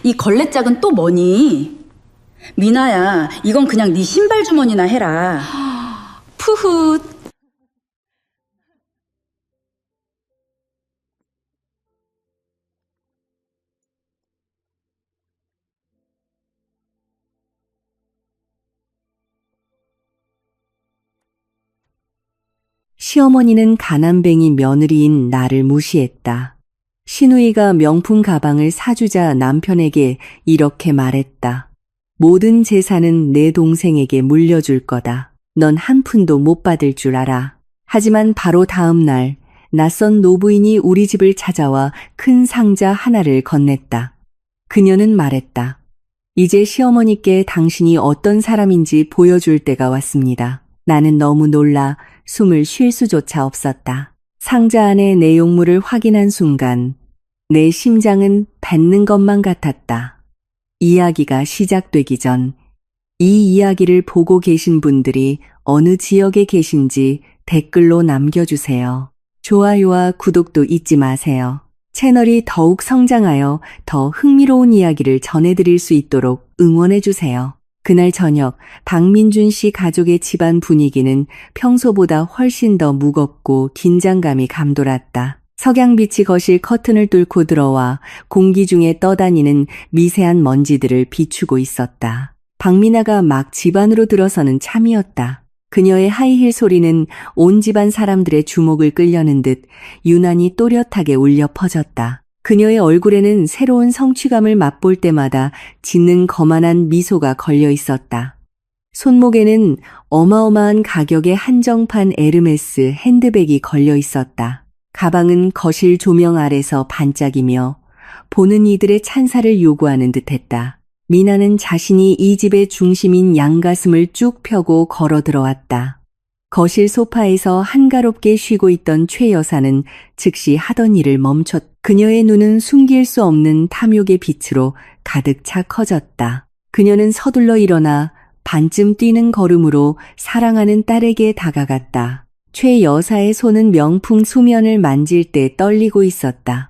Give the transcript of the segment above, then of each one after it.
이 걸레짝은 또 뭐니? 미나야, 이건 그냥 네 신발 주머니나 해라. 푸훗. 시어머니는 가난뱅이 며느리인 나를 무시했다. 시누이가 명품 가방을 사주자 남편에게 이렇게 말했다. 모든 재산은 내 동생에게 물려줄 거다. 넌 한 푼도 못 받을 줄 알아. 하지만 바로 다음 날 낯선 노부인이 우리 집을 찾아와 큰 상자 하나를 건넸다. 그녀는 말했다. 이제 시어머니께 당신이 어떤 사람인지 보여줄 때가 왔습니다. 나는 너무 놀라 숨을 쉴 수조차 없었다. 상자 안의 내용물을 확인한 순간 내 심장은 뱉는 것만 같았다. 이야기가 시작되기 전 이 이야기를 보고 계신 분들이 어느 지역에 계신지 댓글로 남겨주세요. 좋아요와 구독도 잊지 마세요. 채널이 더욱 성장하여 더 흥미로운 이야기를 전해드릴 수 있도록 응원해주세요. 그날 저녁 박민준 씨 가족의 집안 분위기는 평소보다 훨씬 더 무겁고 긴장감이 감돌았다. 석양빛이 거실 커튼을 뚫고 들어와 공기 중에 떠다니는 미세한 먼지들을 비추고 있었다. 박미나가 막 집 안으로 들어서는 참이었다. 그녀의 하이힐 소리는 온 집안 사람들의 주목을 끌려는 듯 유난히 또렷하게 울려 퍼졌다. 그녀의 얼굴에는 새로운 성취감을 맛볼 때마다 짓는 거만한 미소가 걸려 있었다. 손목에는 어마어마한 가격의 한정판 에르메스 핸드백이 걸려 있었다. 가방은 거실 조명 아래서 반짝이며 보는 이들의 찬사를 요구하는 듯했다. 미나는 자신이 이 집의 중심인 양가슴을 쭉 펴고 걸어 들어왔다. 거실 소파에서 한가롭게 쉬고 있던 최 여사는 즉시 하던 일을 멈췄다. 그녀의 눈은 숨길 수 없는 탐욕의 빛으로 가득 차 커졌다. 그녀는 서둘러 일어나 반쯤 뛰는 걸음으로 사랑하는 딸에게 다가갔다. 최 여사의 손은 명품 수면을 만질 때 떨리고 있었다.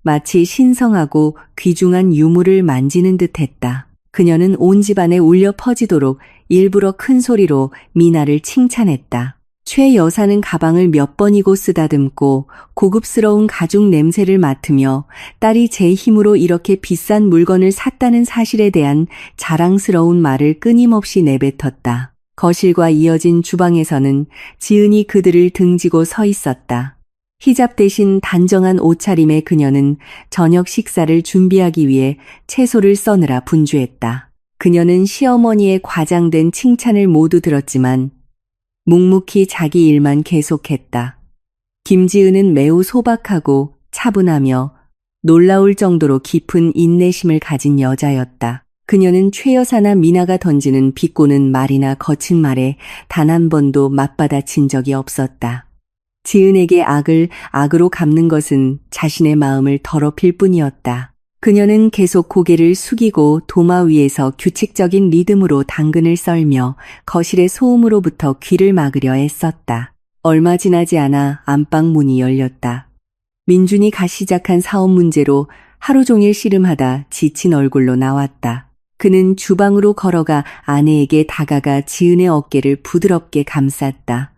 마치 신성하고 귀중한 유물을 만지는 듯했다. 그녀는 온 집안에 울려 퍼지도록 일부러 큰 소리로 미나를 칭찬했다. 최 여사는 가방을 몇 번이고 쓰다듬고 고급스러운 가죽 냄새를 맡으며 딸이 제 힘으로 이렇게 비싼 물건을 샀다는 사실에 대한 자랑스러운 말을 끊임없이 내뱉었다. 거실과 이어진 주방에서는 지은이 그들을 등지고 서 있었다. 히잡 대신 단정한 옷차림의 그녀는 저녁 식사를 준비하기 위해 채소를 써느라 분주했다. 그녀는 시어머니의 과장된 칭찬을 모두 들었지만 묵묵히 자기 일만 계속했다. 김지은은 매우 소박하고 차분하며 놀라울 정도로 깊은 인내심을 가진 여자였다. 그녀는 최 여사나 미나가 던지는 비꼬는 말이나 거친 말에 단 한 번도 맞받아친 적이 없었다. 지은에게 악을 악으로 갚는 것은 자신의 마음을 더럽힐 뿐이었다. 그녀는 계속 고개를 숙이고 도마 위에서 규칙적인 리듬으로 당근을 썰며 거실의 소음으로부터 귀를 막으려 애썼다. 얼마 지나지 않아 안방 문이 열렸다. 민준이 갓 시작한 사업 문제로 하루 종일 씨름하다 지친 얼굴로 나왔다. 그는 주방으로 걸어가 아내에게 다가가 지은의 어깨를 부드럽게 감쌌다.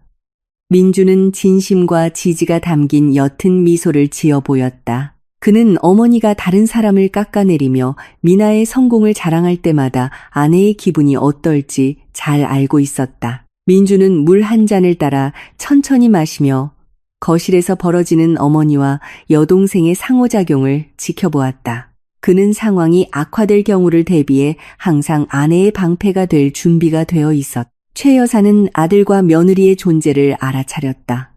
민주는 진심과 지지가 담긴 옅은 미소를 지어 보였다. 그는 어머니가 다른 사람을 깎아내리며 미나의 성공을 자랑할 때마다 아내의 기분이 어떨지 잘 알고 있었다. 민주는 물 한 잔을 따라 천천히 마시며 거실에서 벌어지는 어머니와 여동생의 상호작용을 지켜보았다. 그는 상황이 악화될 경우를 대비해 항상 아내의 방패가 될 준비가 되어 있었다. 최 여사는 아들과 며느리의 존재를 알아차렸다.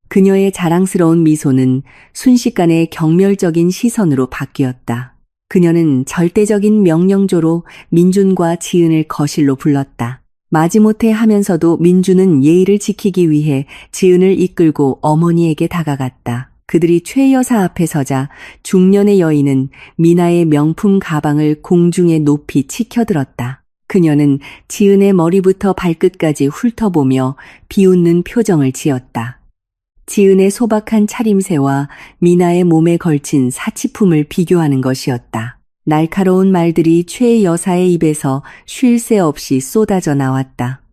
그녀의 자랑스러운 미소는 순식간에 경멸적인 시선으로 바뀌었다. 그녀는 절대적인 명령조로 민준과 지은을 거실로 불렀다. 마지못해 하면서도 민준은 예의를 지키기 위해 지은을 이끌고 어머니에게 다가갔다. 그들이 최 여사 앞에 서자 중년의 여인은 미나의 명품 가방을 공중에 높이 치켜들었다. 그녀는 지은의 머리부터 발끝까지 훑어보며 비웃는 표정을 지었다. 지은의 소박한 차림새와 미나의 몸에 걸친 사치품을 비교하는 것이었다. 날카로운 말들이 최 여사의 입에서 쉴 새 없이 쏟아져 나왔다.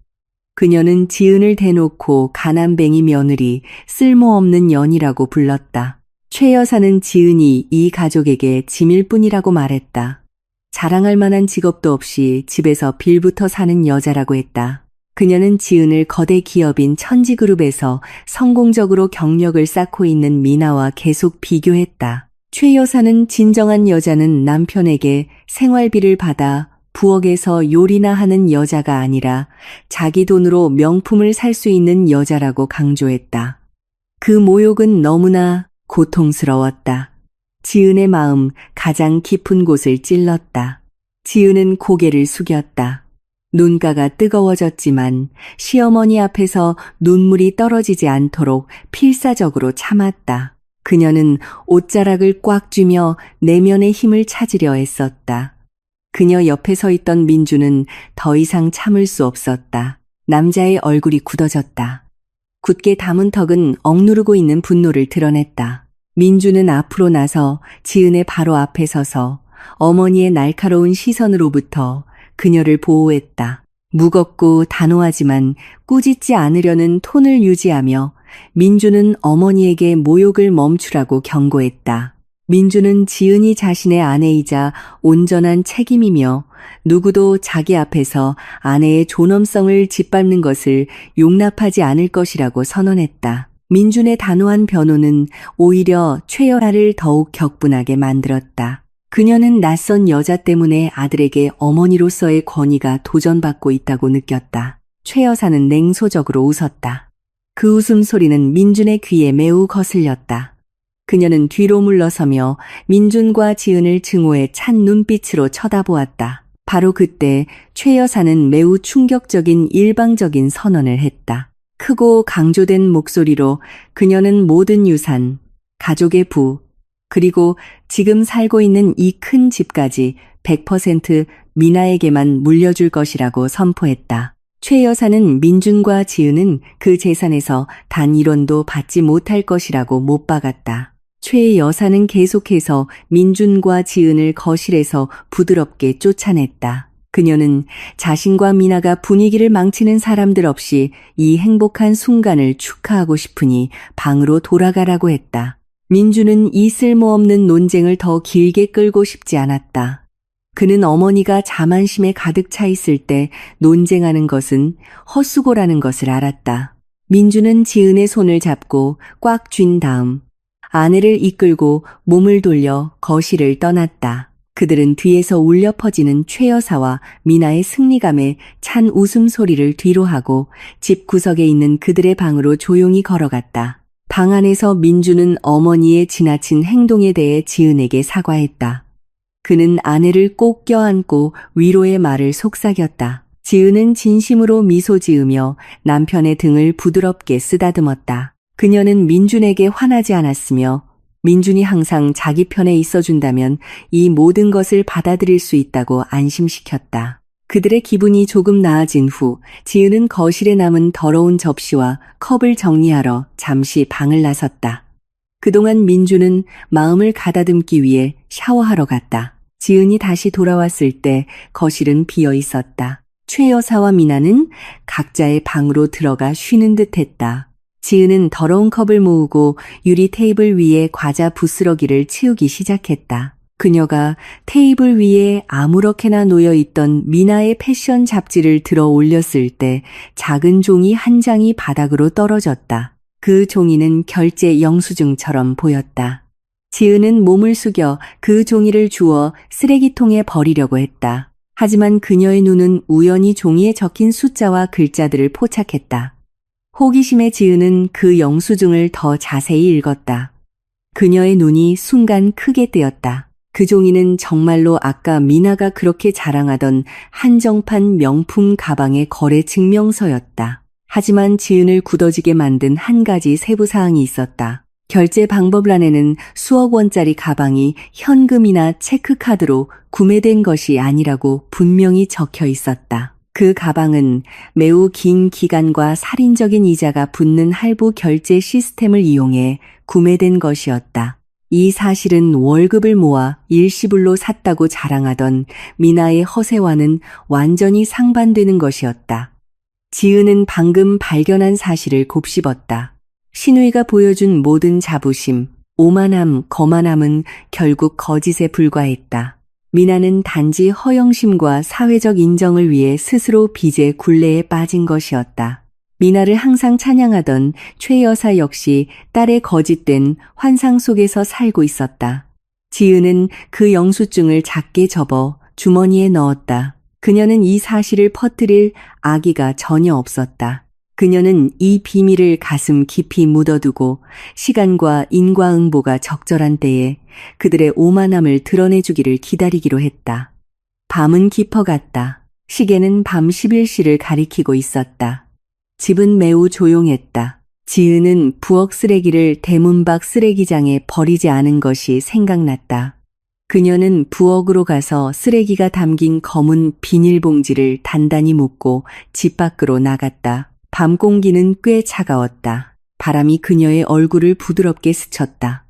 그녀는 지은을 대놓고 가난뱅이 며느리, 쓸모없는 년이라고 불렀다. 최 여사는 지은이 이 가족에게 짐일 뿐이라고 말했다. 자랑할 만한 직업도 없이 집에서 빌부터 사는 여자라고 했다. 그녀는 지은을 거대 기업인 천지그룹에서 성공적으로 경력을 쌓고 있는 미나와 계속 비교했다. 최 여사는 진정한 여자는 남편에게 생활비를 받아 부엌에서 요리나 하는 여자가 아니라 자기 돈으로 명품을 살 수 있는 여자라고 강조했다. 그 모욕은 너무나 고통스러웠다. 지은의 마음 가장 깊은 곳을 찔렀다. 지은은 고개를 숙였다. 눈가가 뜨거워졌지만 시어머니 앞에서 눈물이 떨어지지 않도록 필사적으로 참았다. 그녀는 옷자락을 꽉 쥐며 내면의 힘을 찾으려 애썼다. 그녀 옆에 서 있던 민주는 더 이상 참을 수 없었다. 남자의 얼굴이 굳어졌다. 굳게 담은 턱은 억누르고 있는 분노를 드러냈다. 민주는 앞으로 나서 지은의 바로 앞에 서서 어머니의 날카로운 시선으로부터 그녀를 보호했다. 무겁고 단호하지만 꾸짖지 않으려는 톤을 유지하며 민주는 어머니에게 모욕을 멈추라고 경고했다. 민주는 지은이 자신의 아내이자 온전한 책임이며 누구도 자기 앞에서 아내의 존엄성을 짓밟는 것을 용납하지 않을 것이라고 선언했다. 민준의 단호한 변호는 오히려 최여사를 더욱 격분하게 만들었다. 그녀는 낯선 여자 때문에 아들에게 어머니로서의 권위가 도전받고 있다고 느꼈다. 최 여사는 냉소적으로 웃었다. 그 웃음소리는 민준의 귀에 매우 거슬렸다. 그녀는 뒤로 물러서며 민준과 지은을 증오해 찬 눈빛으로 쳐다보았다. 바로 그때 최 여사는 매우 충격적인 일방적인 선언을 했다. 크고 강조된 목소리로 그녀는 모든 유산, 가족의 부, 그리고 지금 살고 있는 이 큰 집까지 100% 미나에게만 물려줄 것이라고 선포했다. 최 여사는 민준과 지은은 그 재산에서 단 1원도 받지 못할 것이라고 못 박았다. 최 여사는 계속해서 민준과 지은을 거실에서 부드럽게 쫓아냈다. 그녀는 자신과 미나가 분위기를 망치는 사람들 없이 이 행복한 순간을 축하하고 싶으니 방으로 돌아가라고 했다. 민주는 이 쓸모없는 논쟁을 더 길게 끌고 싶지 않았다. 그는 어머니가 자만심에 가득 차 있을 때 논쟁하는 것은 헛수고라는 것을 알았다. 민주는 지은의 손을 잡고 꽉 쥔 다음 아내를 이끌고 몸을 돌려 거실을 떠났다. 그들은 뒤에서 울려 퍼지는 최 여사와 미나의 승리감에 찬 웃음소리를 뒤로하고 집 구석에 있는 그들의 방으로 조용히 걸어갔다. 방 안에서 민주는 어머니의 지나친 행동에 대해 지은에게 사과했다. 그는 아내를 꼭 껴안고 위로의 말을 속삭였다. 지은은 진심으로 미소 지으며 남편의 등을 부드럽게 쓰다듬었다. 그녀는 민준에게 화나지 않았으며 민준이 항상 자기 편에 있어준다면 이 모든 것을 받아들일 수 있다고 안심시켰다. 그들의 기분이 조금 나아진 후 지은은 거실에 남은 더러운 접시와 컵을 정리하러 잠시 방을 나섰다. 그동안 민주는 마음을 가다듬기 위해 샤워하러 갔다. 지은이 다시 돌아왔을 때 거실은 비어 있었다. 최 여사와 미나는 각자의 방으로 들어가 쉬는 듯했다. 지은은 더러운 컵을 모으고 유리 테이블 위에 과자 부스러기를 치우기 시작했다. 그녀가 테이블 위에 아무렇게나 놓여있던 미나의 패션 잡지를 들어 올렸을 때 작은 종이 한 장이 바닥으로 떨어졌다. 그 종이는 결제 영수증처럼 보였다. 지은은 몸을 숙여 그 종이를 주워 쓰레기통에 버리려고 했다. 하지만 그녀의 눈은 우연히 종이에 적힌 숫자와 글자들을 포착했다. 호기심에 지은은 그 영수증을 더 자세히 읽었다. 그녀의 눈이 순간 크게 뜨였다. 그 종이는 정말로 아까 미나가 그렇게 자랑하던 한정판 명품 가방의 거래 증명서였다. 하지만 지은을 굳어지게 만든 한 가지 세부사항이 있었다. 결제 방법란에는 수억 원짜리 가방이 현금이나 체크카드로 구매된 것이 아니라고 분명히 적혀 있었다. 그 가방은 매우 긴 기간과 살인적인 이자가 붙는 할부 결제 시스템을 이용해 구매된 것이었다. 이 사실은 월급을 모아 일시불로 샀다고 자랑하던 미나의 허세와는 완전히 상반되는 것이었다. 지은은 방금 발견한 사실을 곱씹었다. 신우이가 보여준 모든 자부심, 오만함, 거만함은 결국 거짓에 불과했다. 미나는 단지 허영심과 사회적 인정을 위해 스스로 빚의 굴레에 빠진 것이었다. 미나를 항상 찬양하던 최 여사 역시 딸의 거짓된 환상 속에서 살고 있었다. 지은은 그 영수증을 작게 접어 주머니에 넣었다. 그녀는 이 사실을 퍼뜨릴 아기가 전혀 없었다. 그녀는 이 비밀을 가슴 깊이 묻어두고 시간과 인과응보가 적절한 때에 그들의 오만함을 드러내주기를 기다리기로 했다. 밤은 깊어갔다. 시계는 밤 11시를 가리키고 있었다. 집은 매우 조용했다. 지은은 부엌 쓰레기를 대문 밖 쓰레기장에 버리지 않은 것이 생각났다. 그녀는 부엌으로 가서 쓰레기가 담긴 검은 비닐봉지를 단단히 묶고 집 밖으로 나갔다. 밤 공기는 꽤 차가웠다. 바람이 그녀의 얼굴을 부드럽게 스쳤다.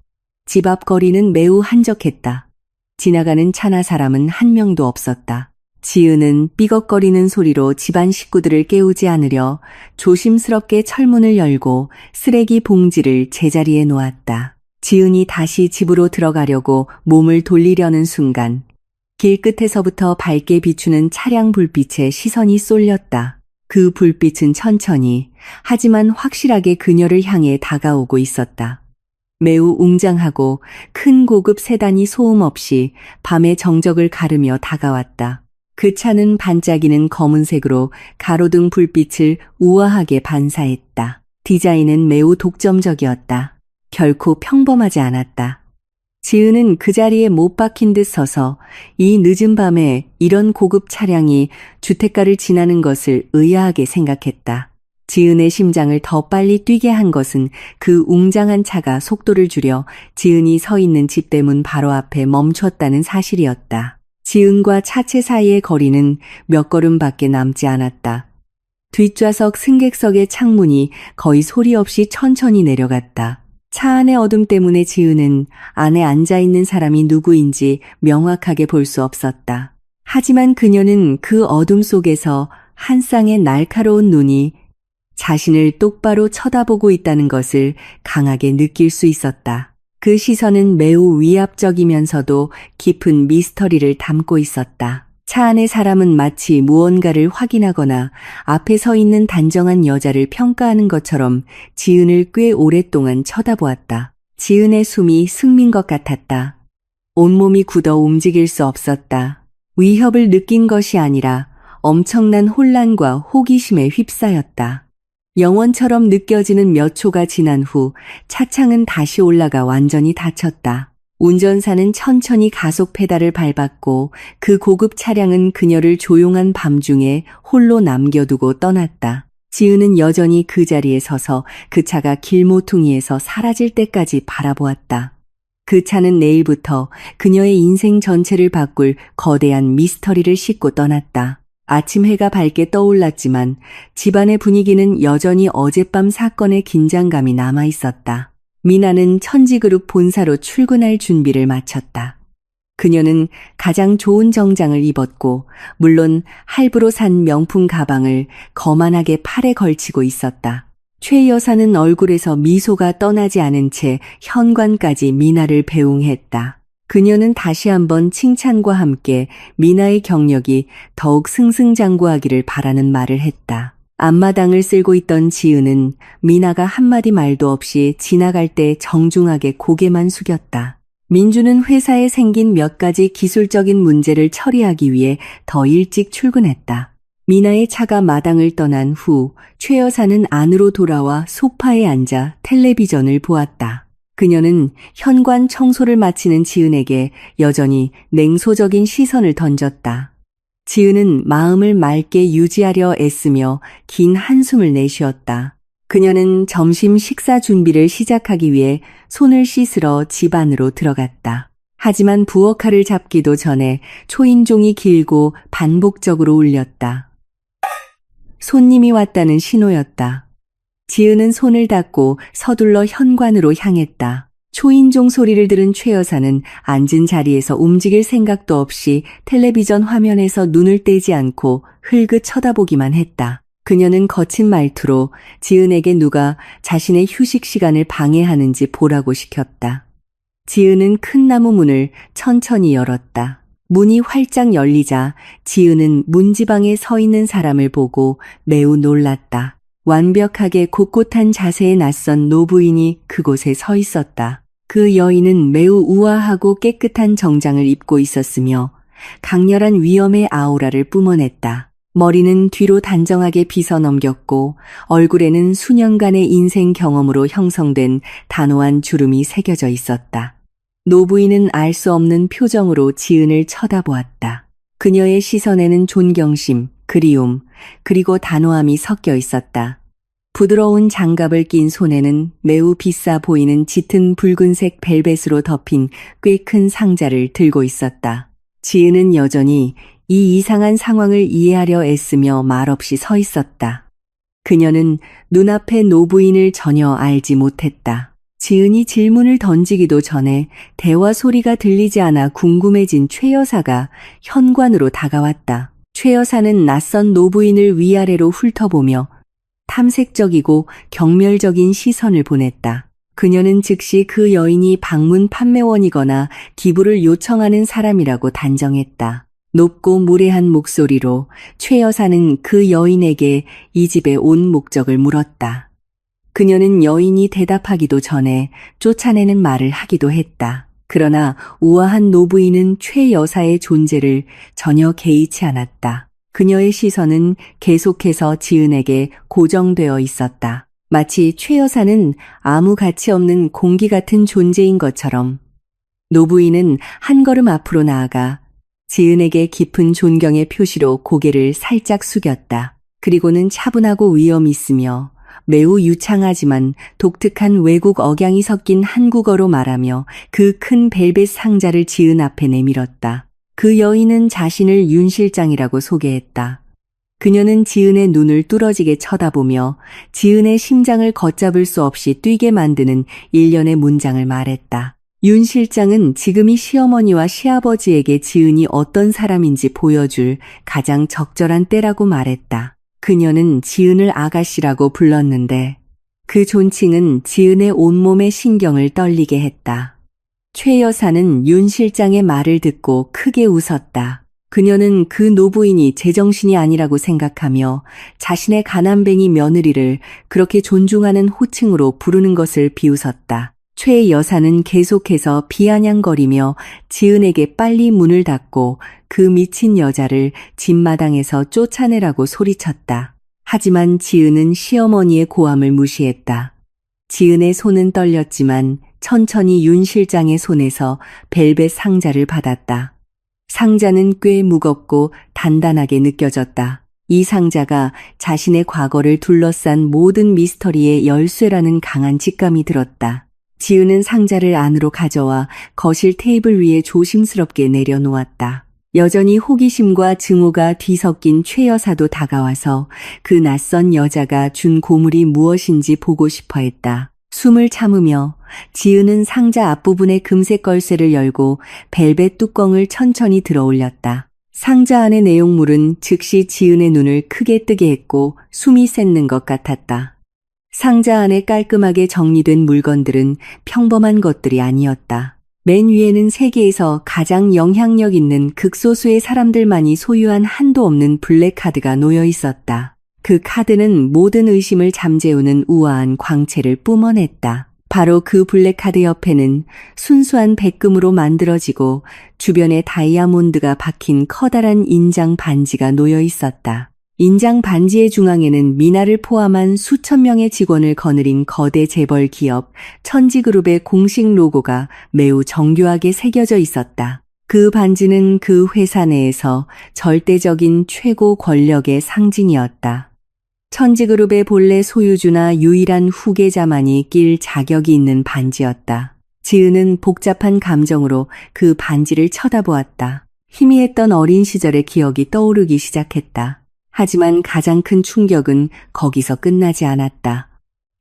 집 앞 거리는 매우 한적했다. 지나가는 차나 사람은 한 명도 없었다. 지은은 삐걱거리는 소리로 집안 식구들을 깨우지 않으려 조심스럽게 철문을 열고 쓰레기 봉지를 제자리에 놓았다. 지은이 다시 집으로 들어가려고 몸을 돌리려는 순간 길 끝에서부터 밝게 비추는 차량 불빛에 시선이 쏠렸다. 그 불빛은 천천히 하지만 확실하게 그녀를 향해 다가오고 있었다. 매우 웅장하고 큰 고급 세단이 소음 없이 밤의 정적을 가르며 다가왔다. 그 차는 반짝이는 검은색으로 가로등 불빛을 우아하게 반사했다. 디자인은 매우 독점적이었다. 결코 평범하지 않았다. 지은은 그 자리에 못 박힌 듯 서서 이 늦은 밤에 이런 고급 차량이 주택가를 지나는 것을 의아하게 생각했다. 지은의 심장을 더 빨리 뛰게 한 것은 그 웅장한 차가 속도를 줄여 지은이 서 있는 집대문 바로 앞에 멈췄다는 사실이었다. 지은과 차체 사이의 거리는 몇 걸음밖에 남지 않았다. 뒷좌석 승객석의 창문이 거의 소리 없이 천천히 내려갔다. 차 안의 어둠 때문에 지은은 안에 앉아있는 사람이 누구인지 명확하게 볼 수 없었다. 하지만 그녀는 그 어둠 속에서 한 쌍의 날카로운 눈이 자신을 똑바로 쳐다보고 있다는 것을 강하게 느낄 수 있었다. 그 시선은 매우 위압적이면서도 깊은 미스터리를 담고 있었다. 차 안의 사람은 마치 무언가를 확인하거나 앞에 서 있는 단정한 여자를 평가하는 것처럼 지은을 꽤 오랫동안 쳐다보았다. 지은의 숨이 숨민 것 같았다. 온몸이 굳어 움직일 수 없었다. 위협을 느낀 것이 아니라 엄청난 혼란과 호기심에 휩싸였다. 영원처럼 느껴지는 몇 초가 지난 후 차창은 다시 올라가 완전히 닫혔다. 운전사는 천천히 가속 페달을 밟았고 그 고급 차량은 그녀를 조용한 밤중에 홀로 남겨두고 떠났다. 지은은 여전히 그 자리에 서서 그 차가 길모퉁이에서 사라질 때까지 바라보았다. 그 차는 내일부터 그녀의 인생 전체를 바꿀 거대한 미스터리를 싣고 떠났다. 아침 해가 밝게 떠올랐지만 집안의 분위기는 여전히 어젯밤 사건의 긴장감이 남아있었다. 미나는 천지그룹 본사로 출근할 준비를 마쳤다. 그녀는 가장 좋은 정장을 입었고 물론 할부로 산 명품 가방을 거만하게 팔에 걸치고 있었다. 최 여사는 얼굴에서 미소가 떠나지 않은 채 현관까지 미나를 배웅했다. 그녀는 다시 한번 칭찬과 함께 미나의 경력이 더욱 승승장구하기를 바라는 말을 했다. 앞마당을 쓸고 있던 지은은 미나가 한마디 말도 없이 지나갈 때 정중하게 고개만 숙였다. 민주는 회사에 생긴 몇 가지 기술적인 문제를 처리하기 위해 더 일찍 출근했다. 미나의 차가 마당을 떠난 후 최 여사는 안으로 돌아와 소파에 앉아 텔레비전을 보았다. 그녀는 현관 청소를 마치는 지은에게 여전히 냉소적인 시선을 던졌다. 지은은 마음을 맑게 유지하려 애쓰며 긴 한숨을 내쉬었다. 그녀는 점심 식사 준비를 시작하기 위해 손을 씻으러 집 안으로 들어갔다. 하지만 부엌칼을 잡기도 전에 초인종이 길고 반복적으로 울렸다. 손님이 왔다는 신호였다. 지은은 손을 닦고 서둘러 현관으로 향했다. 초인종 소리를 들은 최 여사는 앉은 자리에서 움직일 생각도 없이 텔레비전 화면에서 눈을 떼지 않고 흘긋 쳐다보기만 했다. 그녀는 거친 말투로 지은에게 누가 자신의 휴식 시간을 방해하는지 보라고 시켰다. 지은은 큰 나무 문을 천천히 열었다. 문이 활짝 열리자 지은은 문지방에 서 있는 사람을 보고 매우 놀랐다. 완벽하게 꼿꼿한 자세에 낯선 노부인이 그곳에 서 있었다. 그 여인은 매우 우아하고 깨끗한 정장을 입고 있었으며 강렬한 위엄의 아우라를 뿜어냈다. 머리는 뒤로 단정하게 빗어 넘겼고 얼굴에는 수년간의 인생 경험으로 형성된 단호한 주름이 새겨져 있었다. 노부인은 알 수 없는 표정으로 지은을 쳐다보았다. 그녀의 시선에는 존경심, 그리움, 그리고 단호함이 섞여 있었다. 부드러운 장갑을 낀 손에는 매우 비싸 보이는 짙은 붉은색 벨벳으로 덮인 꽤 큰 상자를 들고 있었다. 지은은 여전히 이 이상한 상황을 이해하려 애쓰며 말없이 서 있었다. 그녀는 눈앞의 노부인을 전혀 알지 못했다. 지은이 질문을 던지기도 전에 대화 소리가 들리지 않아 궁금해진 최 여사가 현관으로 다가왔다. 최 여사는 낯선 노부인을 위아래로 훑어보며 탐색적이고 경멸적인 시선을 보냈다. 그녀는 즉시 그 여인이 방문 판매원이거나 기부를 요청하는 사람이라고 단정했다. 높고 무례한 목소리로 최 여사는 그 여인에게 이 집에 온 목적을 물었다. 그녀는 여인이 대답하기도 전에 쫓아내는 말을 하기도 했다. 그러나 우아한 노부인은 최 여사의 존재를 전혀 개의치 않았다. 그녀의 시선은 계속해서 지은에게 고정되어 있었다. 마치 최 여사는 아무 가치 없는 공기 같은 존재인 것처럼. 노부인은 한 걸음 앞으로 나아가 지은에게 깊은 존경의 표시로 고개를 살짝 숙였다. 그리고는 차분하고 위엄 있으며 매우 유창하지만 독특한 외국 억양이 섞인 한국어로 말하며 그 큰 벨벳 상자를 지은 앞에 내밀었다. 그 여인은 자신을 윤 실장이라고 소개했다. 그녀는 지은의 눈을 뚫어지게 쳐다보며 지은의 심장을 걷잡을 수 없이 뛰게 만드는 일련의 문장을 말했다. 윤 실장은 지금이 시어머니와 시아버지에게 지은이 어떤 사람인지 보여줄 가장 적절한 때라고 말했다. 그녀는 지은을 아가씨라고 불렀는데 그 존칭은 지은의 온몸의 신경을 떨리게 했다. 최 여사는 윤 실장의 말을 듣고 크게 웃었다. 그녀는 그 노부인이 제정신이 아니라고 생각하며 자신의 가난뱅이 며느리를 그렇게 존중하는 호칭으로 부르는 것을 비웃었다. 최 여사는 계속해서 비아냥거리며 지은에게 빨리 문을 닫고 그 미친 여자를 집마당에서 쫓아내라고 소리쳤다. 하지만 지은은 시어머니의 고함을 무시했다. 지은의 손은 떨렸지만 천천히 윤 실장의 손에서 벨벳 상자를 받았다. 상자는 꽤 무겁고 단단하게 느껴졌다. 이 상자가 자신의 과거를 둘러싼 모든 미스터리의 열쇠라는 강한 직감이 들었다. 지은은 상자를 안으로 가져와 거실 테이블 위에 조심스럽게 내려놓았다. 여전히 호기심과 증오가 뒤섞인 최 여사도 다가와서 그 낯선 여자가 준 고물이 무엇인지 보고 싶어 했다. 숨을 참으며 지은은 상자 앞부분의 금색 걸쇠를 열고 벨벳 뚜껑을 천천히 들어 올렸다. 상자 안의 내용물은 즉시 지은의 눈을 크게 뜨게 했고 숨이 샜는 것 같았다. 상자 안에 깔끔하게 정리된 물건들은 평범한 것들이 아니었다. 맨 위에는 세계에서 가장 영향력 있는 극소수의 사람들만이 소유한 한도 없는 블랙카드가 놓여 있었다. 그 카드는 모든 의심을 잠재우는 우아한 광채를 뿜어냈다. 바로 그 블랙카드 옆에는 순수한 백금으로 만들어지고 주변에 다이아몬드가 박힌 커다란 인장 반지가 놓여 있었다. 인장 반지의 중앙에는 미나를 포함한 수천 명의 직원을 거느린 거대 재벌 기업 천지그룹의 공식 로고가 매우 정교하게 새겨져 있었다. 그 반지는 그 회사 내에서 절대적인 최고 권력의 상징이었다. 천지그룹의 본래 소유주나 유일한 후계자만이 낄 자격이 있는 반지였다. 지은은 복잡한 감정으로 그 반지를 쳐다보았다. 희미했던 어린 시절의 기억이 떠오르기 시작했다. 하지만 가장 큰 충격은 거기서 끝나지 않았다.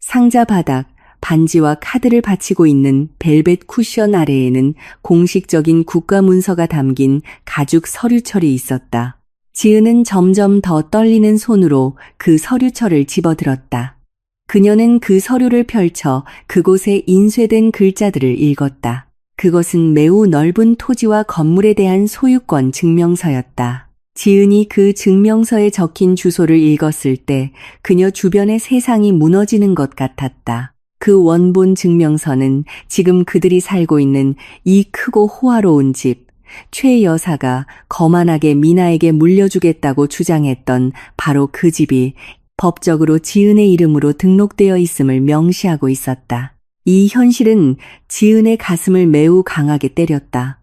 상자 바닥, 반지와 카드를 받치고 있는 벨벳 쿠션 아래에는 공식적인 국가 문서가 담긴 가죽 서류철이 있었다. 지은은 점점 더 떨리는 손으로 그 서류철을 집어들었다. 그녀는 그 서류를 펼쳐 그곳에 인쇄된 글자들을 읽었다. 그것은 매우 넓은 토지와 건물에 대한 소유권 증명서였다. 지은이 그 증명서에 적힌 주소를 읽었을 때 그녀 주변의 세상이 무너지는 것 같았다. 그 원본 증명서는 지금 그들이 살고 있는 이 크고 호화로운 집, 최 여사가 거만하게 미나에게 물려주겠다고 주장했던 바로 그 집이 법적으로 지은의 이름으로 등록되어 있음을 명시하고 있었다. 이 현실은 지은의 가슴을 매우 강하게 때렸다.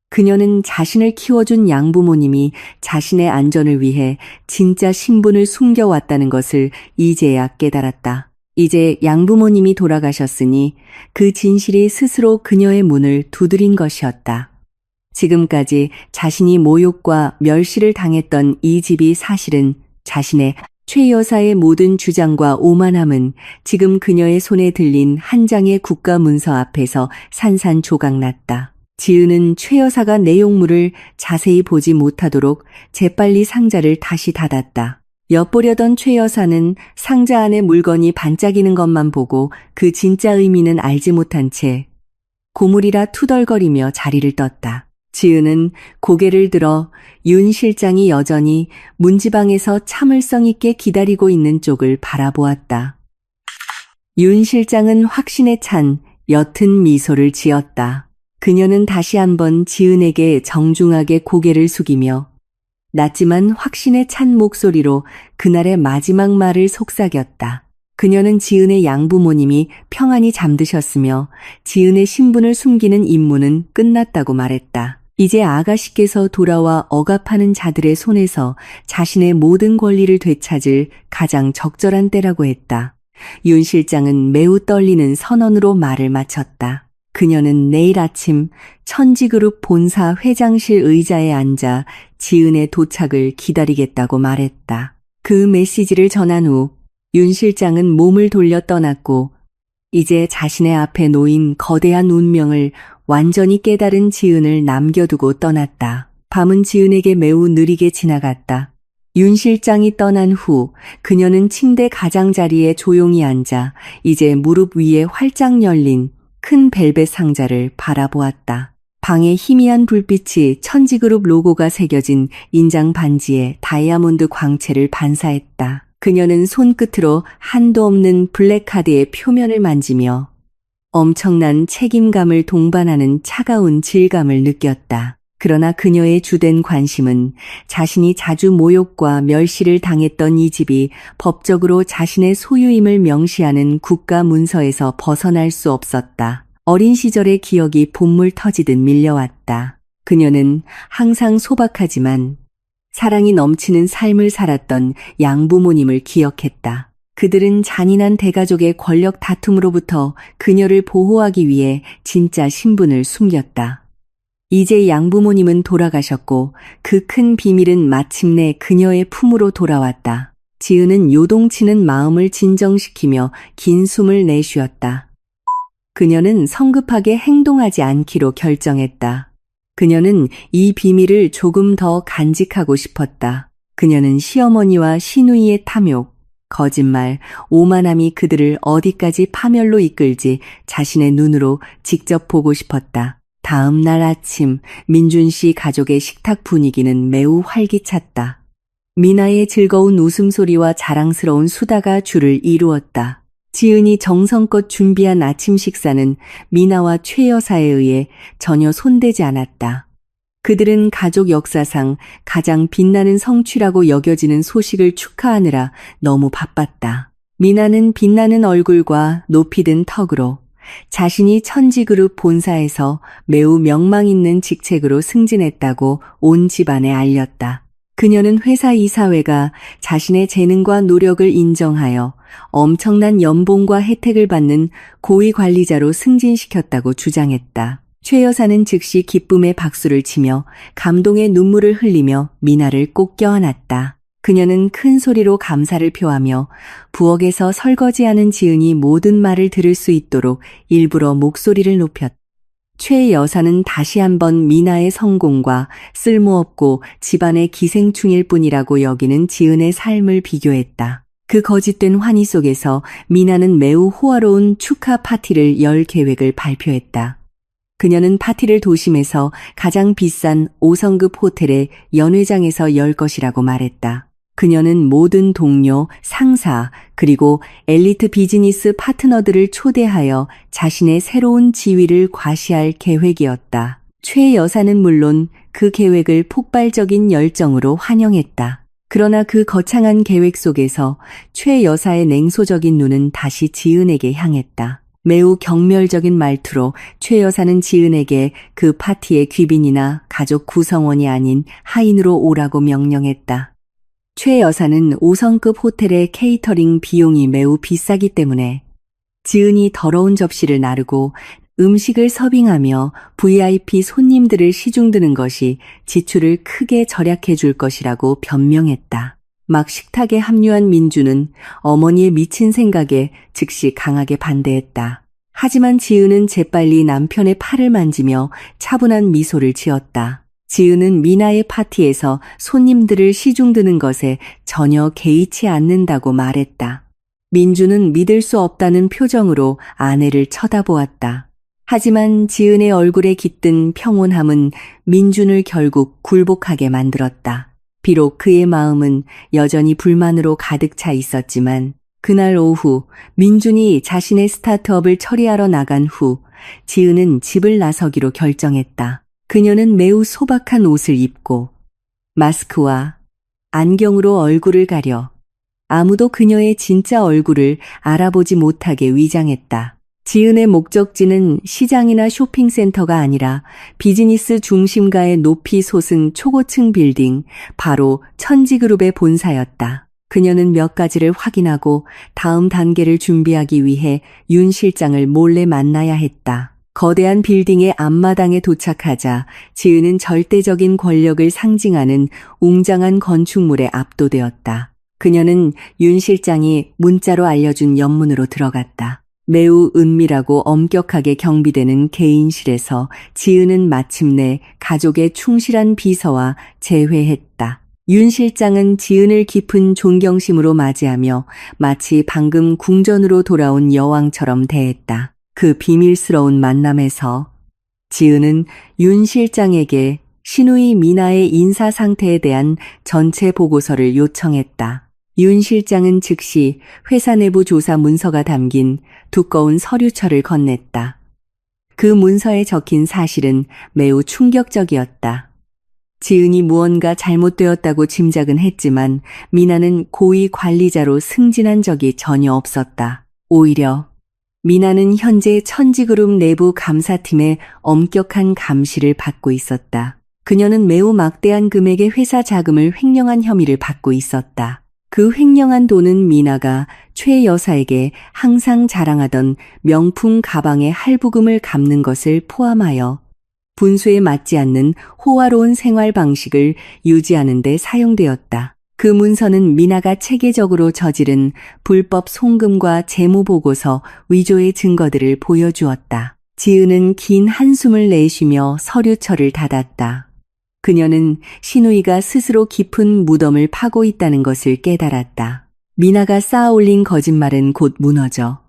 그녀는 자신을 키워준 양부모님이 자신의 안전을 위해 진짜 신분을 숨겨왔다는 것을 이제야 깨달았다. 이제 양부모님이 돌아가셨으니 그 진실이 스스로 그녀의 문을 두드린 것이었다. 지금까지 자신이 모욕과 멸시를 당했던 이 집이 사실은 자신의 최 여사의 모든 주장과 오만함은 지금 그녀의 손에 들린 한 장의 국가 문서 앞에서 산산조각났다. 지은은 최 여사가 내용물을 자세히 보지 못하도록 재빨리 상자를 다시 닫았다. 엿보려던 최 여사는 상자 안에 물건이 반짝이는 것만 보고 그 진짜 의미는 알지 못한 채 고물이라 투덜거리며 자리를 떴다. 지은은 고개를 들어 윤 실장이 여전히 문지방에서 참을성 있게 기다리고 있는 쪽을 바라보았다. 윤 실장은 확신에 찬 옅은 미소를 지었다. 그녀는 다시 한번 지은에게 정중하게 고개를 숙이며 낮지만 확신에 찬 목소리로 그날의 마지막 말을 속삭였다. 그녀는 지은의 양부모님이 평안히 잠드셨으며 지은의 신분을 숨기는 임무는 끝났다고 말했다. 이제 아가씨께서 돌아와 억압하는 자들의 손에서 자신의 모든 권리를 되찾을 가장 적절한 때라고 했다. 윤 실장은 매우 떨리는 선언으로 말을 마쳤다. 그녀는 내일 아침 천지그룹 본사 회장실 의자에 앉아 지은의 도착을 기다리겠다고 말했다. 그 메시지를 전한 후 윤 실장은 몸을 돌려 떠났고 이제 자신의 앞에 놓인 거대한 운명을 완전히 깨달은 지은을 남겨두고 떠났다. 밤은 지은에게 매우 느리게 지나갔다. 윤 실장이 떠난 후 그녀는 침대 가장자리에 조용히 앉아 이제 무릎 위에 활짝 열린 큰 벨벳 상자를 바라보았다. 방의 희미한 불빛이 천지그룹 로고가 새겨진 인장 반지에 다이아몬드 광채를 반사했다. 그녀는 손끝으로 한도 없는 블랙카드의 표면을 만지며 엄청난 책임감을 동반하는 차가운 질감을 느꼈다. 그러나 그녀의 주된 관심은 자신이 자주 모욕과 멸시를 당했던 이 집이 법적으로 자신의 소유임을 명시하는 국가 문서에서 벗어날 수 없었다. 어린 시절의 기억이 봇물 터지듯 밀려왔다. 그녀는 항상 소박하지만 사랑이 넘치는 삶을 살았던 양부모님을 기억했다. 그들은 잔인한 대가족의 권력 다툼으로부터 그녀를 보호하기 위해 진짜 신분을 숨겼다. 이제 양부모님은 돌아가셨고 그 큰 비밀은 마침내 그녀의 품으로 돌아왔다. 지은은 요동치는 마음을 진정시키며 긴 숨을 내쉬었다. 그녀는 성급하게 행동하지 않기로 결정했다. 그녀는 이 비밀을 조금 더 간직하고 싶었다. 그녀는 시어머니와 시누이의 탐욕, 거짓말, 오만함이 그들을 어디까지 파멸로 이끌지 자신의 눈으로 직접 보고 싶었다. 다음 날 아침 민준 씨 가족의 식탁 분위기는 매우 활기찼다. 미나의 즐거운 웃음소리와 자랑스러운 수다가 줄을 이루었다. 지은이 정성껏 준비한 아침 식사는 미나와 최 여사에 의해 전혀 손대지 않았다. 그들은 가족 역사상 가장 빛나는 성취라고 여겨지는 소식을 축하하느라 너무 바빴다. 미나는 빛나는 얼굴과 높이 든 턱으로 자신이 천지그룹 본사에서 매우 명망 있는 직책으로 승진했다고 온 집안에 알렸다. 그녀는 회사 이사회가 자신의 재능과 노력을 인정하여 엄청난 연봉과 혜택을 받는 고위 관리자로 승진시켰다고 주장했다. 최 여사는 즉시 기쁨의 박수를 치며 감동의 눈물을 흘리며 미나를 꼭 껴안았다. 그녀는 큰 소리로 감사를 표하며 부엌에서 설거지하는 지은이 모든 말을 들을 수 있도록 일부러 목소리를 높였다. 최 여사는 다시 한번 미나의 성공과 쓸모없고 집안의 기생충일 뿐이라고 여기는 지은의 삶을 비교했다. 그 거짓된 환희 속에서 미나는 매우 호화로운 축하 파티를 열 계획을 발표했다. 그녀는 파티를 도심에서 가장 비싼 5성급 호텔의 연회장에서 열 것이라고 말했다. 그녀는 모든 동료, 상사, 그리고 엘리트 비즈니스 파트너들을 초대하여 자신의 새로운 지위를 과시할 계획이었다. 최 여사는 물론 그 계획을 폭발적인 열정으로 환영했다. 그러나 그 거창한 계획 속에서 최 여사의 냉소적인 눈은 다시 지은에게 향했다. 매우 경멸적인 말투로 최 여사는 지은에게 그 파티의 귀빈이나 가족 구성원이 아닌 하인으로 오라고 명령했다. 최 여사는 5성급 호텔의 케이터링 비용이 매우 비싸기 때문에 지은이 더러운 접시를 나르고 음식을 서빙하며 VIP 손님들을 시중드는 것이 지출을 크게 절약해 줄 것이라고 변명했다. 막 식탁에 합류한 민주는 어머니의 미친 생각에 즉시 강하게 반대했다. 하지만 지은은 재빨리 남편의 팔을 만지며 차분한 미소를 지었다. 지은은 미나의 파티에서 손님들을 시중드는 것에 전혀 개의치 않는다고 말했다. 민주는 믿을 수 없다는 표정으로 아내를 쳐다보았다. 하지만 지은의 얼굴에 깃든 평온함은 민준을 결국 굴복하게 만들었다. 비록 그의 마음은 여전히 불만으로 가득 차 있었지만 그날 오후 민준이 자신의 스타트업을 처리하러 나간 후 지은은 집을 나서기로 결정했다. 그녀는 매우 소박한 옷을 입고 마스크와 안경으로 얼굴을 가려 아무도 그녀의 진짜 얼굴을 알아보지 못하게 위장했다. 지은의 목적지는 시장이나 쇼핑센터가 아니라 비즈니스 중심가의 높이 솟은 초고층 빌딩, 바로 천지그룹의 본사였다. 그녀는 몇 가지를 확인하고 다음 단계를 준비하기 위해 윤 실장을 몰래 만나야 했다. 거대한 빌딩의 앞마당에 도착하자 지은은 절대적인 권력을 상징하는 웅장한 건축물에 압도되었다. 그녀는 윤 실장이 문자로 알려준 연문으로 들어갔다. 매우 은밀하고 엄격하게 경비되는 개인실에서 지은은 마침내 가족의 충실한 비서와 재회했다. 윤 실장은 지은을 깊은 존경심으로 맞이하며 마치 방금 궁전으로 돌아온 여왕처럼 대했다. 그 비밀스러운 만남에서 지은은 윤 실장에게 신우이 미나의 인사 상태에 대한 전체 보고서를 요청했다. 윤 실장은 즉시 회사 내부 조사 문서가 담긴 두꺼운 서류철을 건넸다. 그 문서에 적힌 사실은 매우 충격적이었다. 지은이 무언가 잘못되었다고 짐작은 했지만 미나는 고위 관리자로 승진한 적이 전혀 없었다. 오히려 미나는 현재 천지그룹 내부 감사팀의 엄격한 감시를 받고 있었다. 그녀는 매우 막대한 금액의 회사 자금을 횡령한 혐의를 받고 있었다. 그 횡령한 돈은 미나가 최 여사에게 항상 자랑하던 명품 가방의 할부금을 갚는 것을 포함하여 분수에 맞지 않는 호화로운 생활 방식을 유지하는 데 사용되었다. 그 문서는 미나가 체계적으로 저지른 불법 송금과 재무보고서 위조의 증거들을 보여주었다. 지은은 긴 한숨을 내쉬며 서류철을 닫았다. 그녀는 신우이가 스스로 깊은 무덤을 파고 있다는 것을 깨달았다. 미나가 쌓아올린 거짓말은 곧 무너져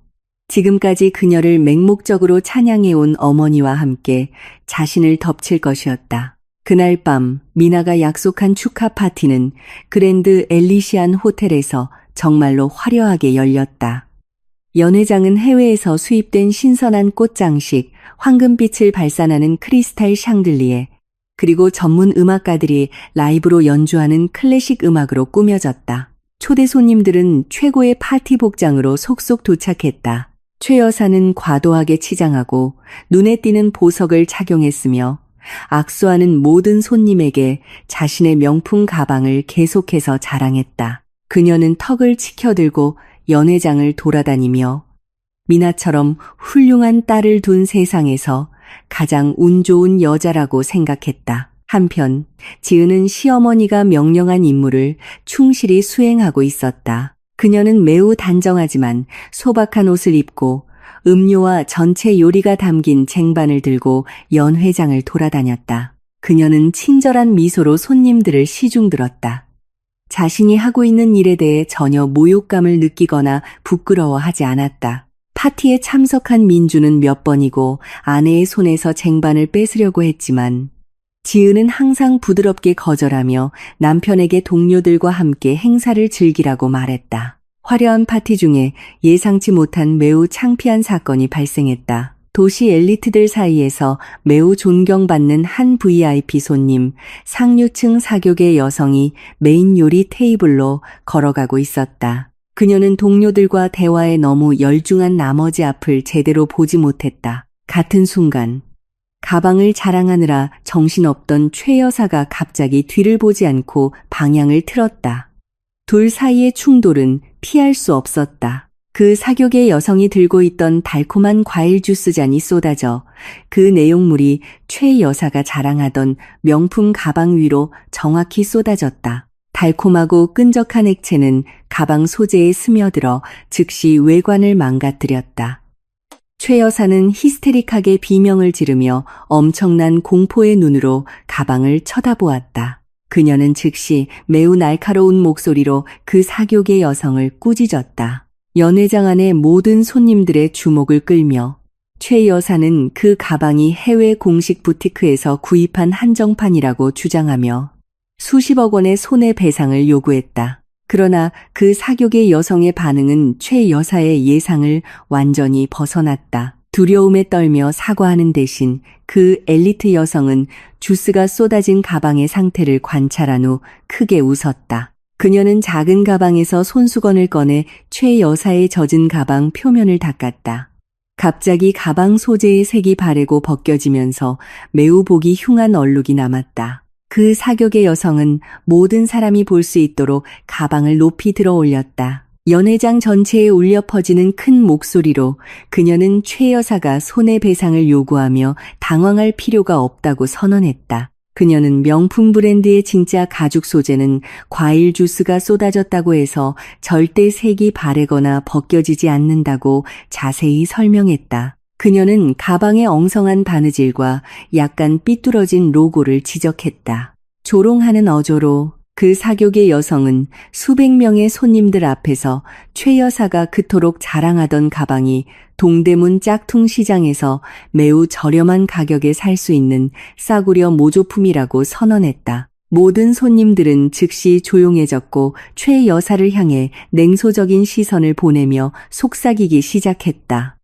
지금까지 그녀를 맹목적으로 찬양해온 어머니와 함께 자신을 덮칠 것이었다. 그날 밤 미나가 약속한 축하 파티는 그랜드 엘리시안 호텔에서 정말로 화려하게 열렸다. 연회장은 해외에서 수입된 신선한 꽃장식, 황금빛을 발산하는 크리스탈 샹들리에, 그리고 전문 음악가들이 라이브로 연주하는 클래식 음악으로 꾸며졌다. 초대 손님들은 최고의 파티 복장으로 속속 도착했다. 최 여사는 과도하게 치장하고 눈에 띄는 보석을 착용했으며 악수하는 모든 손님에게 자신의 명품 가방을 계속해서 자랑했다. 그녀는 턱을 치켜들고 연회장을 돌아다니며 미나처럼 훌륭한 딸을 둔 세상에서 가장 운 좋은 여자라고 생각했다. 한편 지은은 시어머니가 명령한 임무를 충실히 수행하고 있었다. 그녀는 매우 단정하지만 소박한 옷을 입고 음료와 전체 요리가 담긴 쟁반을 들고 연회장을 돌아다녔다. 그녀는 친절한 미소로 손님들을 시중들었다. 자신이 하고 있는 일에 대해 전혀 모욕감을 느끼거나 부끄러워하지 않았다. 파티에 참석한 민주는 몇 번이고 아내의 손에서 쟁반을 뺏으려고 했지만 지은은 항상 부드럽게 거절하며 남편에게 동료들과 함께 행사를 즐기라고 말했다. 화려한 파티 중에 예상치 못한 매우 창피한 사건이 발생했다. 도시 엘리트들 사이에서 매우 존경받는 한 VIP 손님, 상류층 사교계 여성이 메인 요리 테이블로 걸어가고 있었다. 그녀는 동료들과 대화에 너무 열중한 나머지 앞을 제대로 보지 못했다. 같은 순간 가방을 자랑하느라 정신없던 최 여사가 갑자기 뒤를 보지 않고 방향을 틀었다. 둘 사이의 충돌은 피할 수 없었다. 그 사교계 여성이 들고 있던 달콤한 과일 주스 잔이 쏟아져 그 내용물이 최 여사가 자랑하던 명품 가방 위로 정확히 쏟아졌다. 달콤하고 끈적한 액체는 가방 소재에 스며들어 즉시 외관을 망가뜨렸다. 최 여사는 히스테릭하게 비명을 지르며 엄청난 공포의 눈으로 가방을 쳐다보았다. 그녀는 즉시 매우 날카로운 목소리로 그 사교계 여성을 꾸짖었다. 연회장 안의 모든 손님들의 주목을 끌며 최 여사는 그 가방이 해외 공식 부티크에서 구입한 한정판이라고 주장하며 수십억 원의 손해배상을 요구했다. 그러나 그 사교계 여성의 반응은 최 여사의 예상을 완전히 벗어났다. 두려움에 떨며 사과하는 대신 그 엘리트 여성은 주스가 쏟아진 가방의 상태를 관찰한 후 크게 웃었다. 그녀는 작은 가방에서 손수건을 꺼내 최 여사의 젖은 가방 표면을 닦았다. 갑자기 가방 소재의 색이 바래고 벗겨지면서 매우 보기 흉한 얼룩이 남았다. 그 사교계 여성은 모든 사람이 볼 수 있도록 가방을 높이 들어 올렸다. 연회장 전체에 울려 퍼지는 큰 목소리로 그녀는 최 여사가 손해배상을 요구하며 당황할 필요가 없다고 선언했다. 그녀는 명품 브랜드의 진짜 가죽 소재는 과일 주스가 쏟아졌다고 해서 절대 색이 바래거나 벗겨지지 않는다고 자세히 설명했다. 그녀는 가방의 엉성한 바느질과 약간 삐뚤어진 로고를 지적했다. 조롱하는 어조로 그 사교계 여성은 수백 명의 손님들 앞에서 최 여사가 그토록 자랑하던 가방이 동대문 짝퉁 시장에서 매우 저렴한 가격에 살 수 있는 싸구려 모조품이라고 선언했다. 모든 손님들은 즉시 조용해졌고 최 여사를 향해 냉소적인 시선을 보내며 속삭이기 시작했다.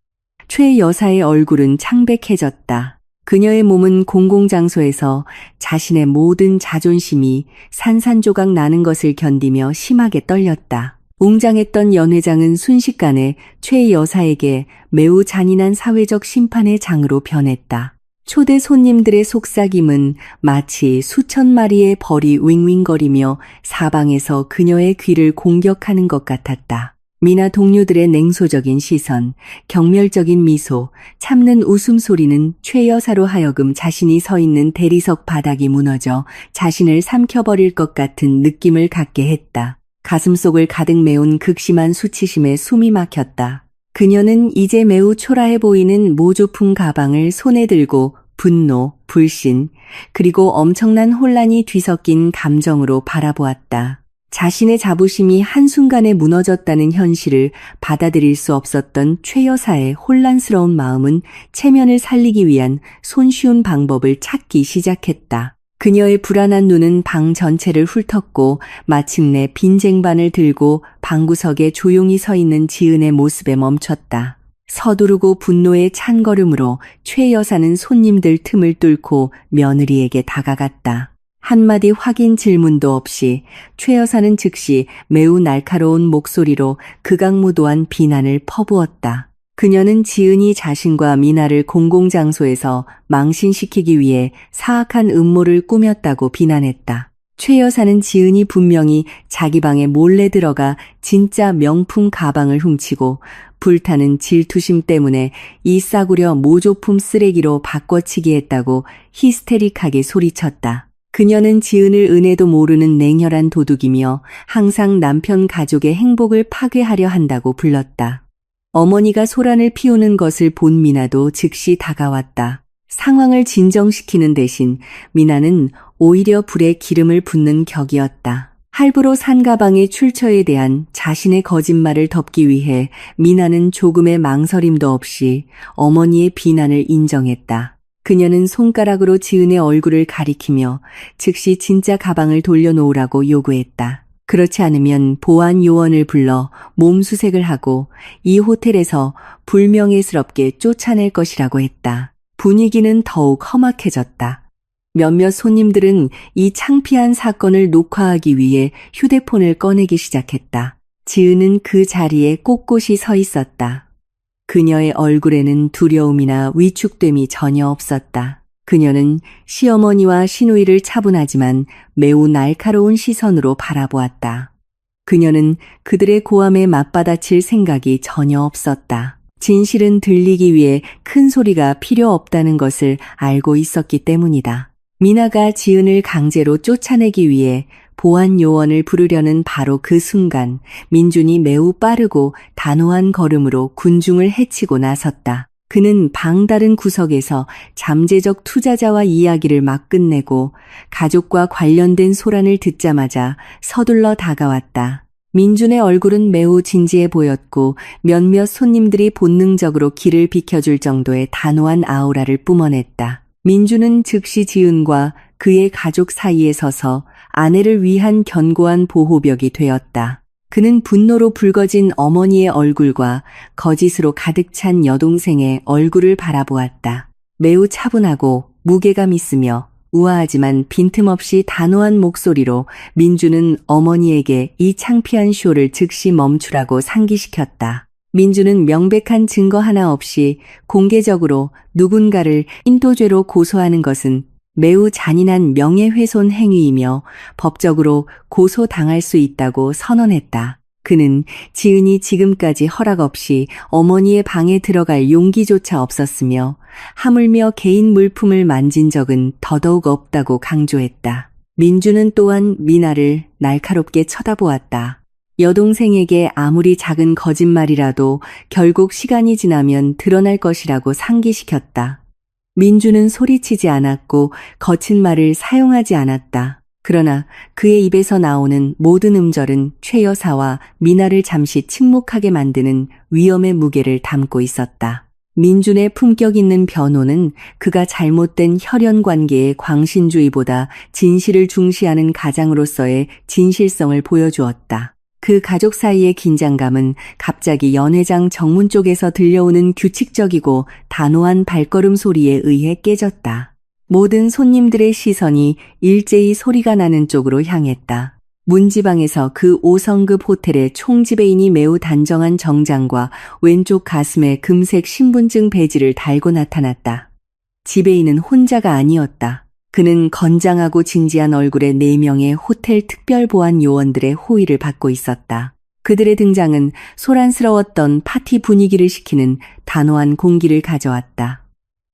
최 여사의 얼굴은 창백해졌다. 그녀의 몸은 공공장소에서 자신의 모든 자존심이 산산조각 나는 것을 견디며 심하게 떨렸다. 웅장했던 연회장은 순식간에 최 여사에게 매우 잔인한 사회적 심판의 장으로 변했다. 초대 손님들의 속삭임은 마치 수천 마리의 벌이 윙윙거리며 사방에서 그녀의 귀를 공격하는 것 같았다. 미나 동료들의 냉소적인 시선, 경멸적인 미소, 참는 웃음소리는 최 여사로 하여금 자신이 서 있는 대리석 바닥이 무너져 자신을 삼켜버릴 것 같은 느낌을 갖게 했다. 가슴속을 가득 메운 극심한 수치심에 숨이 막혔다. 그녀는 이제 매우 초라해 보이는 모조품 가방을 손에 들고 분노, 불신, 그리고 엄청난 혼란이 뒤섞인 감정으로 바라보았다. 자신의 자부심이 한순간에 무너졌다는 현실을 받아들일 수 없었던 최 여사의 혼란스러운 마음은 체면을 살리기 위한 손쉬운 방법을 찾기 시작했다. 그녀의 불안한 눈은 방 전체를 훑었고 마침내 빈 쟁반을 들고 방구석에 조용히 서 있는 지은의 모습에 멈췄다. 서두르고 분노의 찬 걸음으로 최 여사는 손님들 틈을 뚫고 며느리에게 다가갔다. 한마디 확인 질문도 없이 최 여사는 즉시 매우 날카로운 목소리로 극악무도한 비난을 퍼부었다. 그녀는 지은이 자신과 미나를 공공장소에서 망신시키기 위해 사악한 음모를 꾸몄다고 비난했다. 최 여사는 지은이 분명히 자기 방에 몰래 들어가 진짜 명품 가방을 훔치고 불타는 질투심 때문에 이 싸구려 모조품 쓰레기로 바꿔치기 했다고 히스테릭하게 소리쳤다. 그녀는 지은을 은혜도 모르는 냉혈한 도둑이며 항상 남편 가족의 행복을 파괴하려 한다고 불렀다. 어머니가 소란을 피우는 것을 본 미나도 즉시 다가왔다. 상황을 진정시키는 대신 미나는 오히려 불에 기름을 붓는 격이었다. 할부로 산 가방의 출처에 대한 자신의 거짓말을 덮기 위해 미나는 조금의 망설임도 없이 어머니의 비난을 인정했다. 그녀는 손가락으로 지은의 얼굴을 가리키며 즉시 진짜 가방을 돌려놓으라고 요구했다. 그렇지 않으면 보안 요원을 불러 몸수색을 하고 이 호텔에서 불명예스럽게 쫓아낼 것이라고 했다. 분위기는 더욱 험악해졌다. 몇몇 손님들은 이 창피한 사건을 녹화하기 위해 휴대폰을 꺼내기 시작했다. 지은은 그 자리에 꼿꼿이 서 있었다. 그녀의 얼굴에는 두려움이나 위축됨이 전혀 없었다. 그녀는 시어머니와 시누이를 차분하지만 매우 날카로운 시선으로 바라보았다. 그녀는 그들의 고함에 맞받아칠 생각이 전혀 없었다. 진실은 들리기 위해 큰 소리가 필요 없다는 것을 알고 있었기 때문이다. 미나가 지은을 강제로 쫓아내기 위해 보안 요원을 부르려는 바로 그 순간 민준이 매우 빠르고 단호한 걸음으로 군중을 해치고 나섰다. 그는 방다른 구석에서 잠재적 투자자와 이야기를 막 끝내고 가족과 관련된 소란을 듣자마자 서둘러 다가왔다. 민준의 얼굴은 매우 진지해 보였고 몇몇 손님들이 본능적으로 길을 비켜줄 정도의 단호한 아우라를 뿜어냈다. 민준은 즉시 지은과 그의 가족 사이에 서서 아내를 위한 견고한 보호벽이 되었다. 그는 분노로 붉어진 어머니의 얼굴과 거짓으로 가득 찬 여동생의 얼굴을 바라보았다. 매우 차분하고 무게감 있으며 우아하지만 빈틈없이 단호한 목소리로 민주는 어머니에게 이 창피한 쇼를 즉시 멈추라고 상기시켰다. 민주는 명백한 증거 하나 없이 공개적으로 누군가를 인도죄로 고소하는 것은 매우 잔인한 명예훼손 행위이며 법적으로 고소당할 수 있다고 선언했다. 그는 지은이 지금까지 허락 없이 어머니의 방에 들어갈 용기조차 없었으며 하물며 개인 물품을 만진 적은 더더욱 없다고 강조했다. 민주는 또한 미나를 날카롭게 쳐다보았다. 여동생에게 아무리 작은 거짓말이라도 결국 시간이 지나면 드러날 것이라고 상기시켰다. 민주는 소리치지 않았고 거친 말을 사용하지 않았다. 그러나 그의 입에서 나오는 모든 음절은 최 여사와 미나를 잠시 침묵하게 만드는 위험의 무게를 담고 있었다. 민준의 품격 있는 변호는 그가 잘못된 혈연 관계의 광신주의보다 진실을 중시하는 가장으로서의 진실성을 보여주었다. 그 가족 사이의 긴장감은 갑자기 연회장 정문 쪽에서 들려오는 규칙적이고 단호한 발걸음 소리에 의해 깨졌다. 모든 손님들의 시선이 일제히 소리가 나는 쪽으로 향했다. 문지방에서 그 5성급 호텔의 총지배인이 매우 단정한 정장과 왼쪽 가슴에 금색 신분증 배지를 달고 나타났다. 지배인은 혼자가 아니었다. 그는 건장하고 진지한 얼굴의 4명의 호텔 특별보안 요원들의 호의를 받고 있었다. 그들의 등장은 소란스러웠던 파티 분위기를 식히는 단호한 공기를 가져왔다.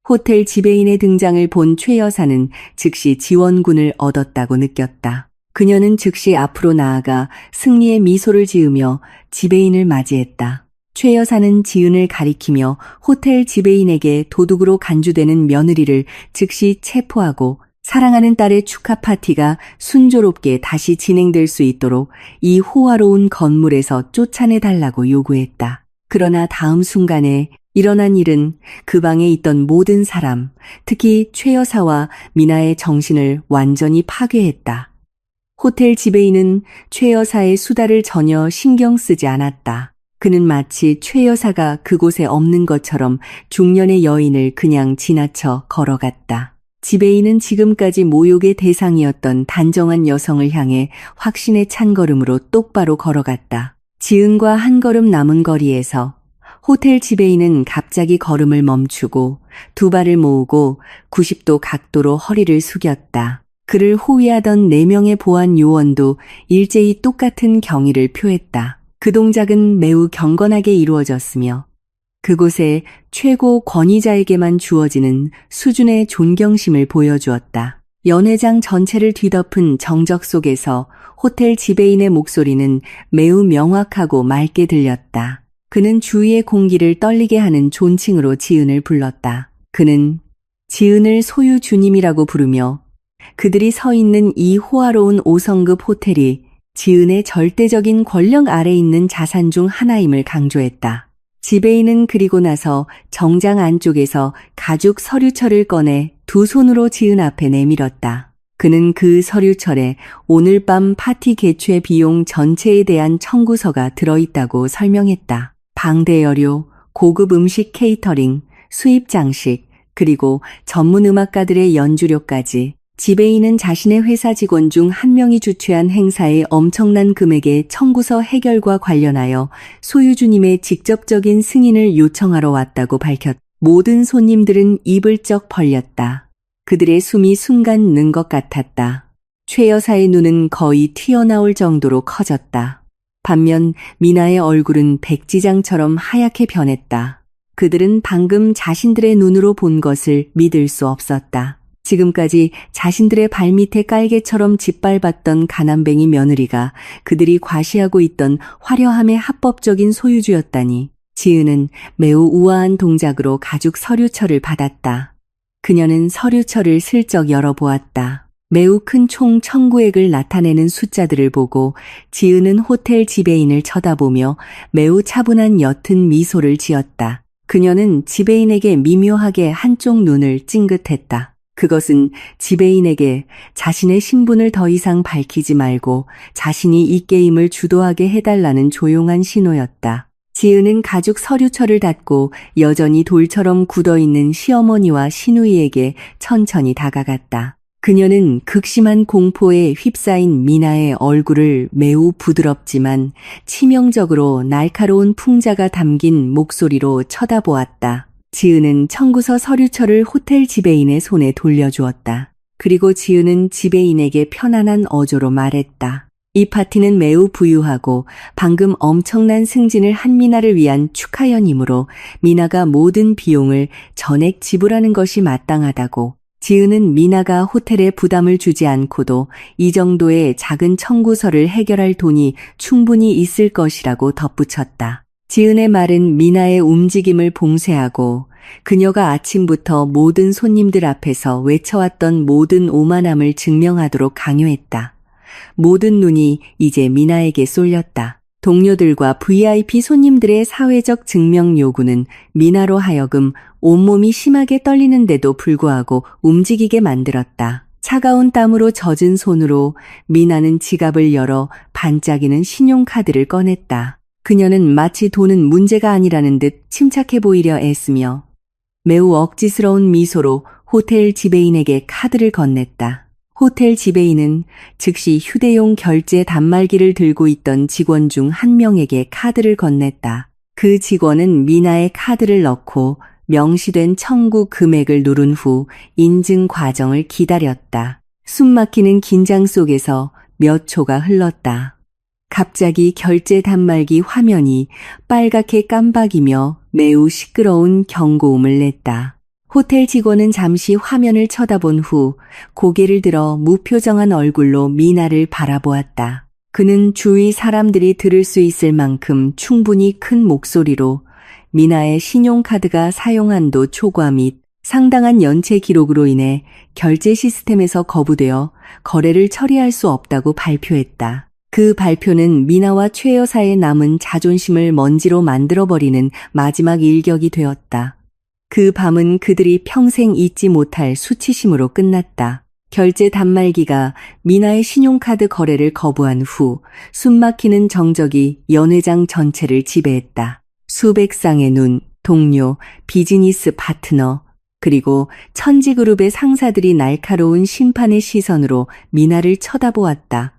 호텔 지배인의 등장을 본 최 여사는 즉시 지원군을 얻었다고 느꼈다. 그녀는 즉시 앞으로 나아가 승리의 미소를 지으며 지배인을 맞이했다. 최 여사는 지은을 가리키며 호텔 지배인에게 도둑으로 간주되는 며느리를 즉시 체포하고 사랑하는 딸의 축하 파티가 순조롭게 다시 진행될 수 있도록 이 호화로운 건물에서 쫓아내달라고 요구했다. 그러나 다음 순간에 일어난 일은 그 방에 있던 모든 사람, 특히 최 여사와 미나의 정신을 완전히 파괴했다. 호텔 지배인은 최 여사의 수다를 전혀 신경 쓰지 않았다. 그는 마치 최 여사가 그곳에 없는 것처럼 중년의 여인을 그냥 지나쳐 걸어갔다. 지배인은 지금까지 모욕의 대상이었던 단정한 여성을 향해 확신에 찬 걸음으로 똑바로 걸어갔다. 지은과 한 걸음 남은 거리에서 호텔 지배인은 갑자기 걸음을 멈추고 두 발을 모으고 90도 각도로 허리를 숙였다. 그를 호위하던 4명의 보안 요원도 일제히 똑같은 경의를 표했다. 그 동작은 매우 경건하게 이루어졌으며 그곳에 최고 권위자에게만 주어지는 수준의 존경심을 보여주었다. 연회장 전체를 뒤덮은 정적 속에서 호텔 지배인의 목소리는 매우 명확하고 맑게 들렸다. 그는 주위의 공기를 떨리게 하는 존칭으로 지은을 불렀다. 그는 지은을 소유 주님이라고 부르며 그들이 서 있는 이 호화로운 5성급 호텔이 지은의 절대적인 권력 아래 있는 자산 중 하나임을 강조했다. 지배인은 그리고 나서 정장 안쪽에서 가죽 서류철을 꺼내 두 손으로 지은 앞에 내밀었다. 그는 그 서류철에 오늘 밤 파티 개최 비용 전체에 대한 청구서가 들어있다고 설명했다. 방대여료, 고급 음식 케이터링, 수입 장식, 그리고 전문 음악가들의 연주료까지 지배인은 자신의 회사 직원 중 한 명이 주최한 행사의 엄청난 금액의 청구서 해결과 관련하여 소유주님의 직접적인 승인을 요청하러 왔다고 밝혔다. 모든 손님들은 입을 쩍 벌렸다. 그들의 숨이 순간 는 것 같았다. 최 여사의 눈은 거의 튀어나올 정도로 커졌다. 반면 미나의 얼굴은 백지장처럼 하얗게 변했다. 그들은 방금 자신들의 눈으로 본 것을 믿을 수 없었다. 지금까지 자신들의 발밑에 깔개처럼 짓밟았던 가난뱅이 며느리가 그들이 과시하고 있던 화려함의 합법적인 소유주였다니. 지은은 매우 우아한 동작으로 가죽 서류철을 받았다. 그녀는 서류철을 슬쩍 열어보았다. 매우 큰 총 청구액을 나타내는 숫자들을 보고 지은은 호텔 지배인을 쳐다보며 매우 차분한 옅은 미소를 지었다. 그녀는 지배인에게 미묘하게 한쪽 눈을 찡긋했다. 그것은 지배인에게 자신의 신분을 더 이상 밝히지 말고 자신이 이 게임을 주도하게 해달라는 조용한 신호였다. 지은은 가죽 서류철을 닫고 여전히 돌처럼 굳어있는 시어머니와 시누이에게 천천히 다가갔다. 그녀는 극심한 공포에 휩싸인 미나의 얼굴을 매우 부드럽지만 치명적으로 날카로운 풍자가 담긴 목소리로 쳐다보았다. 지은은 청구서 서류철을 호텔 지배인의 손에 돌려주었다. 그리고 지은은 지배인에게 편안한 어조로 말했다. 이 파티는 매우 부유하고 방금 엄청난 승진을 한 미나를 위한 축하연이므로 미나가 모든 비용을 전액 지불하는 것이 마땅하다고. 지은은 미나가 호텔에 부담을 주지 않고도 이 정도의 작은 청구서를 해결할 돈이 충분히 있을 것이라고 덧붙였다. 지은의 말은 미나의 움직임을 봉쇄하고 그녀가 아침부터 모든 손님들 앞에서 외쳐왔던 모든 오만함을 증명하도록 강요했다. 모든 눈이 이제 미나에게 쏠렸다. 동료들과 VIP 손님들의 사회적 증명 요구는 미나로 하여금 온몸이 심하게 떨리는데도 불구하고 움직이게 만들었다. 차가운 땀으로 젖은 손으로 미나는 지갑을 열어 반짝이는 신용카드를 꺼냈다. 그녀는 마치 돈은 문제가 아니라는 듯 침착해 보이려 애쓰며 매우 억지스러운 미소로 호텔 지배인에게 카드를 건넸다. 호텔 지배인은 즉시 휴대용 결제 단말기를 들고 있던 직원 중 한 명에게 카드를 건넸다. 그 직원은 미나의 카드를 넣고 명시된 청구 금액을 누른 후 인증 과정을 기다렸다. 숨막히는 긴장 속에서 몇 초가 흘렀다. 갑자기 결제 단말기 화면이 빨갛게 깜박이며 매우 시끄러운 경고음을 냈다. 호텔 직원은 잠시 화면을 쳐다본 후 고개를 들어 무표정한 얼굴로 미나를 바라보았다. 그는 주위 사람들이 들을 수 있을 만큼 충분히 큰 목소리로 미나의 신용카드가 사용한도 초과 및 상당한 연체 기록으로 인해 결제 시스템에서 거부되어 거래를 처리할 수 없다고 발표했다. 그 발표는 미나와 최 여사의 남은 자존심을 먼지로 만들어버리는 마지막 일격이 되었다. 그 밤은 그들이 평생 잊지 못할 수치심으로 끝났다. 결제 단말기가 미나의 신용카드 거래를 거부한 후 숨막히는 정적이 연회장 전체를 지배했다. 수백 쌍의 눈, 동료, 비즈니스 파트너, 그리고 천지그룹의 상사들이 날카로운 심판의 시선으로 미나를 쳐다보았다.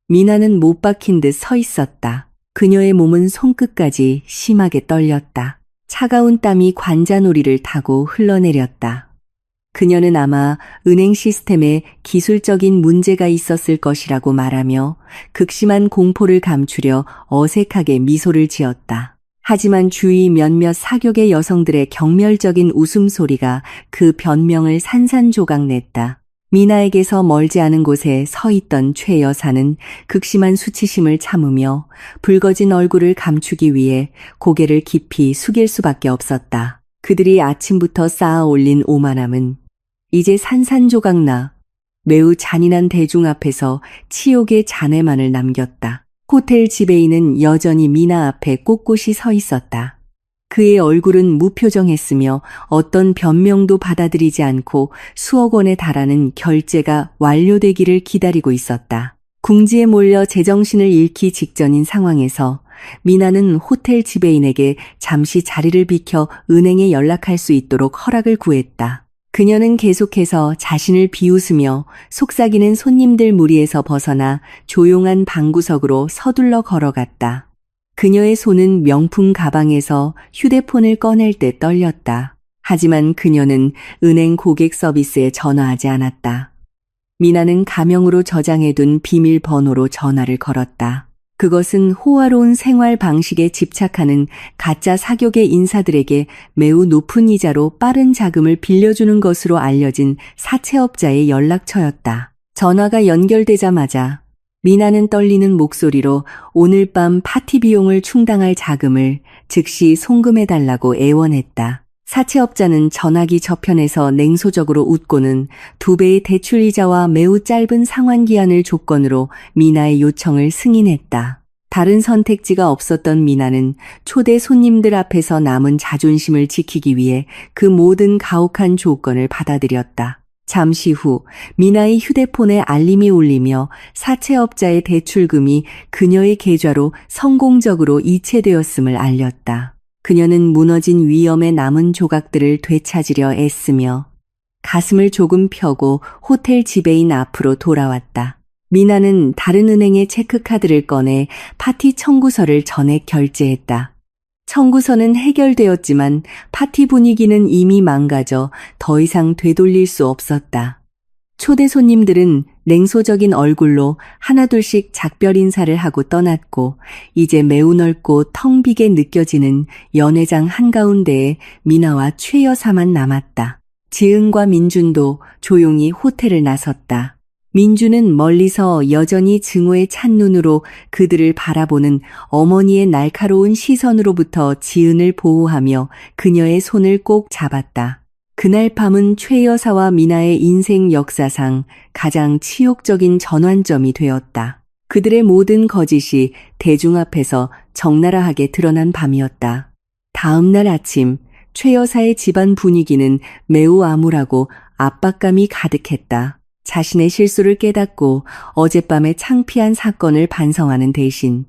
미나는 못 박힌 듯 서 있었다. 그녀의 몸은 손끝까지 심하게 떨렸다. 차가운 땀이 관자놀이를 타고 흘러내렸다. 그녀는 아마 은행 시스템에 기술적인 문제가 있었을 것이라고 말하며 극심한 공포를 감추려 어색하게 미소를 지었다. 하지만 주위 몇몇 사격의 여성들의 경멸적인 웃음소리가 그 변명을 산산조각 냈다. 미나에게서 멀지 않은 곳에 서 있던 최 여사는 극심한 수치심을 참으며 붉어진 얼굴을 감추기 위해 고개를 깊이 숙일 수밖에 없었다. 그들이 아침부터 쌓아 올린 오만함은 이제 산산조각나 매우 잔인한 대중 앞에서 치욕의 잔해만을 남겼다. 호텔 지배인은 여전히 미나 앞에 꼿꼿이 서 있었다. 그의 얼굴은 무표정했으며 어떤 변명도 받아들이지 않고 수억 원에 달하는 결제가 완료되기를 기다리고 있었다. 궁지에 몰려 제정신을 잃기 직전인 상황에서 미나는 호텔 지배인에게 잠시 자리를 비켜 은행에 연락할 수 있도록 허락을 구했다. 그녀는 계속해서 자신을 비웃으며 속삭이는 손님들 무리에서 벗어나 조용한 방구석으로 서둘러 걸어갔다. 그녀의 손은 명품 가방에서 휴대폰을 꺼낼 때 떨렸다. 하지만 그녀는 은행 고객 서비스에 전화하지 않았다. 미나는 가명으로 저장해둔 비밀번호로 전화를 걸었다. 그것은 호화로운 생활 방식에 집착하는 가짜 사교계 인사들에게 매우 높은 이자로 빠른 자금을 빌려주는 것으로 알려진 사채업자의 연락처였다. 전화가 연결되자마자 미나는 떨리는 목소리로 오늘 밤 파티 비용을 충당할 자금을 즉시 송금해달라고 애원했다. 사채업자는 전화기 저편에서 냉소적으로 웃고는 2배의 대출이자와 매우 짧은 상환기한을 조건으로 미나의 요청을 승인했다. 다른 선택지가 없었던 미나는 초대 손님들 앞에서 남은 자존심을 지키기 위해 그 모든 가혹한 조건을 받아들였다. 잠시 후 미나의 휴대폰에 알림이 울리며 사채업자의 대출금이 그녀의 계좌로 성공적으로 이체되었음을 알렸다. 그녀는 무너진 위험의 남은 조각들을 되찾으려 애쓰며 가슴을 조금 펴고 호텔 지배인 앞으로 돌아왔다. 미나는 다른 은행의 체크카드를 꺼내 파티 청구서를 전액 결제했다. 청구서는 해결되었지만 파티 분위기는 이미 망가져 더 이상 되돌릴 수 없었다. 초대 손님들은 냉소적인 얼굴로 하나둘씩 작별 인사를 하고 떠났고 이제 매우 넓고 텅 비게 느껴지는 연회장 한가운데에 미나와 최 여사만 남았다. 지은과 민준도 조용히 호텔을 나섰다. 민준은 멀리서 여전히 증오의 찬 눈으로 그들을 바라보는 어머니의 날카로운 시선으로부터 지은을 보호하며 그녀의 손을 꼭 잡았다. 그날 밤은 최 여사와 미나의 인생 역사상 가장 치욕적인 전환점이 되었다. 그들의 모든 거짓이 대중 앞에서 적나라하게 드러난 밤이었다. 다음 날 아침 최 여사의 집안 분위기는 매우 암울하고 압박감이 가득했다. 자신의 실수를 깨닫고 어젯밤의 창피한 사건을 반성하는 대신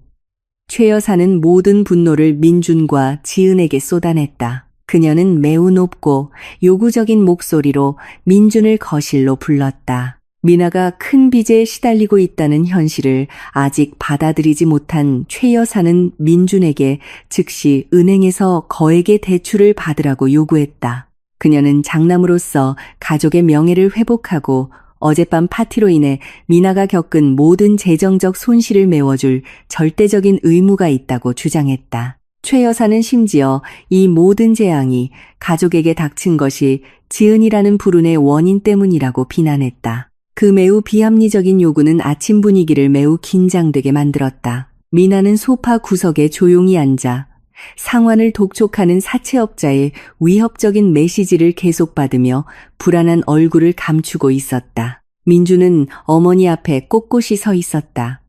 최 여사는 모든 분노를 민준과 지은에게 쏟아냈다. 그녀는 매우 높고 요구적인 목소리로 민준을 거실로 불렀다. 미나가 큰 빚에 시달리고 있다는 현실을 아직 받아들이지 못한 최 여사는 민준에게 즉시 은행에서 거액의 대출을 받으라고 요구했다. 그녀는 장남으로서 가족의 명예를 회복하고 어젯밤 파티로 인해 미나가 겪은 모든 재정적 손실을 메워줄 절대적인 의무가 있다고 주장했다. 최 여사는 심지어 이 모든 재앙이 가족에게 닥친 것이 지은이라는 불운의 원인 때문이라고 비난했다. 그 매우 비합리적인 요구는 아침 분위기를 매우 긴장되게 만들었다. 미나는 소파 구석에 조용히 앉아 상환을 독촉하는 사채업자의 위협적인 메시지를 계속 받으며 불안한 얼굴을 감추고 있었다. 민주는 어머니 앞에 꼿꼿이 서 있었다.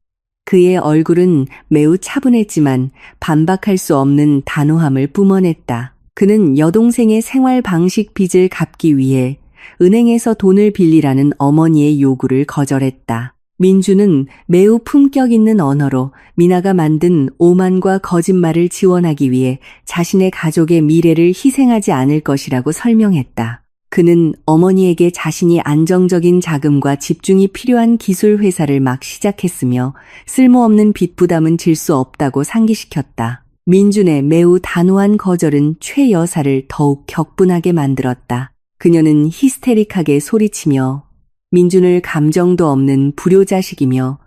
그의 얼굴은 매우 차분했지만 반박할 수 없는 단호함을 뿜어냈다. 그는 여동생의 생활 방식 빚을 갚기 위해 은행에서 돈을 빌리라는 어머니의 요구를 거절했다. 민주는 매우 품격 있는 언어로 미나가 만든 오만과 거짓말을 지원하기 위해 자신의 가족의 미래를 희생하지 않을 것이라고 설명했다. 그는 어머니에게 자신이 안정적인 자금과 집중이 필요한 기술 회사를 막 시작했으며 쓸모없는 빚 부담은 질 수 없다고 상기시켰다. 민준의 매우 단호한 거절은 최 여사를 더욱 격분하게 만들었다. 그녀는 히스테릭하게 소리치며 민준을 감정도 없는 불효자식이며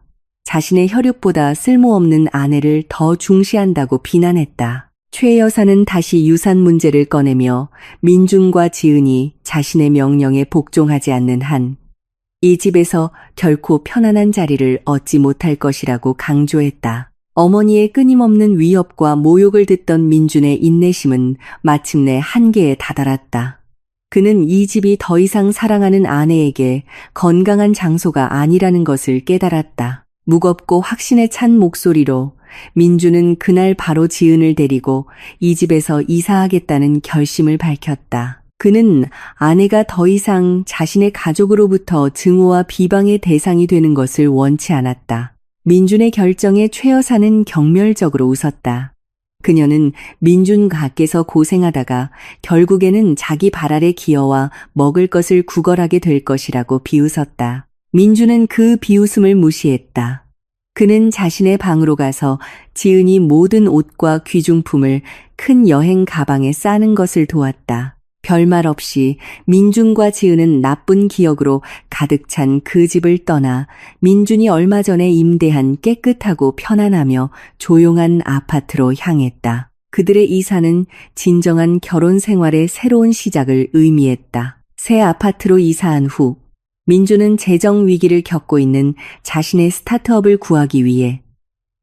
자신의 혈육보다 쓸모없는 아내를 더 중시한다고 비난했다. 최 여사는 다시 유산 문제를 꺼내며 민준과 지은이 자신의 명령에 복종하지 않는 한 이 집에서 결코 편안한 자리를 얻지 못할 것이라고 강조했다. 어머니의 끊임없는 위협과 모욕을 듣던 민준의 인내심은 마침내 한계에 다다랐다. 그는 이 집이 더 이상 사랑하는 아내에게 건강한 장소가 아니라는 것을 깨달았다. 무겁고 확신에 찬 목소리로 민주는 그날 바로 지은을 데리고 이 집에서 이사하겠다는 결심을 밝혔다. 그는 아내가 더 이상 자신의 가족으로부터 증오와 비방의 대상이 되는 것을 원치 않았다. 민준의 결정에 최 여사는 경멸적으로 웃었다. 그녀는 민준 가께서 고생하다가 결국에는 자기 발 아래 기어와 먹을 것을 구걸하게 될 것이라고 비웃었다. 민준은 그 비웃음을 무시했다. 그는 자신의 방으로 가서 지은이 모든 옷과 귀중품을 큰 여행 가방에 싸는 것을 도왔다. 별말 없이 민준과 지은은 나쁜 기억으로 가득 찬 그 집을 떠나 민준이 얼마 전에 임대한 깨끗하고 편안하며 조용한 아파트로 향했다. 그들의 이사는 진정한 결혼 생활의 새로운 시작을 의미했다. 새 아파트로 이사한 후 민준은 재정 위기를 겪고 있는 자신의 스타트업을 구하기 위해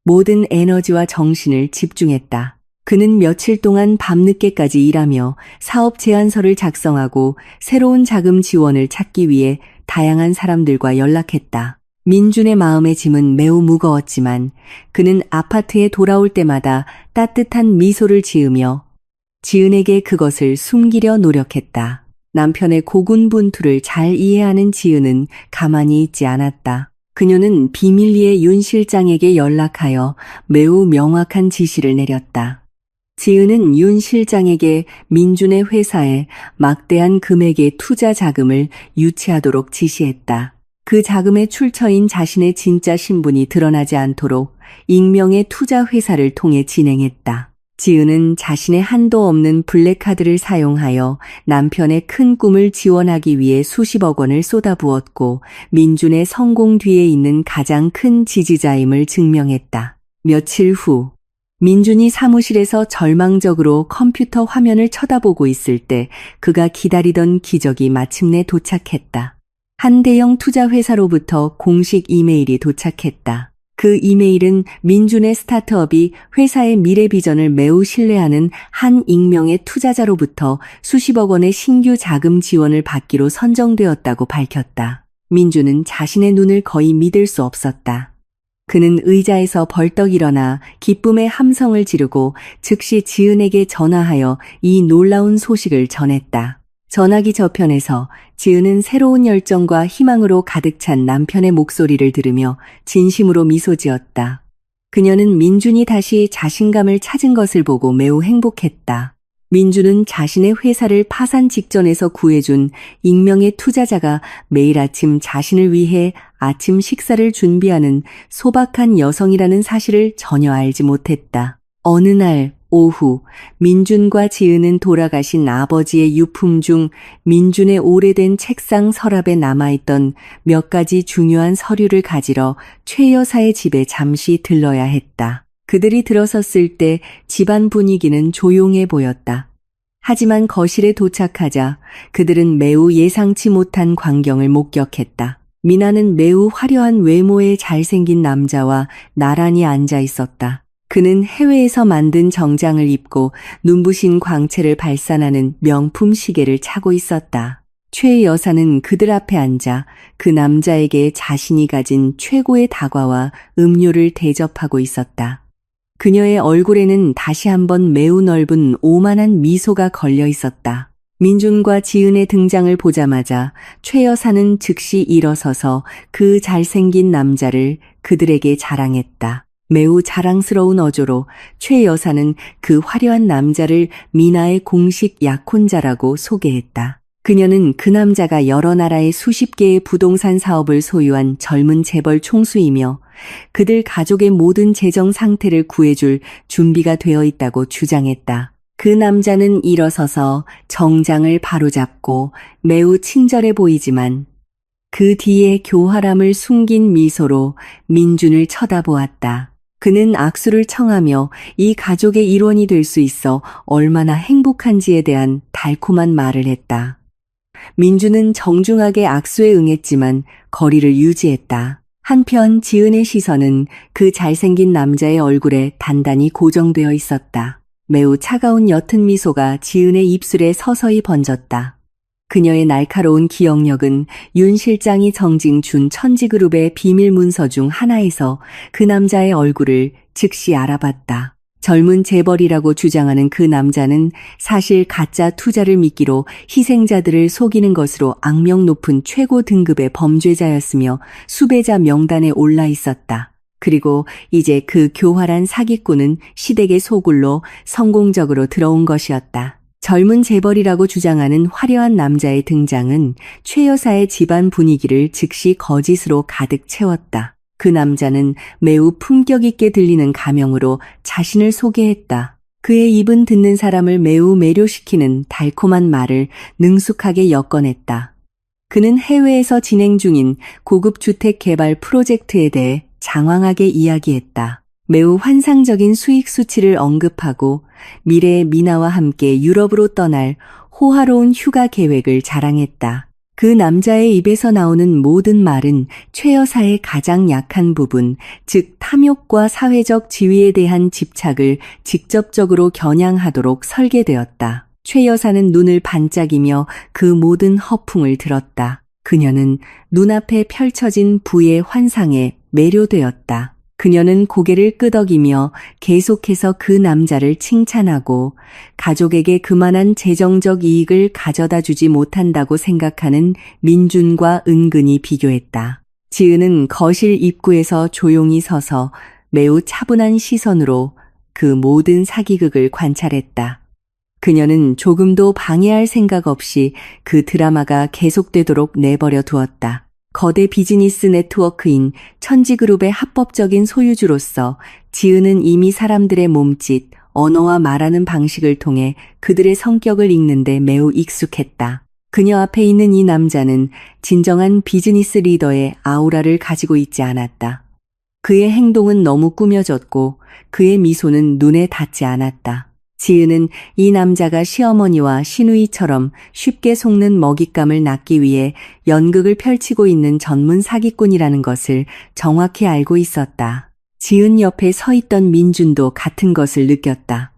모든 에너지와 정신을 집중했다. 그는 며칠 동안 밤늦게까지 일하며 사업 제안서를 작성하고 새로운 자금 지원을 찾기 위해 다양한 사람들과 연락했다. 민준의 마음의 짐은 매우 무거웠지만 그는 아파트에 돌아올 때마다 따뜻한 미소를 지으며 지은에게 그것을 숨기려 노력했다. 남편의 고군분투를 잘 이해하는 지은은 가만히 있지 않았다. 그녀는 비밀리에 윤 실장에게 연락하여 매우 명확한 지시를 내렸다. 지은은 윤 실장에게 민준의 회사에 막대한 금액의 투자 자금을 유치하도록 지시했다. 그 자금의 출처인 자신의 진짜 신분이 드러나지 않도록 익명의 투자 회사를 통해 진행했다. 지은은 자신의 한도 없는 블랙카드를 사용하여 남편의 큰 꿈을 지원하기 위해 수십억 원을 쏟아부었고 민준의 성공 뒤에 있는 가장 큰 지지자임을 증명했다. 며칠 후 민준이 사무실에서 절망적으로 컴퓨터 화면을 쳐다보고 있을 때 그가 기다리던 기적이 마침내 도착했다. 한 대형 투자 회사로부터 공식 이메일이 도착했다. 그 이메일은 민준의 스타트업이 회사의 미래 비전을 매우 신뢰하는 한 익명의 투자자로부터 수십억 원의 신규 자금 지원을 받기로 선정되었다고 밝혔다. 민준은 자신의 눈을 거의 믿을 수 없었다. 그는 의자에서 벌떡 일어나 기쁨의 함성을 지르고 즉시 지은에게 전화하여 이 놀라운 소식을 전했다. 전화기 저편에서 지은은 새로운 열정과 희망으로 가득 찬 남편의 목소리를 들으며 진심으로 미소 지었다. 그녀는 민준이 다시 자신감을 찾은 것을 보고 매우 행복했다. 민준은 자신의 회사를 파산 직전에서 구해준 익명의 투자자가 매일 아침 자신을 위해 아침 식사를 준비하는 소박한 여성이라는 사실을 전혀 알지 못했다. 어느 날 오후 민준과 지은은 돌아가신 아버지의 유품 중 민준의 오래된 책상 서랍에 남아있던 몇 가지 중요한 서류를 가지러 최 여사의 집에 잠시 들러야 했다. 그들이 들어섰을 때 집안 분위기는 조용해 보였다. 하지만 거실에 도착하자 그들은 매우 예상치 못한 광경을 목격했다. 미나는 매우 화려한 외모의 잘생긴 남자와 나란히 앉아 있었다. 그는 해외에서 만든 정장을 입고 눈부신 광채를 발산하는 명품 시계를 차고 있었다. 최 여사는 그들 앞에 앉아 그 남자에게 자신이 가진 최고의 다과와 음료를 대접하고 있었다. 그녀의 얼굴에는 다시 한번 매우 넓은 오만한 미소가 걸려 있었다. 민준과 지은의 등장을 보자마자 최 여사는 즉시 일어서서 그 잘생긴 남자를 그들에게 자랑했다. 매우 자랑스러운 어조로 최 여사는 그 화려한 남자를 미나의 공식 약혼자라고 소개했다. 그녀는 그 남자가 여러 나라의 수십 개의 부동산 사업을 소유한 젊은 재벌 총수이며 그들 가족의 모든 재정 상태를 구해줄 준비가 되어 있다고 주장했다. 그 남자는 일어서서 정장을 바로잡고 매우 친절해 보이지만 그 뒤에 교활함을 숨긴 미소로 민준을 쳐다보았다. 그는 악수를 청하며 이 가족의 일원이 될 수 있어 얼마나 행복한지에 대한 달콤한 말을 했다. 민주는 정중하게 악수에 응했지만 거리를 유지했다. 한편 지은의 시선은 그 잘생긴 남자의 얼굴에 단단히 고정되어 있었다. 매우 차가운 옅은 미소가 지은의 입술에 서서히 번졌다. 그녀의 날카로운 기억력은 윤 실장이 정징 준 천지그룹의 비밀 문서 중 하나에서 그 남자의 얼굴을 즉시 알아봤다. 젊은 재벌이라고 주장하는 그 남자는 사실 가짜 투자를 미끼로 희생자들을 속이는 것으로 악명 높은 최고 등급의 범죄자였으며 수배자 명단에 올라 있었다. 그리고 이제 그 교활한 사기꾼은 시댁의 소굴로 성공적으로 들어온 것이었다. 젊은 재벌이라고 주장하는 화려한 남자의 등장은 최 여사의 집안 분위기를 즉시 거짓으로 가득 채웠다. 그 남자는 매우 품격 있게 들리는 가명으로 자신을 소개했다. 그의 입은 듣는 사람을 매우 매료시키는 달콤한 말을 능숙하게 엮어냈다. 그는 해외에서 진행 중인 고급 주택 개발 프로젝트에 대해 장황하게 이야기했다. 매우 환상적인 수익 수치를 언급하고 미래의 미나와 함께 유럽으로 떠날 호화로운 휴가 계획을 자랑했다. 그 남자의 입에서 나오는 모든 말은 최 여사의 가장 약한 부분, 즉 탐욕과 사회적 지위에 대한 집착을 직접적으로 겨냥하도록 설계되었다. 최 여사는 눈을 반짝이며 그 모든 허풍을 들었다. 그녀는 눈앞에 펼쳐진 부의 환상에 매료되었다. 그녀는 고개를 끄덕이며 계속해서 그 남자를 칭찬하고 가족에게 그만한 재정적 이익을 가져다 주지 못한다고 생각하는 민준과 은근히 비교했다. 지은은 거실 입구에서 조용히 서서 매우 차분한 시선으로 그 모든 사기극을 관찰했다. 그녀는 조금도 방해할 생각 없이 그 드라마가 계속되도록 내버려 두었다. 거대 비즈니스 네트워크인 천지그룹의 합법적인 소유주로서 지은은 이미 사람들의 몸짓, 언어와 말하는 방식을 통해 그들의 성격을 읽는데 매우 익숙했다. 그녀 앞에 있는 이 남자는 진정한 비즈니스 리더의 아우라를 가지고 있지 않았다. 그의 행동은 너무 꾸며졌고 그의 미소는 눈에 닿지 않았다. 지은은 이 남자가 시어머니와 시누이처럼 쉽게 속는 먹잇감을 낳기 위해 연극을 펼치고 있는 전문 사기꾼이라는 것을 정확히 알고 있었다. 지은 옆에 서 있던 민준도 같은 것을 느꼈다.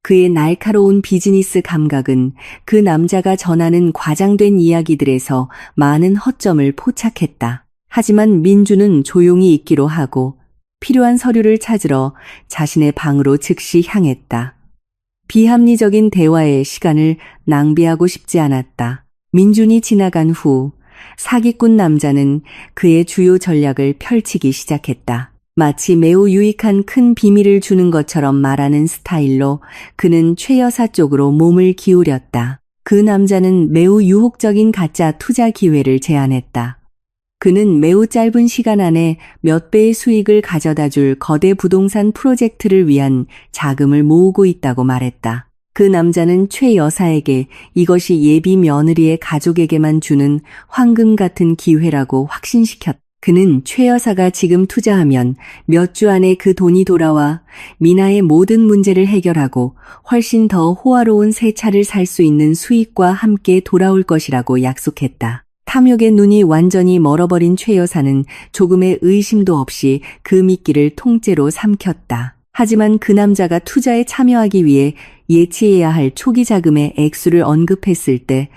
그의 날카로운 비즈니스 감각은 그 남자가 전하는 과장된 이야기들에서 많은 허점을 포착했다. 하지만 민준은 조용히 있기로 하고 필요한 서류를 찾으러 자신의 방으로 즉시 향했다. 비합리적인 대화의 시간을 낭비하고 싶지 않았다. 민준이 지나간 후 사기꾼 남자는 그의 주요 전략을 펼치기 시작했다. 마치 매우 유익한 큰 비밀을 주는 것처럼 말하는 스타일로 그는 최 여사 쪽으로 몸을 기울였다. 그 남자는 매우 유혹적인 가짜 투자 기회를 제안했다. 그는 매우 짧은 시간 안에 몇 배의 수익을 가져다 줄 거대 부동산 프로젝트를 위한 자금을 모으고 있다고 말했다. 그 남자는 최 여사에게 이것이 예비 며느리의 가족에게만 주는 황금 같은 기회라고 확신시켰다. 그는 최 여사가 지금 투자하면 몇 주 안에 그 돈이 돌아와 미나의 모든 문제를 해결하고 훨씬 더 호화로운 새 차를 살 수 있는 수익과 함께 돌아올 것이라고 약속했다. 탐욕의 눈이 완전히 멀어버린 최 여사는 조금의 의심도 없이 그 미끼를 통째로 삼켰다. 하지만 그 남자가 투자에 참여하기 위해 예치해야 할 초기 자금의 액수를 언급했을 때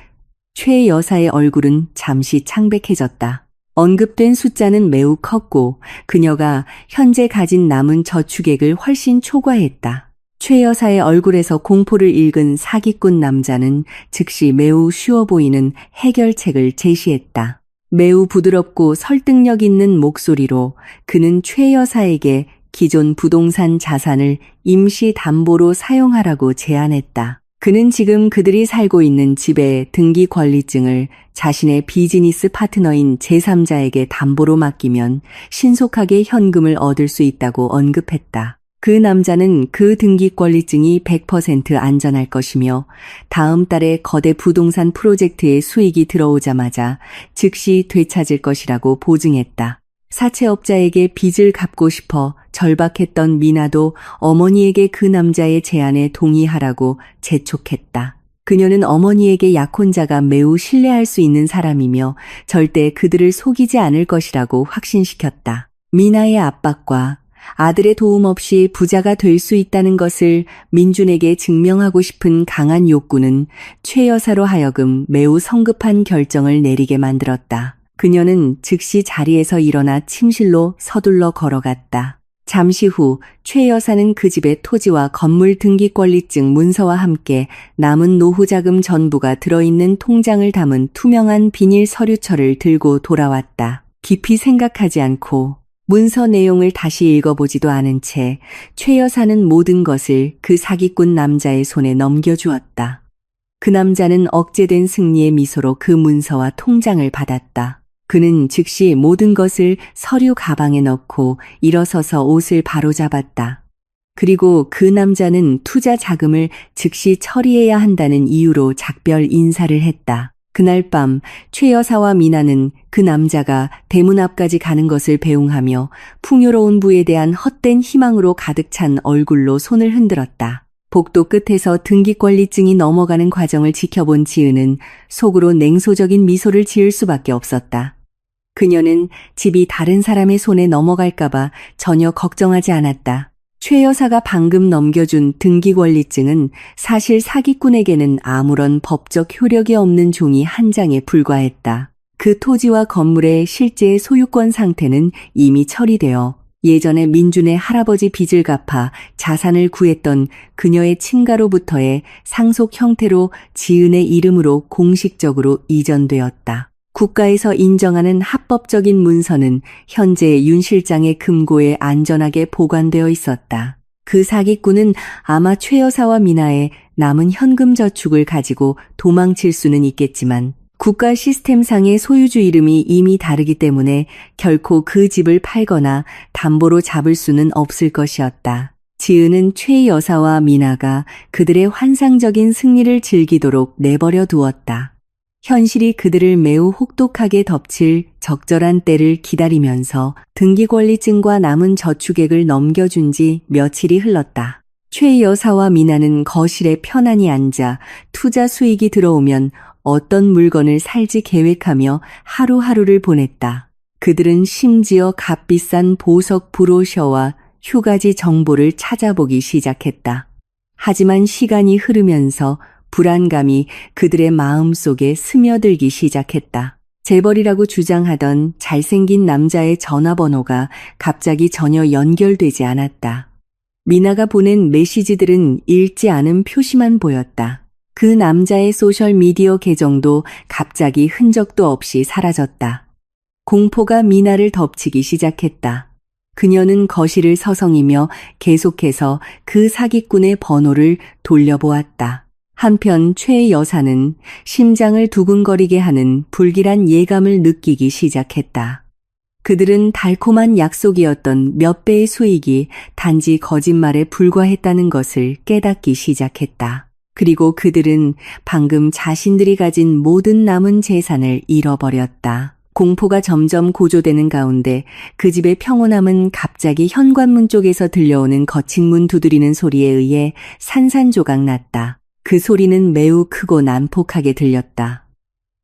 최 여사의 얼굴은 잠시 창백해졌다. 언급된 숫자는 매우 컸고 그녀가 현재 가진 남은 저축액을 훨씬 초과했다. 최 여사의 얼굴에서 공포를 읽은 사기꾼 남자는 즉시 매우 쉬워 보이는 해결책을 제시했다. 매우 부드럽고 설득력 있는 목소리로 그는 최 여사에게 기존 부동산 자산을 임시 담보로 사용하라고 제안했다. 그는 지금 그들이 살고 있는 집의 등기 권리증을 자신의 비즈니스 파트너인 제3자에게 담보로 맡기면 신속하게 현금을 얻을 수 있다고 언급했다. 그 남자는 그 등기 권리증이 100% 안전할 것이며 다음 달에 거대 부동산 프로젝트의 수익이 들어오자마자 즉시 되찾을 것이라고 보증했다. 사채업자에게 빚을 갚고 싶어 절박했던 미나도 어머니에게 그 남자의 제안에 동의하라고 재촉했다. 그녀는 어머니에게 약혼자가 매우 신뢰할 수 있는 사람이며 절대 그들을 속이지 않을 것이라고 확신시켰다. 미나의 압박과 아들의 도움 없이 부자가 될 수 있다는 것을 민준에게 증명하고 싶은 강한 욕구는 최 여사로 하여금 매우 성급한 결정을 내리게 만들었다. 그녀는 즉시 자리에서 일어나 침실로 서둘러 걸어갔다. 잠시 후 최 여사는 그 집의 토지와 건물 등기권리증 문서와 함께 남은 노후 자금 전부가 들어있는 통장을 담은 투명한 비닐 서류철을 들고 돌아왔다. 깊이 생각하지 않고 문서 내용을 다시 읽어보지도 않은 채 최 여사는 모든 것을 그 사기꾼 남자의 손에 넘겨주었다. 그 남자는 억제된 승리의 미소로 그 문서와 통장을 받았다. 그는 즉시 모든 것을 서류 가방에 넣고 일어서서 옷을 바로잡았다. 그리고 그 남자는 투자 자금을 즉시 처리해야 한다는 이유로 작별 인사를 했다. 그날 밤 최 여사와 미나는 그 남자가 대문 앞까지 가는 것을 배웅하며 풍요로운 부에 대한 헛된 희망으로 가득 찬 얼굴로 손을 흔들었다. 복도 끝에서 등기권리증이 넘어가는 과정을 지켜본 지은은 속으로 냉소적인 미소를 지을 수밖에 없었다. 그녀는 집이 다른 사람의 손에 넘어갈까봐 전혀 걱정하지 않았다. 최 여사가 방금 넘겨준 등기권리증은 사실 사기꾼에게는 아무런 법적 효력이 없는 종이 한 장에 불과했다. 그 토지와 건물의 실제 소유권 상태는 이미 처리되어 예전에 민준의 할아버지 빚을 갚아 자산을 구했던 그녀의 친가로부터의 상속 형태로 지은의 이름으로 공식적으로 이전되었다. 국가에서 인정하는 합법적인 문서는 현재 윤 실장의 금고에 안전하게 보관되어 있었다. 그 사기꾼은 아마 최 여사와 미나의 남은 현금 저축을 가지고 도망칠 수는 있겠지만 국가 시스템상의 소유주 이름이 이미 다르기 때문에 결코 그 집을 팔거나 담보로 잡을 수는 없을 것이었다. 지은은 최 여사와 미나가 그들의 환상적인 승리를 즐기도록 내버려 두었다. 현실이 그들을 매우 혹독하게 덮칠 적절한 때를 기다리면서 등기권리증과 남은 저축액을 넘겨준 지 며칠이 흘렀다. 최 여사와 미나는 거실에 편안히 앉아 투자 수익이 들어오면 어떤 물건을 살지 계획하며 하루하루를 보냈다. 그들은 심지어 값비싼 보석 브로셔와 휴가지 정보를 찾아보기 시작했다. 하지만 시간이 흐르면서 불안감이 그들의 마음속에 스며들기 시작했다. 재벌이라고 주장하던 잘생긴 남자의 전화번호가 갑자기 전혀 연결되지 않았다. 미나가 보낸 메시지들은 읽지 않은 표시만 보였다. 그 남자의 소셜미디어 계정도 갑자기 흔적도 없이 사라졌다. 공포가 미나를 덮치기 시작했다. 그녀는 거실을 서성이며 계속해서 그 사기꾼의 번호를 돌려보았다. 한편 최 여사는 심장을 두근거리게 하는 불길한 예감을 느끼기 시작했다. 그들은 달콤한 약속이었던 몇 배의 수익이 단지 거짓말에 불과했다는 것을 깨닫기 시작했다. 그리고 그들은 방금 자신들이 가진 모든 남은 재산을 잃어버렸다. 공포가 점점 고조되는 가운데 그 집의 평온함은 갑자기 현관문 쪽에서 들려오는 거친 문 두드리는 소리에 의해 산산조각 났다. 그 소리는 매우 크고 난폭하게 들렸다.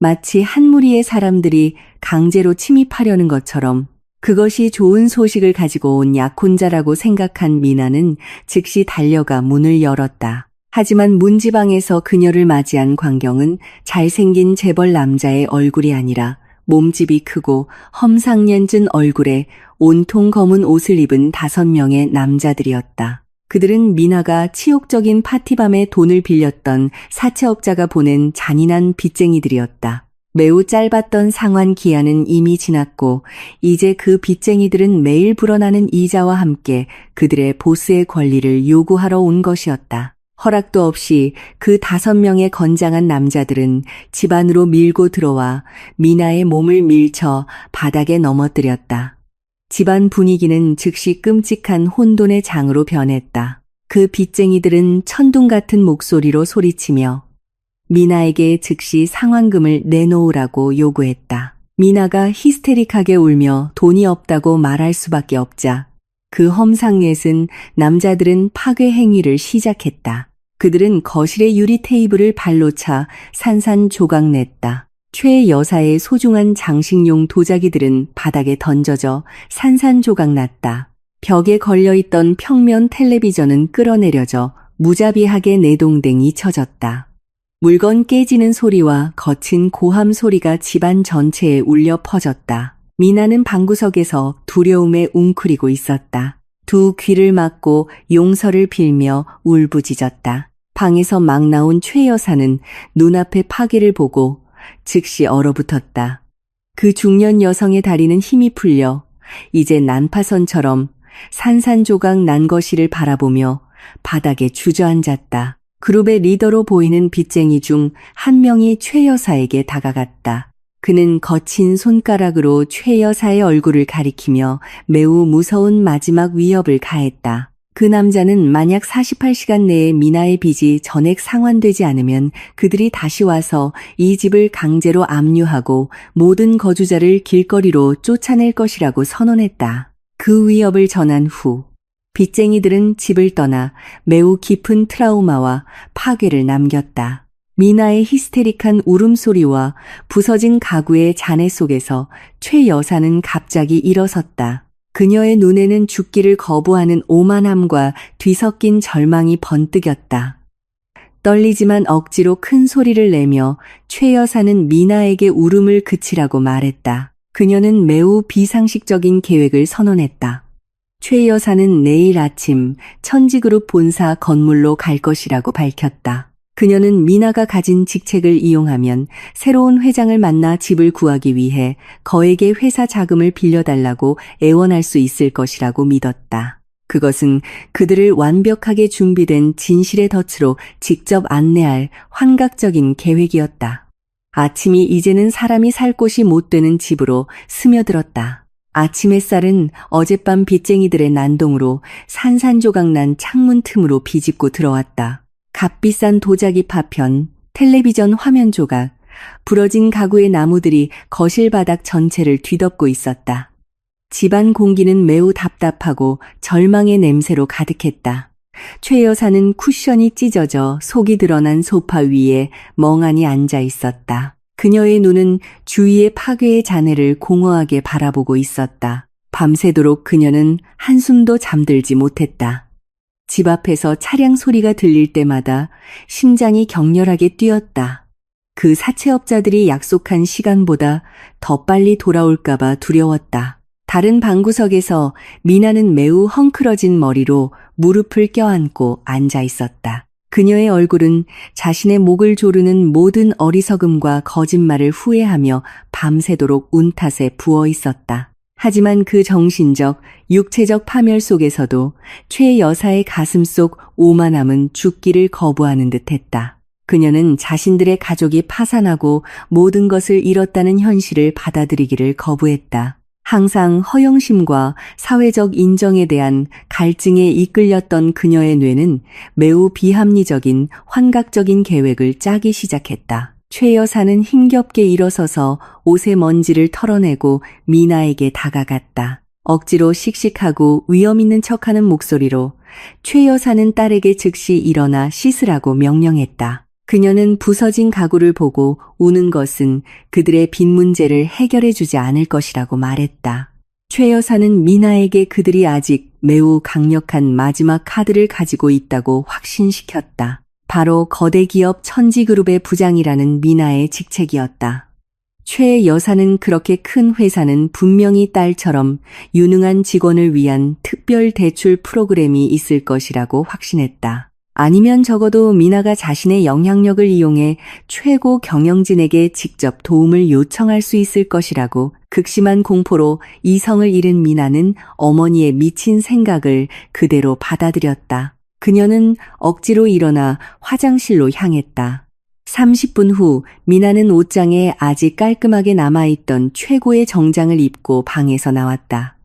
마치 한 무리의 사람들이 강제로 침입하려는 것처럼 그것이 좋은 소식을 가지고 온 약혼자라고 생각한 미나는 즉시 달려가 문을 열었다. 하지만 문지방에서 그녀를 맞이한 광경은 잘생긴 재벌 남자의 얼굴이 아니라 몸집이 크고 험상궂은 얼굴에 온통 검은 옷을 입은 5명의 남자들이었다. 그들은 미나가 치욕적인 파티밤에 돈을 빌렸던 사채업자가 보낸 잔인한 빚쟁이들이었다. 매우 짧았던 상환 기한은 이미 지났고 이제 그 빚쟁이들은 매일 불어나는 이자와 함께 그들의 보스의 권리를 요구하러 온 것이었다. 허락도 없이 그 5명의 건장한 남자들은 집 안으로 밀고 들어와 미나의 몸을 밀쳐 바닥에 넘어뜨렸다. 집안 분위기는 즉시 끔찍한 혼돈의 장으로 변했다. 그 빚쟁이들은 천둥 같은 목소리로 소리치며 미나에게 즉시 상환금을 내놓으라고 요구했다. 미나가 히스테릭하게 울며 돈이 없다고 말할 수밖에 없자 그 험상궂은 남자들은 파괴 행위를 시작했다. 그들은 거실의 유리 테이블을 발로 차 산산조각냈다. 최 여사의 소중한 장식용 도자기들은 바닥에 던져져 산산조각났다. 벽에 걸려있던 평면 텔레비전은 끌어내려져 무자비하게 내동댕이 쳐졌다. 물건 깨지는 소리와 거친 고함 소리가 집안 전체에 울려 퍼졌다. 미나는 방구석에서 두려움에 웅크리고 있었다. 두 귀를 막고 용서를 빌며 울부짖었다. 방에서 막 나온 최 여사는 눈앞의 파괴를 보고 즉시 얼어붙었다. 그 중년 여성의 다리는 힘이 풀려 이제 난파선처럼 산산조각 난 거실을 바라보며 바닥에 주저앉았다. 그룹의 리더로 보이는 빚쟁이 중 한 명이 최 여사에게 다가갔다. 그는 거친 손가락으로 최 여사의 얼굴을 가리키며 매우 무서운 마지막 위협을 가했다. 그 남자는 만약 48시간 내에 미나의 빚이 전액 상환되지 않으면 그들이 다시 와서 이 집을 강제로 압류하고 모든 거주자를 길거리로 쫓아낼 것이라고 선언했다. 그 위협을 전한 후 빚쟁이들은 집을 떠나 매우 깊은 트라우마와 파괴를 남겼다. 미나의 히스테릭한 울음소리와 부서진 가구의 잔해 속에서 최 여사는 갑자기 일어섰다. 그녀의 눈에는 죽기를 거부하는 오만함과 뒤섞인 절망이 번뜩였다. 떨리지만 억지로 큰 소리를 내며 최 여사는 미나에게 울음을 그치라고 말했다. 그녀는 매우 비상식적인 계획을 선언했다. 최 여사는 내일 아침 천지그룹 본사 건물로 갈 것이라고 밝혔다. 그녀는 미나가 가진 직책을 이용하면 새로운 회장을 만나 집을 구하기 위해 거액의 회사 자금을 빌려달라고 애원할 수 있을 것이라고 믿었다. 그것은 그들을 완벽하게 준비된 진실의 덫으로 직접 안내할 환각적인 계획이었다. 아침이 이제는 사람이 살 곳이 못 되는 집으로 스며들었다. 아침 햇살은 어젯밤 빚쟁이들의 난동으로 산산조각 난 창문 틈으로 비집고 들어왔다. 값비싼 도자기 파편, 텔레비전 화면 조각, 부러진 가구의 나무들이 거실 바닥 전체를 뒤덮고 있었다. 집안 공기는 매우 답답하고 절망의 냄새로 가득했다. 최 여사는 쿠션이 찢어져 속이 드러난 소파 위에 멍하니 앉아 있었다. 그녀의 눈은 주위의 파괴의 잔해를 공허하게 바라보고 있었다. 밤새도록 그녀는 한숨도 잠들지 못했다. 집 앞에서 차량 소리가 들릴 때마다 심장이 격렬하게 뛰었다. 그 사채업자들이 약속한 시간보다 더 빨리 돌아올까봐 두려웠다. 다른 방구석에서 미나는 매우 헝클어진 머리로 무릎을 껴안고 앉아 있었다. 그녀의 얼굴은 자신의 목을 조르는 모든 어리석음과 거짓말을 후회하며 밤새도록 운탓에 부어 있었다. 하지만 그 정신적, 육체적 파멸 속에서도 최 여사의 가슴 속 오만함은 죽기를 거부하는 듯했다. 그녀는 자신들의 가족이 파산하고 모든 것을 잃었다는 현실을 받아들이기를 거부했다. 항상 허영심과 사회적 인정에 대한 갈증에 이끌렸던 그녀의 뇌는 매우 비합리적인 환각적인 계획을 짜기 시작했다. 최 여사는 힘겹게 일어서서 옷의 먼지를 털어내고 미나에게 다가갔다. 억지로 씩씩하고 위험 있는 척하는 목소리로 최 여사는 딸에게 즉시 일어나 씻으라고 명령했다. 그녀는 부서진 가구를 보고 우는 것은 그들의 빚 문제를 해결해 주지 않을 것이라고 말했다. 최 여사는 미나에게 그들이 아직 매우 강력한 마지막 카드를 가지고 있다고 확신시켰다. 바로 거대 기업 천지그룹의 부장이라는 미나의 직책이었다. 최 여사는 그렇게 큰 회사는 분명히 딸처럼 유능한 직원을 위한 특별 대출 프로그램이 있을 것이라고 확신했다. 아니면 적어도 미나가 자신의 영향력을 이용해 최고 경영진에게 직접 도움을 요청할 수 있을 것이라고 극심한 공포로 이성을 잃은 미나는 어머니의 미친 생각을 그대로 받아들였다. 그녀는 억지로 일어나 화장실로 향했다. 30분 후 미나는 옷장에 아직 깔끔하게 남아있던 최고의 정장을 입고 방에서 나왔다.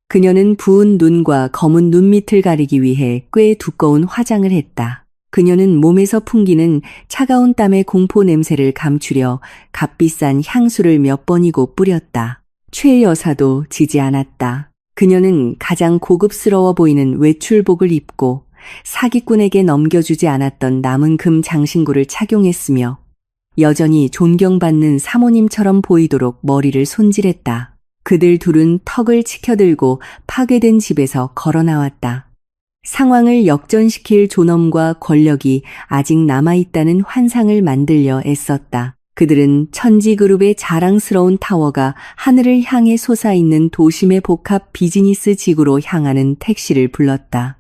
그녀는 부은 눈과 검은 눈밑을 가리기 위해 꽤 두꺼운 화장을 했다. 그녀는 몸에서 풍기는 차가운 땀의 공포 냄새를 감추려 값비싼 향수를 몇 번이고 뿌렸다. 최 여사도 지지 않았다. 그녀는 가장 고급스러워 보이는 외출복을 입고 사기꾼에게 넘겨주지 않았던 남은 금 장신구를 착용했으며 여전히 존경받는 사모님처럼 보이도록 머리를 손질했다. 그들 둘은 턱을 치켜들고 파괴된 집에서 걸어 나왔다. 상황을 역전시킬 존엄과 권력이 아직 남아있다는 환상을 만들려 애썼다. 그들은 천지그룹의 자랑스러운 타워가 하늘을 향해 솟아있는 도심의 복합 비즈니스 지구로 향하는 택시를 불렀다.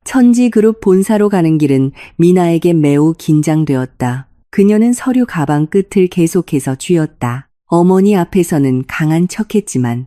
천지그룹 본사로 가는 길은 미나에게 매우 긴장되었다. 그녀는 서류 가방 끝을 계속해서 쥐었다. 어머니 앞에서는 강한 척했지만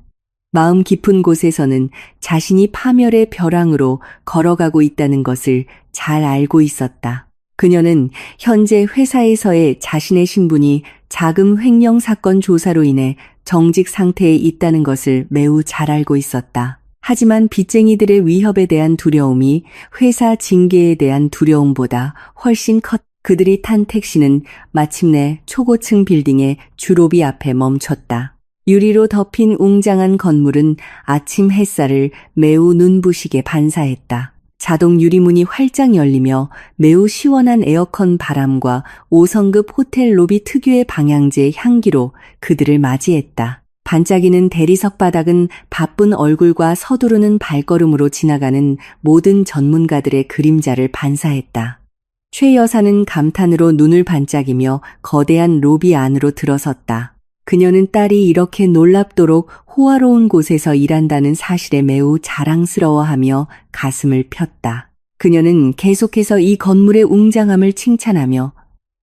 마음 깊은 곳에서는 자신이 파멸의 벼랑으로 걸어가고 있다는 것을 잘 알고 있었다. 그녀는 현재 회사에서의 자신의 신분이 자금 횡령 사건 조사로 인해 정직 상태에 있다는 것을 매우 잘 알고 있었다. 하지만 빚쟁이들의 위협에 대한 두려움이 회사 징계에 대한 두려움보다 훨씬 컸다. 그들이 탄 택시는 마침내 초고층 빌딩의 주로비 앞에 멈췄다. 유리로 덮인 웅장한 건물은 아침 햇살을 매우 눈부시게 반사했다. 자동 유리문이 활짝 열리며 매우 시원한 에어컨 바람과 5성급 호텔 로비 특유의 방향제 향기로 그들을 맞이했다. 반짝이는 대리석 바닥은 바쁜 얼굴과 서두르는 발걸음으로 지나가는 모든 전문가들의 그림자를 반사했다. 최 여사는 감탄으로 눈을 반짝이며 거대한 로비 안으로 들어섰다. 그녀는 딸이 이렇게 놀랍도록 호화로운 곳에서 일한다는 사실에 매우 자랑스러워하며 가슴을 폈다. 그녀는 계속해서 이 건물의 웅장함을 칭찬하며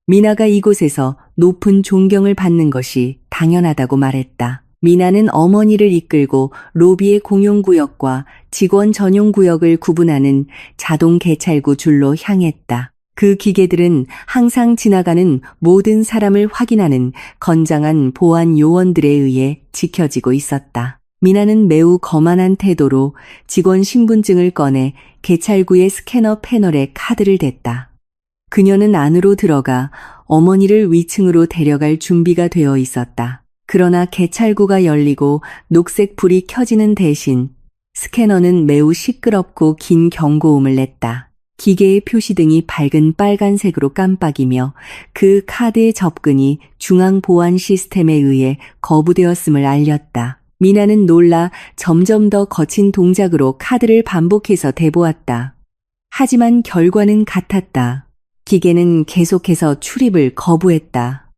미나가 이곳에서 높은 존경을 받는 것이 당연하다고 말했다. 미나는 어머니를 이끌고 로비의 공용구역과 직원 전용구역을 구분하는 자동 개찰구 줄로 향했다. 그 기계들은 항상 지나가는 모든 사람을 확인하는 건장한 보안 요원들에 의해 지켜지고 있었다. 미나는 매우 거만한 태도로 직원 신분증을 꺼내 개찰구의 스캐너 패널에 카드를 댔다. 그녀는 안으로 들어가 어머니를 위층으로 데려갈 준비가 되어 있었다. 그러나 개찰구가 열리고 녹색 불이 켜지는 대신 스캐너는 매우 시끄럽고 긴 경고음을 냈다. 기계의 표시등이 밝은 빨간색으로 깜빡이며 그 카드의 접근이 중앙 보안 시스템에 의해 거부되었음을 알렸다. 미나는 놀라 점점 더 거친 동작으로 카드를 반복해서 대보았다. 하지만 결과는 같았다. 기계는 계속해서 출입을 거부했다.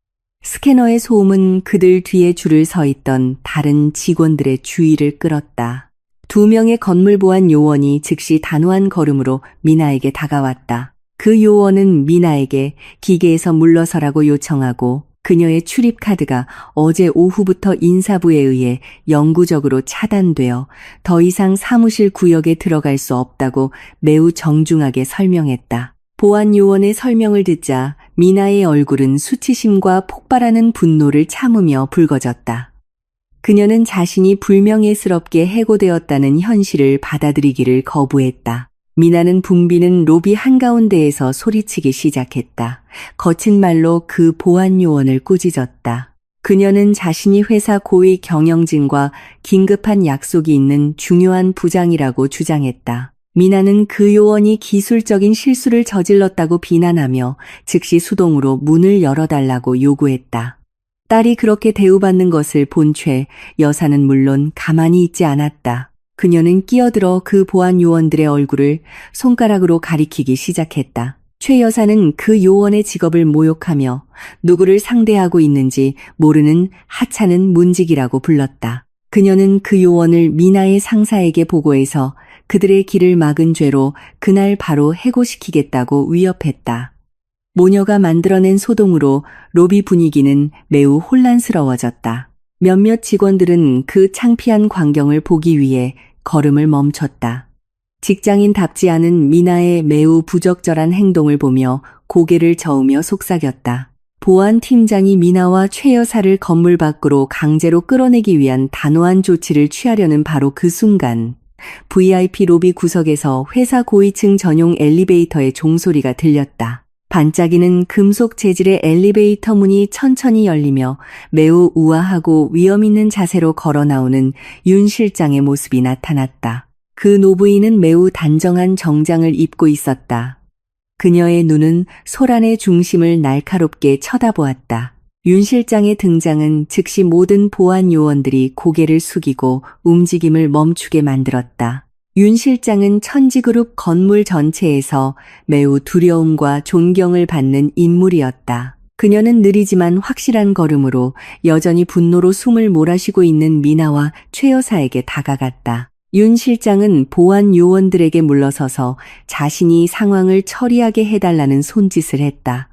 스캐너의 소음은 그들 뒤에 줄을 서 있던 다른 직원들의 주의를 끌었다. 2명의 건물 보안 요원이 즉시 단호한 걸음으로 미나에게 다가왔다. 그 요원은 미나에게 기계에서 물러서라고 요청하고 그녀의 출입 카드가 어제 오후부터 인사부에 의해 영구적으로 차단되어 더 이상 사무실 구역에 들어갈 수 없다고 매우 정중하게 설명했다. 보안 요원의 설명을 듣자 미나의 얼굴은 수치심과 폭발하는 분노를 참으며 붉어졌다. 그녀는 자신이 불명예스럽게 해고되었다는 현실을 받아들이기를 거부했다. 미나는 붐비는 로비 한가운데에서 소리치기 시작했다. 거친 말로 그 보안 요원을 꾸짖었다. 그녀는 자신이 회사 고위 경영진과 긴급한 약속이 있는 중요한 부장이라고 주장했다. 미나는 그 요원이 기술적인 실수를 저질렀다고 비난하며 즉시 수동으로 문을 열어달라고 요구했다. 딸이 그렇게 대우받는 것을 본 최 여사는 물론 가만히 있지 않았다. 그녀는 끼어들어 그 보안 요원들의 얼굴을 손가락으로 가리키기 시작했다. 최 여사는 그 요원의 직업을 모욕하며 누구를 상대하고 있는지 모르는 하찮은 문직이라고 불렀다. 그녀는 그 요원을 미나의 상사에게 보고해서 그들의 길을 막은 죄로 그날 바로 해고시키겠다고 위협했다. 모녀가 만들어낸 소동으로 로비 분위기는 매우 혼란스러워졌다. 몇몇 직원들은 그 창피한 광경을 보기 위해 걸음을 멈췄다. 직장인답지 않은 미나의 매우 부적절한 행동을 보며 고개를 저으며 속삭였다. 보안팀장이 미나와 최 여사를 건물 밖으로 강제로 끌어내기 위한 단호한 조치를 취하려는 바로 그 순간 VIP 로비 구석에서 회사 고위층 전용 엘리베이터의 종소리가 들렸다. 반짝이는 금속 재질의 엘리베이터 문이 천천히 열리며 매우 우아하고 위험 있는 자세로 걸어 나오는 윤 실장의 모습이 나타났다. 그 노부인은 매우 단정한 정장을 입고 있었다. 그녀의 눈은 소란의 중심을 날카롭게 쳐다보았다. 윤 실장의 등장은 즉시 모든 보안 요원들이 고개를 숙이고 움직임을 멈추게 만들었다. 윤 실장은 천지그룹 건물 전체에서 매우 두려움과 존경을 받는 인물이었다. 그녀는 느리지만 확실한 걸음으로 여전히 분노로 숨을 몰아쉬고 있는 미나와 최 여사에게 다가갔다. 윤 실장은 보안 요원들에게 물러서서 자신이 상황을 처리하게 해달라는 손짓을 했다.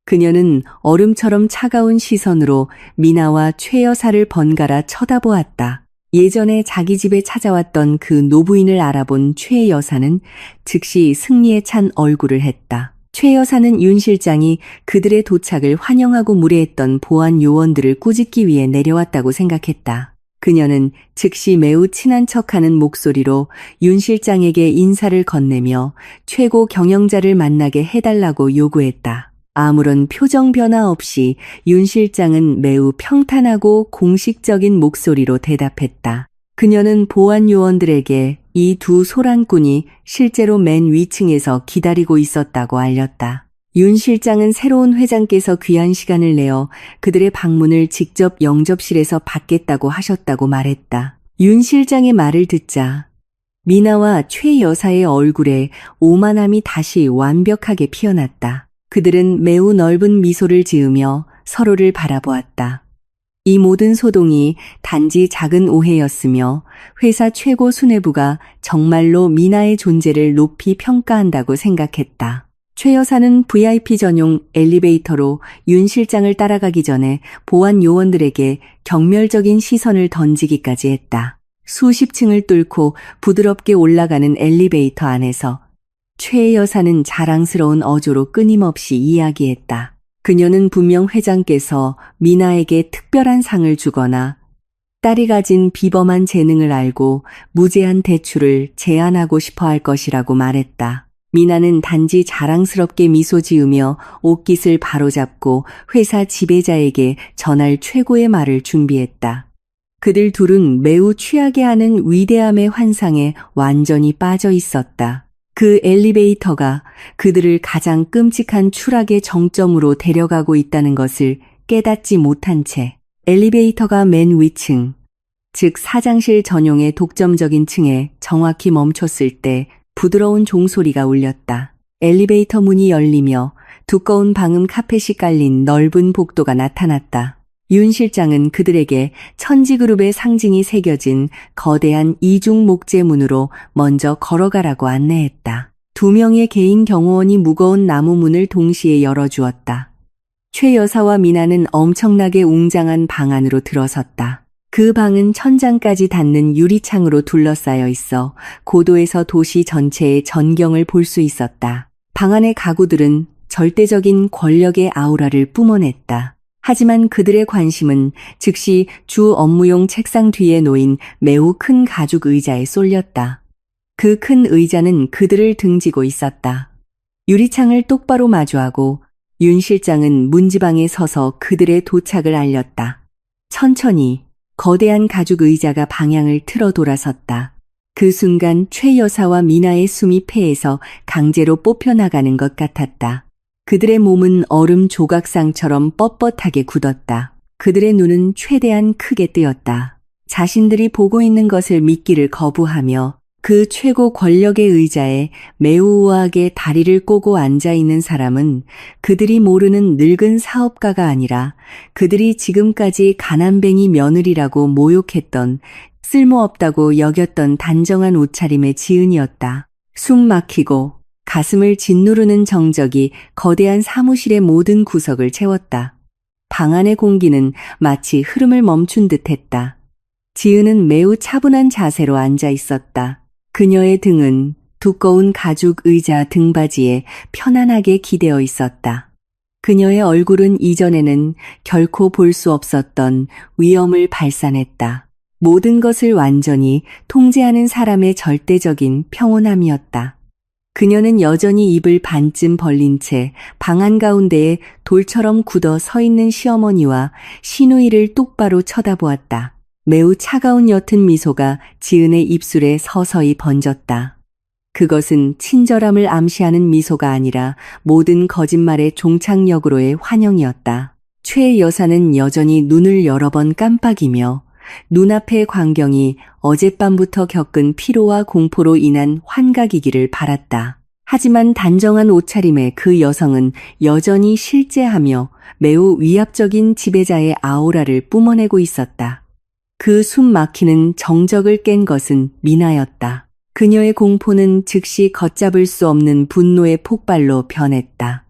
그녀는 얼음처럼 차가운 시선으로 미나와 최 여사를 번갈아 쳐다보았다. 예전에 자기 집에 찾아왔던 그 노부인을 알아본 최 여사는 즉시 승리에 찬 얼굴을 했다. 최 여사는 윤 실장이 그들의 도착을 환영하고 무례했던 보안 요원들을 꾸짖기 위해 내려왔다고 생각했다. 그녀는 즉시 매우 친한 척하는 목소리로 윤 실장에게 인사를 건네며 최고 경영자를 만나게 해달라고 요구했다. 아무런 표정 변화 없이 윤 실장은 매우 평탄하고 공식적인 목소리로 대답했다. 그녀는 보안 요원들에게 이 두 소란꾼이 실제로 맨 위층에서 기다리고 있었다고 알렸다. 윤 실장은 새로운 회장께서 귀한 시간을 내어 그들의 방문을 직접 영접실에서 받겠다고 하셨다고 말했다. 윤 실장의 말을 듣자 미나와 최 여사의 얼굴에 오만함이 다시 완벽하게 피어났다. 그들은 매우 넓은 미소를 지으며 서로를 바라보았다. 이 모든 소동이 단지 작은 오해였으며 회사 최고 수뇌부가 정말로 미나의 존재를 높이 평가한다고 생각했다. 최 여사는 VIP 전용 엘리베이터로 윤 실장을 따라가기 전에 보안 요원들에게 경멸적인 시선을 던지기까지 했다. 수십 층을 뚫고 부드럽게 올라가는 엘리베이터 안에서 최 여사는 자랑스러운 어조로 끊임없이 이야기했다. 그녀는 분명 회장께서 미나에게 특별한 상을 주거나 딸이 가진 비범한 재능을 알고 무제한 대출을 제안하고 싶어 할 것이라고 말했다. 미나는 단지 자랑스럽게 미소 지으며 옷깃을 바로잡고 회사 지배자에게 전할 최고의 말을 준비했다. 그들 둘은 매우 취하게 하는 위대함의 환상에 완전히 빠져 있었다. 그 엘리베이터가 그들을 가장 끔찍한 추락의 정점으로 데려가고 있다는 것을 깨닫지 못한 채 엘리베이터가 맨 위층, 즉 사장실 전용의 독점적인 층에 정확히 멈췄을 때 부드러운 종소리가 울렸다. 엘리베이터 문이 열리며 두꺼운 방음 카펫이 깔린 넓은 복도가 나타났다. 윤 실장은 그들에게 천지그룹의 상징이 새겨진 거대한 이중 목재문으로 먼저 걸어가라고 안내했다. 두 명의 개인 경호원이 무거운 나무 문을 동시에 열어주었다. 최 여사와 미나는 엄청나게 웅장한 방 안으로 들어섰다. 그 방은 천장까지 닿는 유리창으로 둘러싸여 있어 고도에서 도시 전체의 전경을 볼 수 있었다. 방 안의 가구들은 절대적인 권력의 아우라를 뿜어냈다. 하지만 그들의 관심은 즉시 주 업무용 책상 뒤에 놓인 매우 큰 가죽 의자에 쏠렸다. 그 큰 의자는 그들을 등지고 있었다. 유리창을 똑바로 마주하고 윤 실장은 문지방에 서서 그들의 도착을 알렸다. 천천히 거대한 가죽 의자가 방향을 틀어 돌아섰다. 그 순간 최 여사와 미나의 숨이 폐에서 강제로 뽑혀나가는 것 같았다. 그들의 몸은 얼음 조각상처럼 뻣뻣하게 굳었다. 그들의 눈은 최대한 크게 뜨였다. 자신들이 보고 있는 것을 믿기를 거부하며 그 최고 권력의 의자에 매우 우아하게 다리를 꼬고 앉아있는 사람은 그들이 모르는 늙은 사업가가 아니라 그들이 지금까지 가난뱅이 며느리라고 모욕했던 쓸모없다고 여겼던 단정한 옷차림의 지은이었다. 숨 막히고 가슴을 짓누르는 정적이 거대한 사무실의 모든 구석을 채웠다. 방 안의 공기는 마치 흐름을 멈춘 듯했다. 지은은 매우 차분한 자세로 앉아 있었다. 그녀의 등은 두꺼운 가죽 의자 등받이에 편안하게 기대어 있었다. 그녀의 얼굴은 이전에는 결코 볼 수 없었던 위엄을 발산했다. 모든 것을 완전히 통제하는 사람의 절대적인 평온함이었다. 그녀는 여전히 입을 반쯤 벌린 채 방 한가운데에 돌처럼 굳어 서 있는 시어머니와 시누이를 똑바로 쳐다보았다. 매우 차가운 옅은 미소가 지은의 입술에 서서히 번졌다. 그것은 친절함을 암시하는 미소가 아니라 모든 거짓말의 종착역으로의 환영이었다. 최 여사는 여전히 눈을 여러 번 깜빡이며 눈앞의 광경이 어젯밤부터 겪은 피로와 공포로 인한 환각이기를 바랐다. 하지만 단정한 옷차림의 그 여성은 여전히 실제하며 매우 위압적인 지배자의 아우라를 뿜어내고 있었다. 그 숨 막히는 정적을 깬 것은 미나였다. 그녀의 공포는 즉시 걷잡을 수 없는 분노의 폭발로 변했다.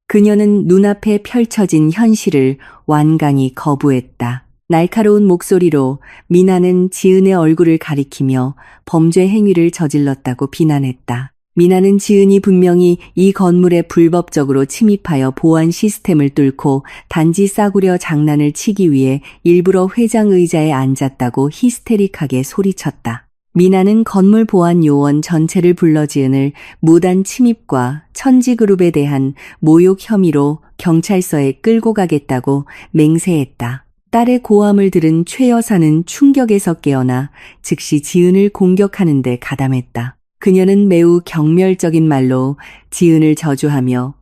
그녀는 눈앞에 펼쳐진 현실을 완강히 거부했다. 날카로운 목소리로 미나는 지은의 얼굴을 가리키며 범죄 행위를 저질렀다고 비난했다. 미나는 지은이 분명히 이 건물에 불법적으로 침입하여 보안 시스템을 뚫고 단지 싸구려 장난을 치기 위해 일부러 회장 의자에 앉았다고 히스테릭하게 소리쳤다. 미나는 건물 보안 요원 전체를 불러 지은을 무단 침입과 천지그룹에 대한 모욕 혐의로 경찰서에 끌고 가겠다고 맹세했다. 딸의 고함을 들은 최 여사는 충격에서 깨어나 즉시 지은을 공격하는 데 가담했다. 그녀는 매우 경멸적인 말로 지은을 저주하며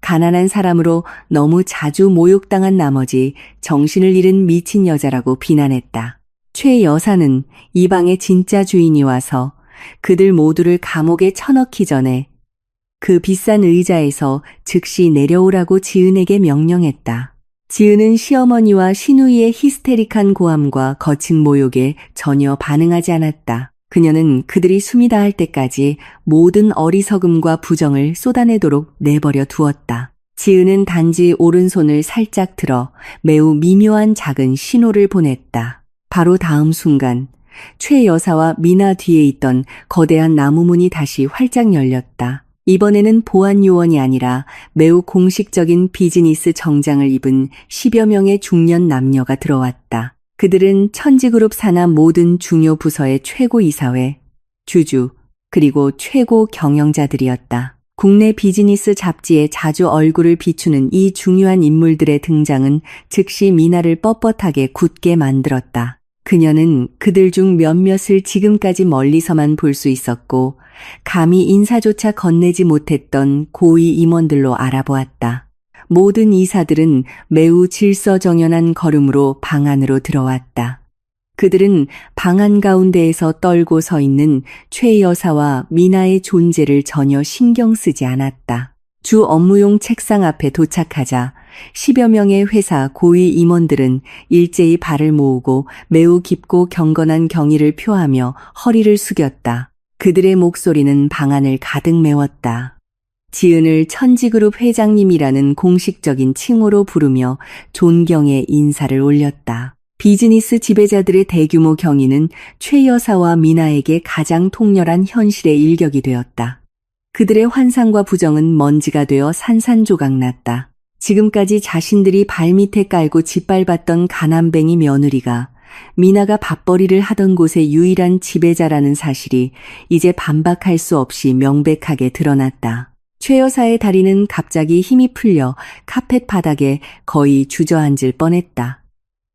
가난한 사람으로 너무 자주 모욕당한 나머지 정신을 잃은 미친 여자라고 비난했다. 최 여사는 이 방의 진짜 주인이 와서 그들 모두를 감옥에 쳐넣기 전에 그 비싼 의자에서 즉시 내려오라고 지은에게 명령했다. 지은은 시어머니와 시누이의 히스테릭한 고함과 거친 모욕에 전혀 반응하지 않았다. 그녀는 그들이 숨이 닿을 때까지 모든 어리석음과 부정을 쏟아내도록 내버려 두었다. 지은은 단지 오른손을 살짝 들어 매우 미묘한 작은 신호를 보냈다. 바로 다음 순간 최 여사와 미나 뒤에 있던 거대한 나무문이 다시 활짝 열렸다. 이번에는 보안 요원이 아니라 매우 공식적인 비즈니스 정장을 입은 10여 명의 중년 남녀가 들어왔다. 그들은 천지그룹 산하 모든 중요 부서의 최고 이사회, 주주, 그리고 최고 경영자들이었다. 국내 비즈니스 잡지에 자주 얼굴을 비추는 이 중요한 인물들의 등장은 즉시 미나를 뻣뻣하게 굳게 만들었다. 그녀는 그들 중 몇몇을 지금까지 멀리서만 볼 수 있었고 감히 인사조차 건네지 못했던 고위 임원들로 알아보았다. 모든 이사들은 매우 질서정연한 걸음으로 방 안으로 들어왔다. 그들은 방 한가운데에서 떨고 서 있는 최 여사와 미나의 존재를 전혀 신경 쓰지 않았다. 주 업무용 책상 앞에 도착하자 10여 명의 회사 고위 임원들은 일제히 발을 모으고 매우 깊고 경건한 경의를 표하며 허리를 숙였다. 그들의 목소리는 방 안을 가득 메웠다. 지은을 천지그룹 회장님이라는 공식적인 칭호로 부르며 존경의 인사를 올렸다. 비즈니스 지배자들의 대규모 경의는 최 여사와 미나에게 가장 통렬한 현실의 일격이 되었다. 그들의 환상과 부정은 먼지가 되어 산산조각났다. 지금까지 자신들이 발밑에 깔고 짓밟았던 가난뱅이 며느리가 미나가 밥벌이를 하던 곳의 유일한 지배자라는 사실이 이제 반박할 수 없이 명백하게 드러났다. 최 여사의 다리는 갑자기 힘이 풀려 카펫 바닥에 거의 주저앉을 뻔했다.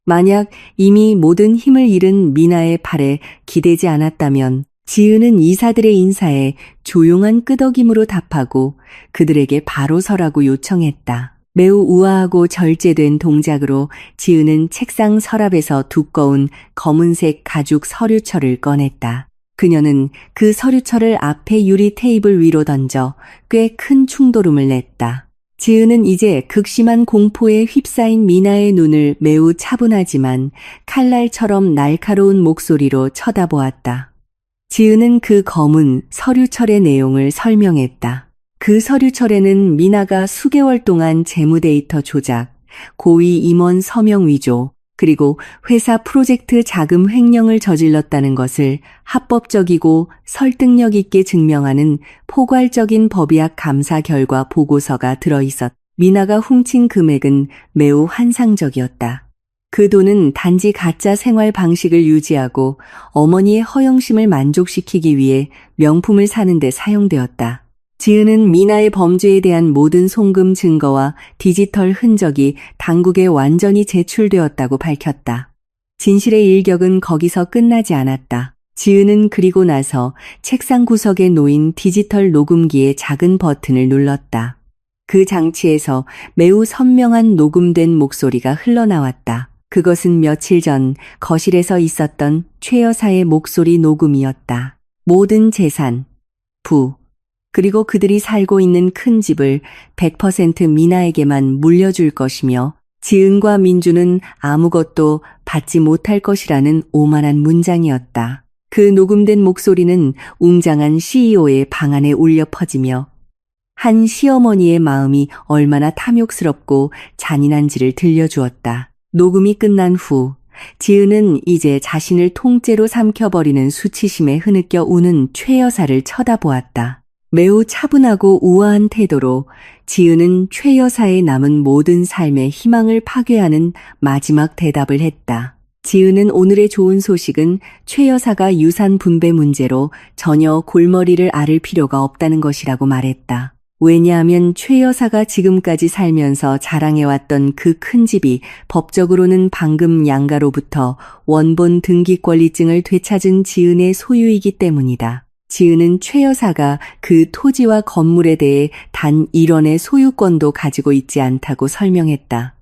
만약 이미 모든 힘을 잃은 미나의 팔에 기대지 않았다면 지은은 이사들의 인사에 조용한 끄덕임으로 답하고 그들에게 바로 서라고 요청했다. 매우 우아하고 절제된 동작으로 지은은 책상 서랍에서 두꺼운 검은색 가죽 서류철을 꺼냈다. 그녀는 그 서류철을 앞에 유리 테이블 위로 던져 꽤 큰 충돌음을 냈다. 지은은 이제 극심한 공포에 휩싸인 미나의 눈을 매우 차분하지만 칼날처럼 날카로운 목소리로 쳐다보았다. 지은은 그 검은 서류철의 내용을 설명했다. 그 서류철에는 미나가 수개월 동안 재무데이터 조작, 고위 임원 서명 위조, 그리고 회사 프로젝트 자금 횡령을 저질렀다는 것을 합법적이고 설득력 있게 증명하는 포괄적인 법의학 감사 결과 보고서가 들어있었다. 미나가 훔친 금액은 매우 환상적이었다. 그 돈은 단지 가짜 생활 방식을 유지하고 어머니의 허영심을 만족시키기 위해 명품을 사는 데 사용되었다. 지은은 미나의 범죄에 대한 모든 송금 증거와 디지털 흔적이 당국에 완전히 제출되었다고 밝혔다. 진실의 일격은 거기서 끝나지 않았다. 지은은 그리고 나서 책상 구석에 놓인 디지털 녹음기의 작은 버튼을 눌렀다. 그 장치에서 매우 선명한 녹음된 목소리가 흘러나왔다. 그것은 며칠 전 거실에서 있었던 최 여사의 목소리 녹음이었다. 모든 재산, 부, 그리고 그들이 살고 있는 큰 집을 100% 미나에게만 물려줄 것이며 지은과 민주는 아무것도 받지 못할 것이라는 오만한 문장이었다. 그 녹음된 목소리는 웅장한 CEO의 방 안에 울려 퍼지며 한 시어머니의 마음이 얼마나 탐욕스럽고 잔인한지를 들려주었다. 녹음이 끝난 후 지은은 이제 자신을 통째로 삼켜버리는 수치심에 흐느껴 우는 최 여사를 쳐다보았다. 매우 차분하고 우아한 태도로 지은은 최 여사의 남은 모든 삶의 희망을 파괴하는 마지막 대답을 했다. 지은은 오늘의 좋은 소식은 최 여사가 유산 분배 문제로 전혀 골머리를 앓을 필요가 없다는 것이라고 말했다. 왜냐하면 최 여사가 지금까지 살면서 자랑해왔던 그 큰 집이 법적으로는 방금 양가로부터 원본 등기권리증을 되찾은 지은의 소유이기 때문이다. 지은은 최 여사가 그 토지와 건물에 대해 단 1원의 소유권도 가지고 있지 않다고 설명했다.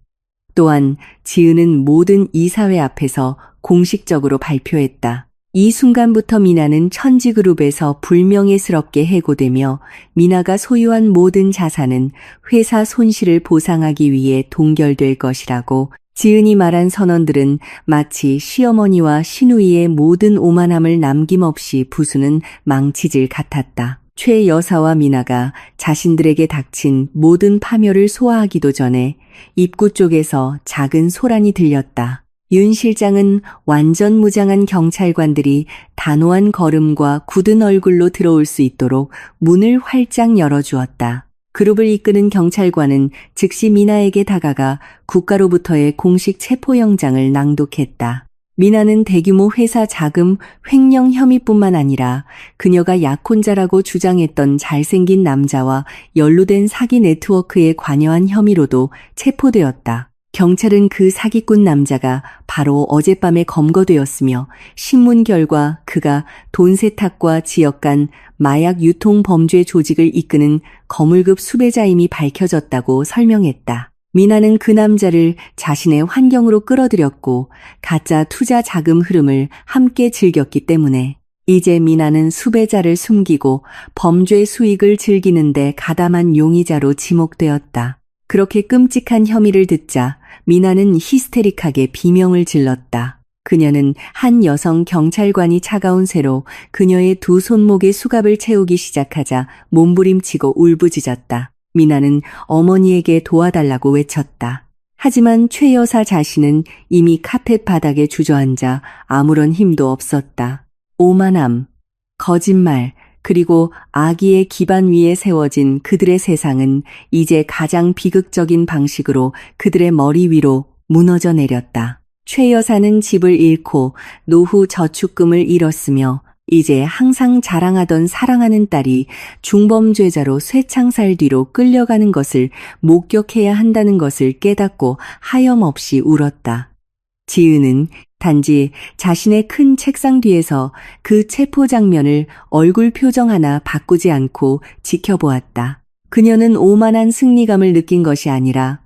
또한 지은은 모든 이사회 앞에서 공식적으로 발표했다. 이 순간부터 미나는 천지그룹에서 불명예스럽게 해고되며 미나가 소유한 모든 자산은 회사 손실을 보상하기 위해 동결될 것이라고 지은이 말한 선언들은 마치 시어머니와 시누이의 모든 오만함을 남김없이 부수는 망치질 같았다. 최 여사와 미나가 자신들에게 닥친 모든 파멸을 소화하기도 전에 입구 쪽에서 작은 소란이 들렸다. 윤 실장은 완전 무장한 경찰관들이 단호한 걸음과 굳은 얼굴로 들어올 수 있도록 문을 활짝 열어주었다. 그룹을 이끄는 경찰관은 즉시 미나에게 다가가 국가로부터의 공식 체포영장을 낭독했다. 미나는 대규모 회사 자금 횡령 혐의뿐만 아니라 그녀가 약혼자라고 주장했던 잘생긴 남자와 연루된 사기 네트워크에 관여한 혐의로도 체포되었다. 경찰은 그 사기꾼 남자가 바로 어젯밤에 검거되었으며 신문 결과 그가 돈 세탁과 지역 간 마약 유통 범죄 조직을 이끄는 거물급 수배자임이 밝혀졌다고 설명했다. 미나는 그 남자를 자신의 환경으로 끌어들였고 가짜 투자 자금 흐름을 함께 즐겼기 때문에 이제 미나는 수배자를 숨기고 범죄 수익을 즐기는데 가담한 용의자로 지목되었다. 그렇게 끔찍한 혐의를 듣자 미나는 히스테릭하게 비명을 질렀다. 그녀는 한 여성 경찰관이 차가운 쇠로 그녀의 두 손목에 수갑을 채우기 시작하자 몸부림치고 울부짖었다. 미나는 어머니에게 도와달라고 외쳤다. 하지만 최 여사 자신은 이미 카펫 바닥에 주저앉아 아무런 힘도 없었다. 오만함, 거짓말, 그리고 악의의 기반 위에 세워진 그들의 세상은 이제 가장 비극적인 방식으로 그들의 머리 위로 무너져 내렸다. 최 여사는 집을 잃고 노후 저축금을 잃었으며 이제 항상 자랑하던 사랑하는 딸이 중범죄자로 쇠창살 뒤로 끌려가는 것을 목격해야 한다는 것을 깨닫고 하염없이 울었다. 지은은 단지 자신의 큰 책상 뒤에서 그 체포 장면을 얼굴 표정 하나 바꾸지 않고 지켜보았다. 그녀는 오만한 승리감을 느낀 것이 아니라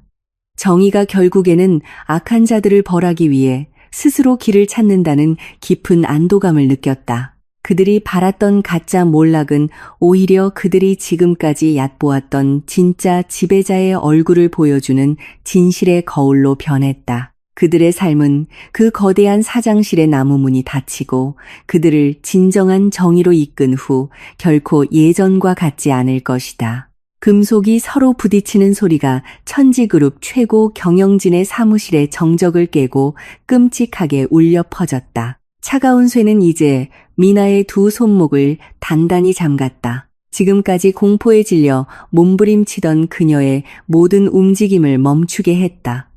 정의가 결국에는 악한 자들을 벌하기 위해 스스로 길을 찾는다는 깊은 안도감을 느꼈다. 그들이 바랐던 가짜 몰락은 오히려 그들이 지금까지 얕보았던 진짜 지배자의 얼굴을 보여주는 진실의 거울로 변했다. 그들의 삶은 그 거대한 사장실의 나무문이 닫히고 그들을 진정한 정의로 이끈 후 결코 예전과 같지 않을 것이다. 금속이 서로 부딪히는 소리가 천지그룹 최고 경영진의 사무실의 정적을 깨고 끔찍하게 울려 퍼졌다. 차가운 쇠는 이제 미나의 두 손목을 단단히 잠갔다. 지금까지 공포에 질려 몸부림치던 그녀의 모든 움직임을 멈추게 했다.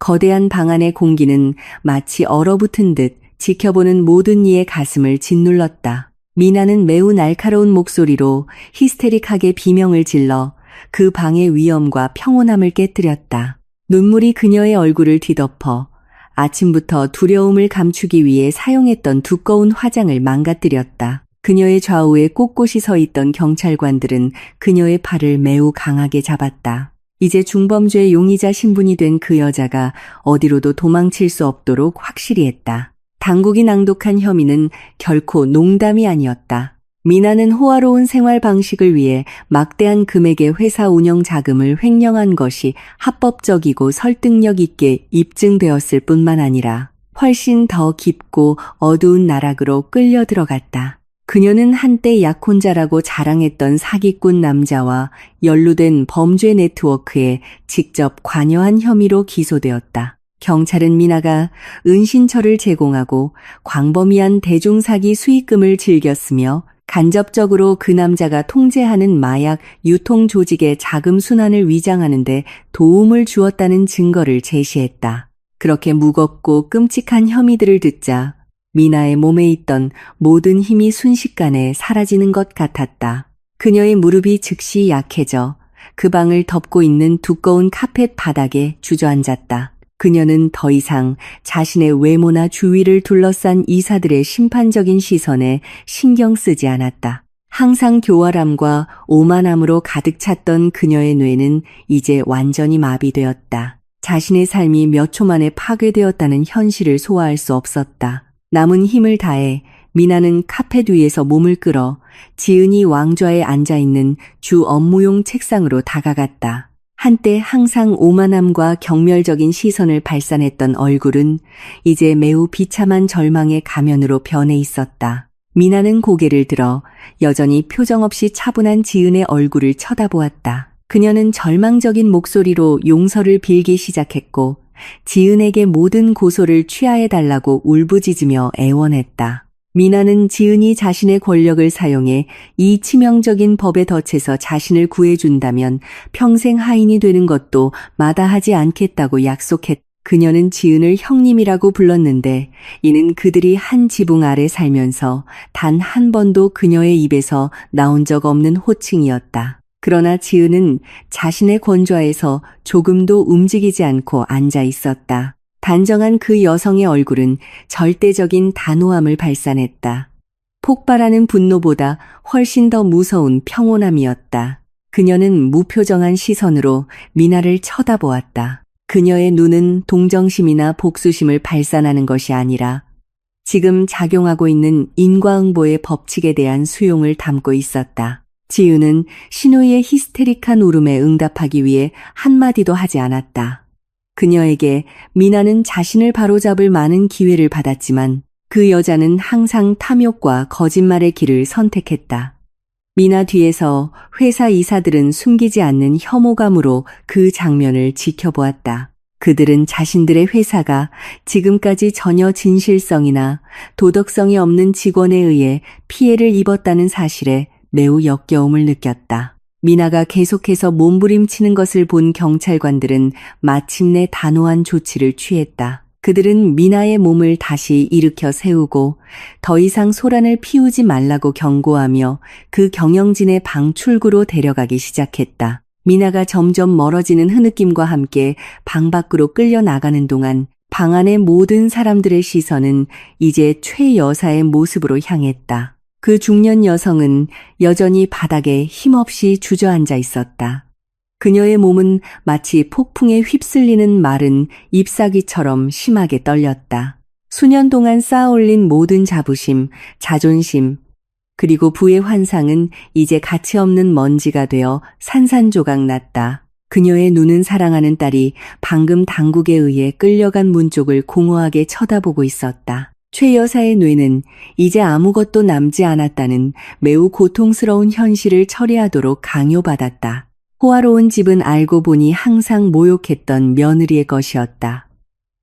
거대한 방 안의 공기는 마치 얼어붙은 듯 지켜보는 모든 이의 가슴을 짓눌렀다. 미나는 매우 날카로운 목소리로 히스테릭하게 비명을 질러 그 방의 위엄과 평온함을 깨뜨렸다. 눈물이 그녀의 얼굴을 뒤덮어 아침부터 두려움을 감추기 위해 사용했던 두꺼운 화장을 망가뜨렸다. 그녀의 좌우에 꼿꼿이 서 있던 경찰관들은 그녀의 팔을 매우 강하게 잡았다. 이제 중범죄의 용의자 신분이 된 그 여자가 어디로도 도망칠 수 없도록 확실히 했다. 당국이 낭독한 혐의는 결코 농담이 아니었다. 미나는 호화로운 생활 방식을 위해 막대한 금액의 회사 운영 자금을 횡령한 것이 합법적이고 설득력 있게 입증되었을 뿐만 아니라 훨씬 더 깊고 어두운 나락으로 끌려 들어갔다. 그녀는 한때 약혼자라고 자랑했던 사기꾼 남자와 연루된 범죄 네트워크에 직접 관여한 혐의로 기소되었다. 경찰은 미나가 은신처를 제공하고 광범위한 대중사기 수익금을 즐겼으며 간접적으로 그 남자가 통제하는 마약 유통 조직의 자금 순환을 위장하는 데 도움을 주었다는 증거를 제시했다. 그렇게 무겁고 끔찍한 혐의들을 듣자 미나의 몸에 있던 모든 힘이 순식간에 사라지는 것 같았다. 그녀의 무릎이 즉시 약해져 그 방을 덮고 있는 두꺼운 카펫 바닥에 주저앉았다. 그녀는 더 이상 자신의 외모나 주위를 둘러싼 이사들의 심판적인 시선에 신경 쓰지 않았다. 항상 교활함과 오만함으로 가득 찼던 그녀의 뇌는 이제 완전히 마비되었다. 자신의 삶이 몇 초 만에 파괴되었다는 현실을 소화할 수 없었다. 남은 힘을 다해 미나는 카펫 위에서 몸을 끌어 지은이 왕좌에 앉아있는 주 업무용 책상으로 다가갔다. 한때 항상 오만함과 경멸적인 시선을 발산했던 얼굴은 이제 매우 비참한 절망의 가면으로 변해 있었다. 미나는 고개를 들어 여전히 표정 없이 차분한 지은의 얼굴을 쳐다보았다. 그녀는 절망적인 목소리로 용서를 빌기 시작했고 지은에게 모든 고소를 취하해달라고 울부짖으며 애원했다. 미나는 지은이 자신의 권력을 사용해 이 치명적인 법에 덫에서 자신을 구해준다면 평생 하인이 되는 것도 마다하지 않겠다고 약속했다. 그녀는 지은을 형님이라고 불렀는데 이는 그들이 한 지붕 아래 살면서 단 한 번도 그녀의 입에서 나온 적 없는 호칭이었다. 그러나 지은은 자신의 권좌에서 조금도 움직이지 않고 앉아 있었다. 단정한 그 여성의 얼굴은 절대적인 단호함을 발산했다. 폭발하는 분노보다 훨씬 더 무서운 평온함이었다. 그녀는 무표정한 시선으로 미나를 쳐다보았다. 그녀의 눈은 동정심이나 복수심을 발산하는 것이 아니라 지금 작용하고 있는 인과응보의 법칙에 대한 수용을 담고 있었다. 지은은 신우이의 히스테릭한 울음에 응답하기 위해 한마디도 하지 않았다. 그녀에게 미나는 자신을 바로잡을 많은 기회를 받았지만 그 여자는 항상 탐욕과 거짓말의 길을 선택했다. 미나 뒤에서 회사 이사들은 숨기지 않는 혐오감으로 그 장면을 지켜보았다. 그들은 자신들의 회사가 지금까지 전혀 진실성이나 도덕성이 없는 직원에 의해 피해를 입었다는 사실에 매우 역겨움을 느꼈다. 미나가 계속해서 몸부림치는 것을 본 경찰관들은 마침내 단호한 조치를 취했다. 그들은 미나의 몸을 다시 일으켜 세우고 더 이상 소란을 피우지 말라고 경고하며 그 경영진의 방 출구로 데려가기 시작했다. 미나가 점점 멀어지는 흐느낌과 함께 방 밖으로 끌려 나가는 동안 방 안의 모든 사람들의 시선은 이제 최 여사의 모습으로 향했다. 그 중년 여성은 여전히 바닥에 힘없이 주저앉아 있었다. 그녀의 몸은 마치 폭풍에 휩쓸리는 마른 잎사귀처럼 심하게 떨렸다. 수년 동안 쌓아올린 모든 자부심, 자존심, 그리고 부의 환상은 이제 가치 없는 먼지가 되어 산산조각 났다. 그녀의 눈은 사랑하는 딸이 방금 당국에 의해 끌려간 문 쪽을 공허하게 쳐다보고 있었다. 최 여사의 뇌는 이제 아무것도 남지 않았다는 매우 고통스러운 현실을 처리하도록 강요받았다. 호화로운 집은 알고 보니 항상 모욕했던 며느리의 것이었다.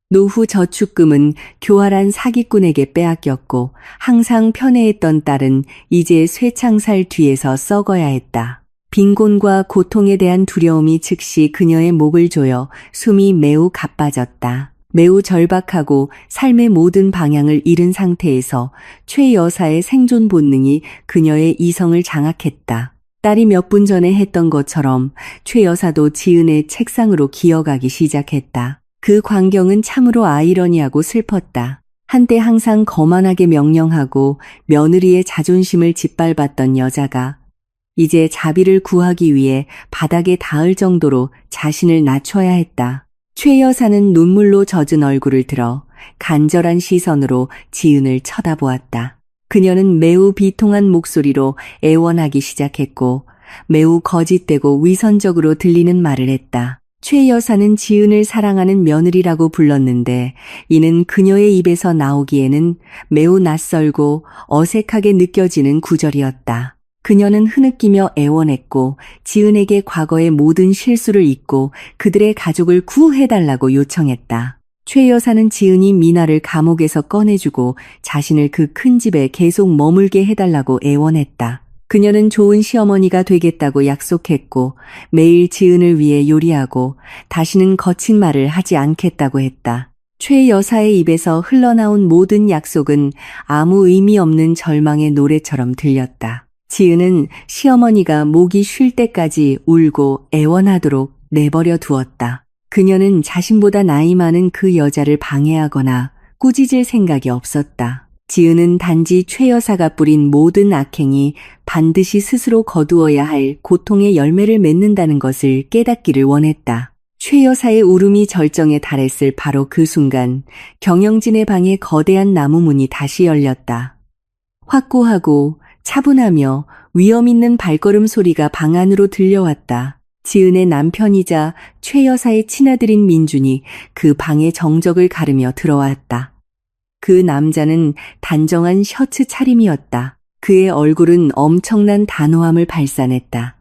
노후 저축금은 교활한 사기꾼에게 빼앗겼고 항상 편애했던 딸은 이제 쇠창살 뒤에서 썩어야 했다. 빈곤과 고통에 대한 두려움이 즉시 그녀의 목을 조여 숨이 매우 가빠졌다. 매우 절박하고 삶의 모든 방향을 잃은 상태에서 최 여사의 생존 본능이 그녀의 이성을 장악했다. 딸이 몇 분 전에 했던 것처럼 최 여사도 지은의 책상으로 기어가기 시작했다. 그 광경은 참으로 아이러니하고 슬펐다. 한때 항상 거만하게 명령하고 며느리의 자존심을 짓밟았던 여자가 이제 자비를 구하기 위해 바닥에 닿을 정도로 자신을 낮춰야 했다. 최 여사는 눈물로 젖은 얼굴을 들어 간절한 시선으로 지은을 쳐다보았다. 그녀는 매우 비통한 목소리로 애원하기 시작했고 매우 거짓되고 위선적으로 들리는 말을 했다. 최 여사는 지은을 사랑하는 며느리라고 불렀는데 이는 그녀의 입에서 나오기에는 매우 낯설고 어색하게 느껴지는 구절이었다. 그녀는 흐느끼며 애원했고 지은에게 과거의 모든 실수를 잊고 그들의 가족을 구해달라고 요청했다. 최 여사는 지은이 미나를 감옥에서 꺼내주고 자신을 그 큰 집에 계속 머물게 해달라고 애원했다. 그녀는 좋은 시어머니가 되겠다고 약속했고 매일 지은을 위해 요리하고 다시는 거친 말을 하지 않겠다고 했다. 최 여사의 입에서 흘러나온 모든 약속은 아무 의미 없는 절망의 노래처럼 들렸다. 지은은 시어머니가 목이 쉴 때까지 울고 애원하도록 내버려 두었다. 그녀는 자신보다 나이 많은 그 여자를 방해하거나 꾸짖을 생각이 없었다. 지은은 단지 최 여사가 뿌린 모든 악행이 반드시 스스로 거두어야 할 고통의 열매를 맺는다는 것을 깨닫기를 원했다. 최 여사의 울음이 절정에 달했을 바로 그 순간 경영진의 방에 거대한 나무 문이 다시 열렸다. 확고하고 차분하며 위험 있는 발걸음 소리가 방 안으로 들려왔다. 지은의 남편이자 최 여사의 친아들인 민준이 그 방의 정적을 가르며 들어왔다. 그 남자는 단정한 셔츠 차림이었다. 그의 얼굴은 엄청난 단호함을 발산했다.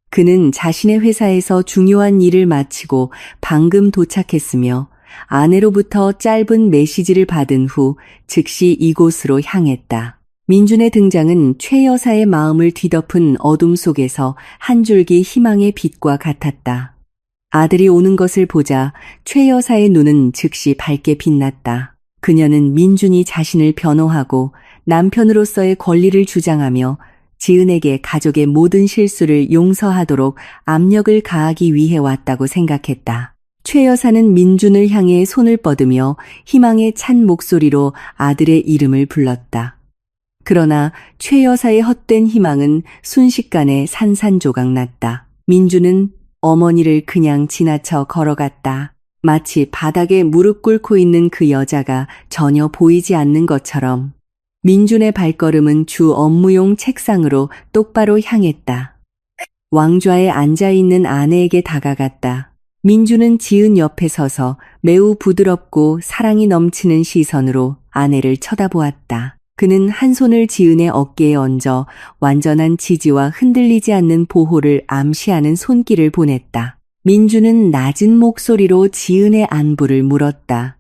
그는 자신의 회사에서 중요한 일을 마치고 방금 도착했으며 아내로부터 짧은 메시지를 받은 후 즉시 이곳으로 향했다. 민준의 등장은 최 여사의 마음을 뒤덮은 어둠 속에서 한 줄기 희망의 빛과 같았다. 아들이 오는 것을 보자 최 여사의 눈은 즉시 밝게 빛났다. 그녀는 민준이 자신을 변호하고 남편으로서의 권리를 주장하며 지은에게 가족의 모든 실수를 용서하도록 압력을 가하기 위해 왔다고 생각했다. 최 여사는 민준을 향해 손을 뻗으며 희망에 찬 목소리로 아들의 이름을 불렀다. 그러나 최 여사의 헛된 희망은 순식간에 산산조각 났다. 민준은 어머니를 그냥 지나쳐 걸어갔다. 마치 바닥에 무릎 꿇고 있는 그 여자가 전혀 보이지 않는 것처럼. 민준의 발걸음은 주 업무용 책상으로 똑바로 향했다. 왕좌에 앉아있는 아내에게 다가갔다. 민준은 지은 옆에 서서 매우 부드럽고 사랑이 넘치는 시선으로 아내를 쳐다보았다. 그는 한 손을 지은의 어깨에 얹어 완전한 지지와 흔들리지 않는 보호를 암시하는 손길을 보냈다. 민준은 낮은 목소리로 지은의 안부를 물었다.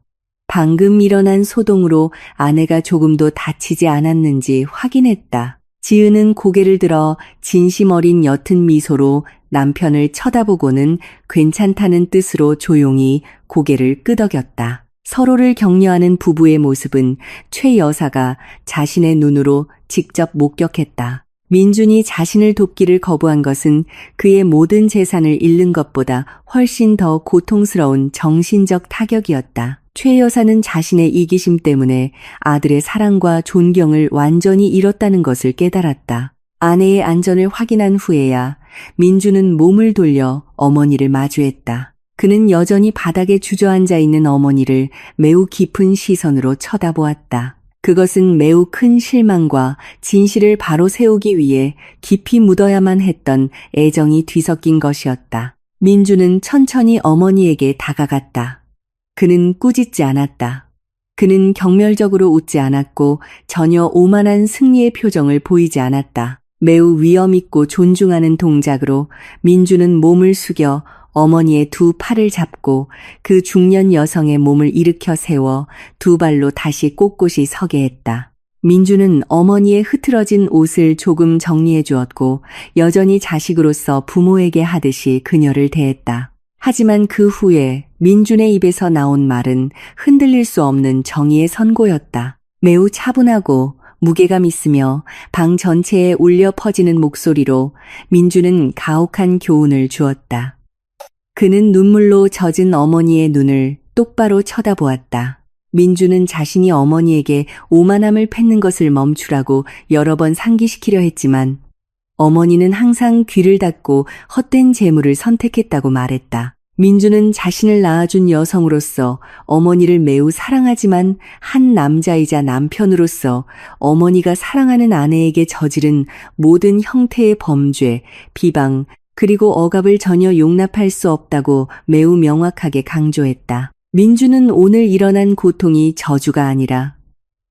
방금 일어난 소동으로 아내가 조금도 다치지 않았는지 확인했다. 지은은 고개를 들어 진심 어린 옅은 미소로 남편을 쳐다보고는 괜찮다는 뜻으로 조용히 고개를 끄덕였다. 서로를 격려하는 부부의 모습은 최 여사가 자신의 눈으로 직접 목격했다. 민준이 자신을 돕기를 거부한 것은 그의 모든 재산을 잃는 것보다 훨씬 더 고통스러운 정신적 타격이었다. 최 여사는 자신의 이기심 때문에 아들의 사랑과 존경을 완전히 잃었다는 것을 깨달았다. 아내의 안전을 확인한 후에야 민준은 몸을 돌려 어머니를 마주했다. 그는 여전히 바닥에 주저앉아 있는 어머니를 매우 깊은 시선으로 쳐다보았다. 그것은 매우 큰 실망과 진실을 바로 세우기 위해 깊이 묻어야만 했던 애정이 뒤섞인 것이었다. 민주는 천천히 어머니에게 다가갔다. 그는 꾸짖지 않았다. 그는 경멸적으로 웃지 않았고 전혀 오만한 승리의 표정을 보이지 않았다. 매우 위엄있고 존중하는 동작으로 민주는 몸을 숙여 어머니의 두 팔을 잡고 그 중년 여성의 몸을 일으켜 세워 두 발로 다시 꼿꼿이 서게 했다. 민주는 어머니의 흐트러진 옷을 조금 정리해 주었고 여전히 자식으로서 부모에게 하듯이 그녀를 대했다. 하지만 그 후에 민준의 입에서 나온 말은 흔들릴 수 없는 정의의 선고였다. 매우 차분하고 무게감 있으며 방 전체에 울려 퍼지는 목소리로 민준은 가혹한 교훈을 주었다. 그는 눈물로 젖은 어머니의 눈을 똑바로 쳐다보았다. 민주는 자신이 어머니에게 오만함을 팼는 것을 멈추라고 여러 번 상기시키려 했지만 어머니는 항상 귀를 닫고 헛된 재물을 선택했다고 말했다. 민주는 자신을 낳아준 여성으로서 어머니를 매우 사랑하지만 한 남자이자 남편으로서 어머니가 사랑하는 아내에게 저지른 모든 형태의 범죄, 비방, 그리고 억압을 전혀 용납할 수 없다고 매우 명확하게 강조했다. 민주는 오늘 일어난 고통이 저주가 아니라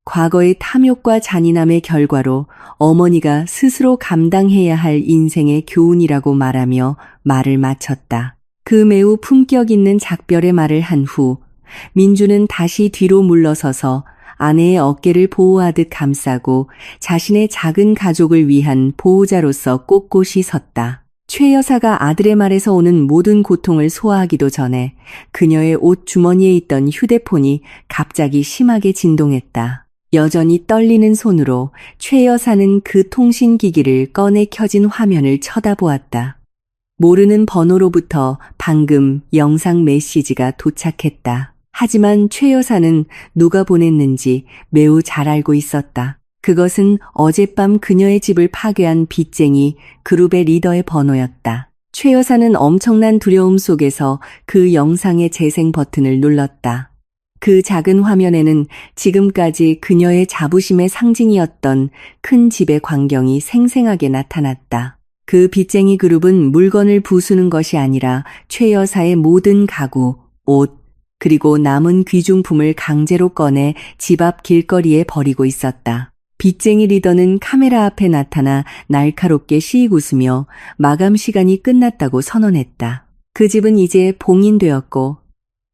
과거의 탐욕과 잔인함의 결과로 어머니가 스스로 감당해야 할 인생의 교훈이라고 말하며 말을 마쳤다. 그 매우 품격 있는 작별의 말을 한 후 민주는 다시 뒤로 물러서서 아내의 어깨를 보호하듯 감싸고 자신의 작은 가족을 위한 보호자로서 꼿꼿이 섰다. 최 여사가 아들의 말에서 오는 모든 고통을 소화하기도 전에 그녀의 옷 주머니에 있던 휴대폰이 갑자기 심하게 진동했다. 여전히 떨리는 손으로 최 여사는 그 통신기기를 꺼내 켜진 화면을 쳐다보았다. 모르는 번호로부터 방금 영상 메시지가 도착했다. 하지만 최 여사는 누가 보냈는지 매우 잘 알고 있었다. 그것은 어젯밤 그녀의 집을 파괴한 빚쟁이 그룹의 리더의 번호였다. 최 여사는 엄청난 두려움 속에서 그 영상의 재생 버튼을 눌렀다. 그 작은 화면에는 지금까지 그녀의 자부심의 상징이었던 큰 집의 광경이 생생하게 나타났다. 그 빚쟁이 그룹은 물건을 부수는 것이 아니라 최 여사의 모든 가구, 옷, 그리고 남은 귀중품을 강제로 꺼내 집 앞 길거리에 버리고 있었다. 빚쟁이 리더는 카메라 앞에 나타나 날카롭게 씩 웃으며 마감 시간이 끝났다고 선언했다. 그 집은 이제 봉인되었고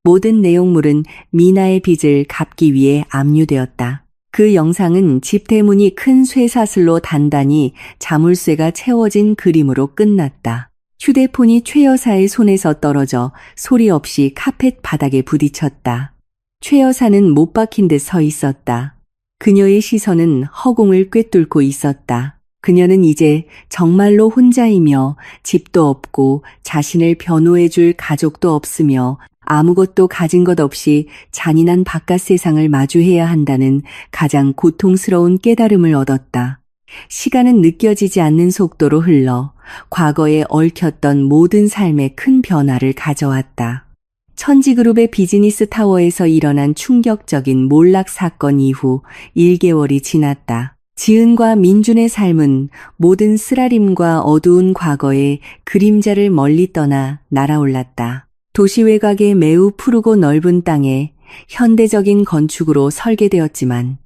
모든 내용물은 미나의 빚을 갚기 위해 압류되었다. 그 영상은 집 대문이 큰 쇠사슬로 단단히 자물쇠가 채워진 그림으로 끝났다. 휴대폰이 최 여사의 손에서 떨어져 소리 없이 카펫 바닥에 부딪혔다. 최 여사는 못 박힌 듯 서 있었다. 그녀의 시선은 허공을 꿰뚫고 있었다. 그녀는 이제 정말로 혼자이며 집도 없고 자신을 변호해줄 가족도 없으며 아무것도 가진 것 없이 잔인한 바깥 세상을 마주해야 한다는 가장 고통스러운 깨달음을 얻었다. 시간은 느껴지지 않는 속도로 흘러 과거에 얽혔던 모든 삶에 큰 변화를 가져왔다. 천지그룹의 비즈니스 타워에서 일어난 충격적인 몰락 사건 이후 1개월이 지났다. 지은과 민준의 삶은 모든 쓰라림과 어두운 과거의 그림자를 멀리 떠나 날아올랐다. 도시 외곽의 매우 푸르고 넓은 땅에 현대적인 건축으로 설계되었지만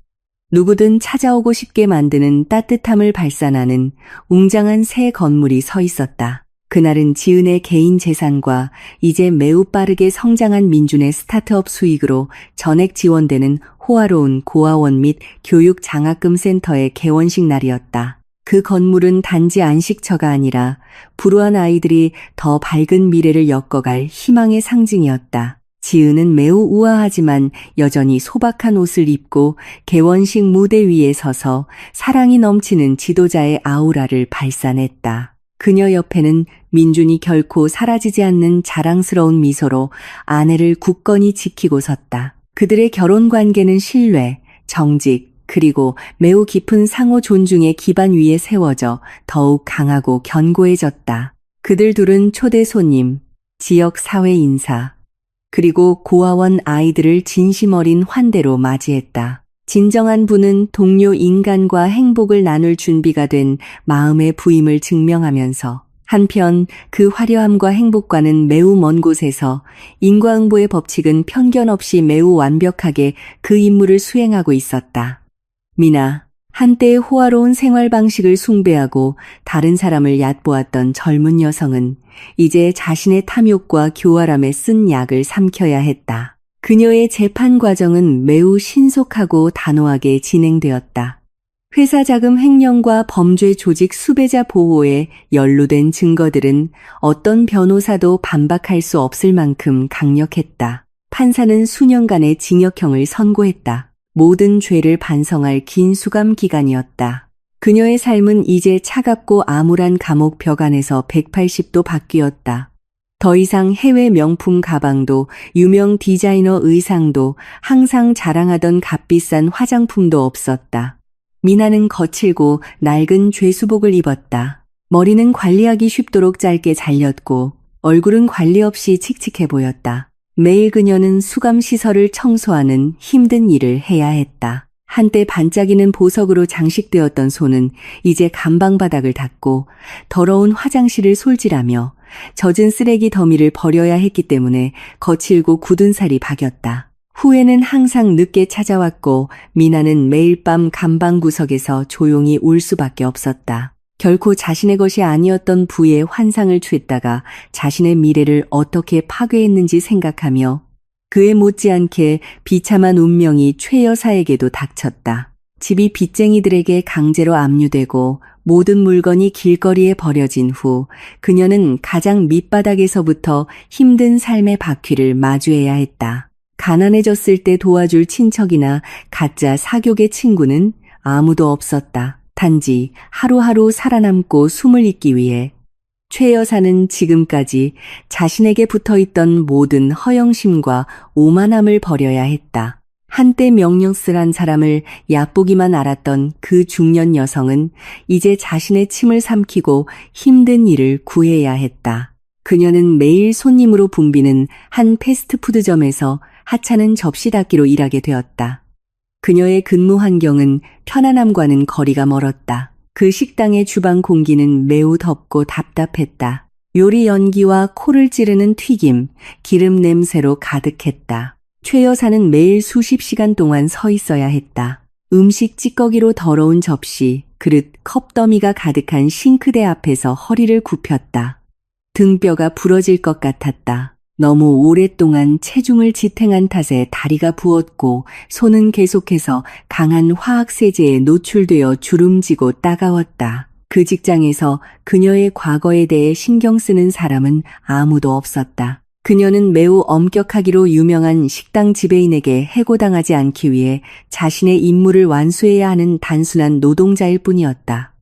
누구든 찾아오고 싶게 만드는 따뜻함을 발산하는 웅장한 새 건물이 서 있었다. 그날은 지은의 개인 재산과 이제 매우 빠르게 성장한 민준의 스타트업 수익으로 전액 지원되는 호화로운 고아원 및 교육 장학금 센터의 개원식 날이었다. 그 건물은 단지 안식처가 아니라 불우한 아이들이 더 밝은 미래를 엮어갈 희망의 상징이었다. 지은은 매우 우아하지만 여전히 소박한 옷을 입고 개원식 무대 위에 서서 사랑이 넘치는 지도자의 아우라를 발산했다. 그녀 옆에는 민준이 결코 사라지지 않는 자랑스러운 미소로 아내를 굳건히 지키고 섰다. 그들의 결혼 관계는 신뢰, 정직, 그리고 매우 깊은 상호 존중의 기반 위에 세워져 더욱 강하고 견고해졌다. 그들 둘은 초대 손님, 지역 사회 인사, 그리고 고아원 아이들을 진심 어린 환대로 맞이했다. 진정한 부는 동료 인간과 행복을 나눌 준비가 된 마음의 부임을 증명하면서 한편 그 화려함과 행복과는 매우 먼 곳에서 인과응보의 법칙은 편견 없이 매우 완벽하게 그 임무를 수행하고 있었다. 미나, 한때의 호화로운 생활 방식을 숭배하고 다른 사람을 얕보았던 젊은 여성은 이제 자신의 탐욕과 교활함에 쓴 약을 삼켜야 했다. 그녀의 재판 과정은 매우 신속하고 단호하게 진행되었다. 회사 자금 횡령과 범죄 조직 수배자 보호에 연루된 증거들은 어떤 변호사도 반박할 수 없을 만큼 강력했다. 판사는 수년간의 징역형을 선고했다. 모든 죄를 반성할 긴 수감 기간이었다. 그녀의 삶은 이제 차갑고 암울한 감옥 벽 안에서 180도 바뀌었다. 더 이상 해외 명품 가방도 유명 디자이너 의상도 항상 자랑하던 값비싼 화장품도 없었다. 미나는 거칠고 낡은 죄수복을 입었다. 머리는 관리하기 쉽도록 짧게 잘렸고 얼굴은 관리 없이 칙칙해 보였다. 매일 그녀는 수감시설을 청소하는 힘든 일을 해야 했다. 한때 반짝이는 보석으로 장식되었던 손은 이제 감방바닥을 닦고 더러운 화장실을 솔질하며 젖은 쓰레기 더미를 버려야 했기 때문에 거칠고 굳은 살이 박였다. 후회는 항상 늦게 찾아왔고 미나는 매일 밤 감방구석에서 조용히 울 수밖에 없었다. 결코 자신의 것이 아니었던 부의 환상을 취했다가 자신의 미래를 어떻게 파괴했는지 생각하며 그에 못지않게 비참한 운명이 최 여사에게도 닥쳤다. 집이 빚쟁이들에게 강제로 압류되고 모든 물건이 길거리에 버려진 후 그녀는 가장 밑바닥에서부터 힘든 삶의 바퀴를 마주해야 했다. 가난해졌을 때 도와줄 친척이나 가짜 사교계 친구는 아무도 없었다. 단지 하루하루 살아남고 숨을 잇기 위해 최 여사는 지금까지 자신에게 붙어있던 모든 허영심과 오만함을 버려야 했다. 한때 명령쓸한 사람을 얕보기만 알았던 그 중년 여성은 이제 자신의 침을 삼키고 힘든 일을 구해야 했다. 그녀는 매일 손님으로 붐비는 한 패스트푸드점에서 하찮은 접시 닦기로 일하게 되었다. 그녀의 근무 환경은 편안함과는 거리가 멀었다. 그 식당의 주방 공기는 매우 덥고 답답했다. 요리 연기와 코를 찌르는 튀김, 기름 냄새로 가득했다. 최 여사는 매일 수십 시간 동안 서 있어야 했다. 음식 찌꺼기로 더러운 접시, 그릇, 컵더미가 가득한 싱크대 앞에서 허리를 굽혔다. 등뼈가 부러질 것 같았다. 너무 오랫동안 체중을 지탱한 탓에 다리가 부었고 손은 계속해서 강한 화학세제에 노출되어 주름지고 따가웠다. 그 직장에서 그녀의 과거에 대해 신경 쓰는 사람은 아무도 없었다. 그녀는 매우 엄격하기로 유명한 식당 지배인에게 해고당하지 않기 위해 자신의 임무를 완수해야 하는 단순한 노동자일 뿐이었다.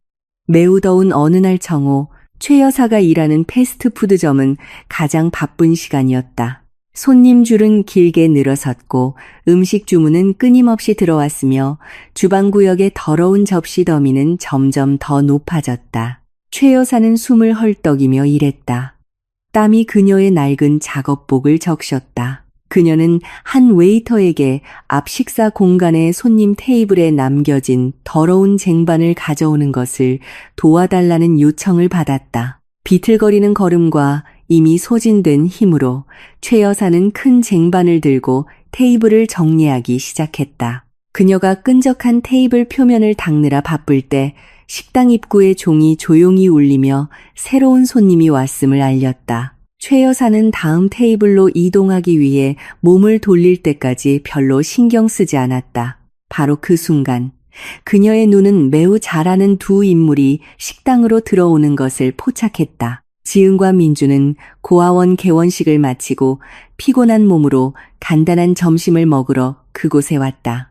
매우 더운 어느 날 정오, 최 여사가 일하는 패스트푸드점은 가장 바쁜 시간이었다. 손님 줄은 길게 늘어섰고 음식 주문은 끊임없이 들어왔으며 주방구역의 더러운 접시 더미는 점점 더 높아졌다. 최 여사는 숨을 헐떡이며 일했다. 땀이 그녀의 낡은 작업복을 적셨다. 그녀는 한 웨이터에게 앞 식사 공간의 손님 테이블에 남겨진 더러운 쟁반을 가져오는 것을 도와달라는 요청을 받았다. 비틀거리는 걸음과 이미 소진된 힘으로 최 여사는 큰 쟁반을 들고 테이블을 정리하기 시작했다. 그녀가 끈적한 테이블 표면을 닦느라 바쁠 때 식당 입구의 종이 조용히 울리며 새로운 손님이 왔음을 알렸다. 최 여사는 다음 테이블로 이동하기 위해 몸을 돌릴 때까지 별로 신경 쓰지 않았다. 바로 그 순간 그녀의 눈은 매우 잘 아는 두 인물이 식당으로 들어오는 것을 포착했다. 지은과 민주는 고아원 개원식을 마치고 피곤한 몸으로 간단한 점심을 먹으러 그곳에 왔다.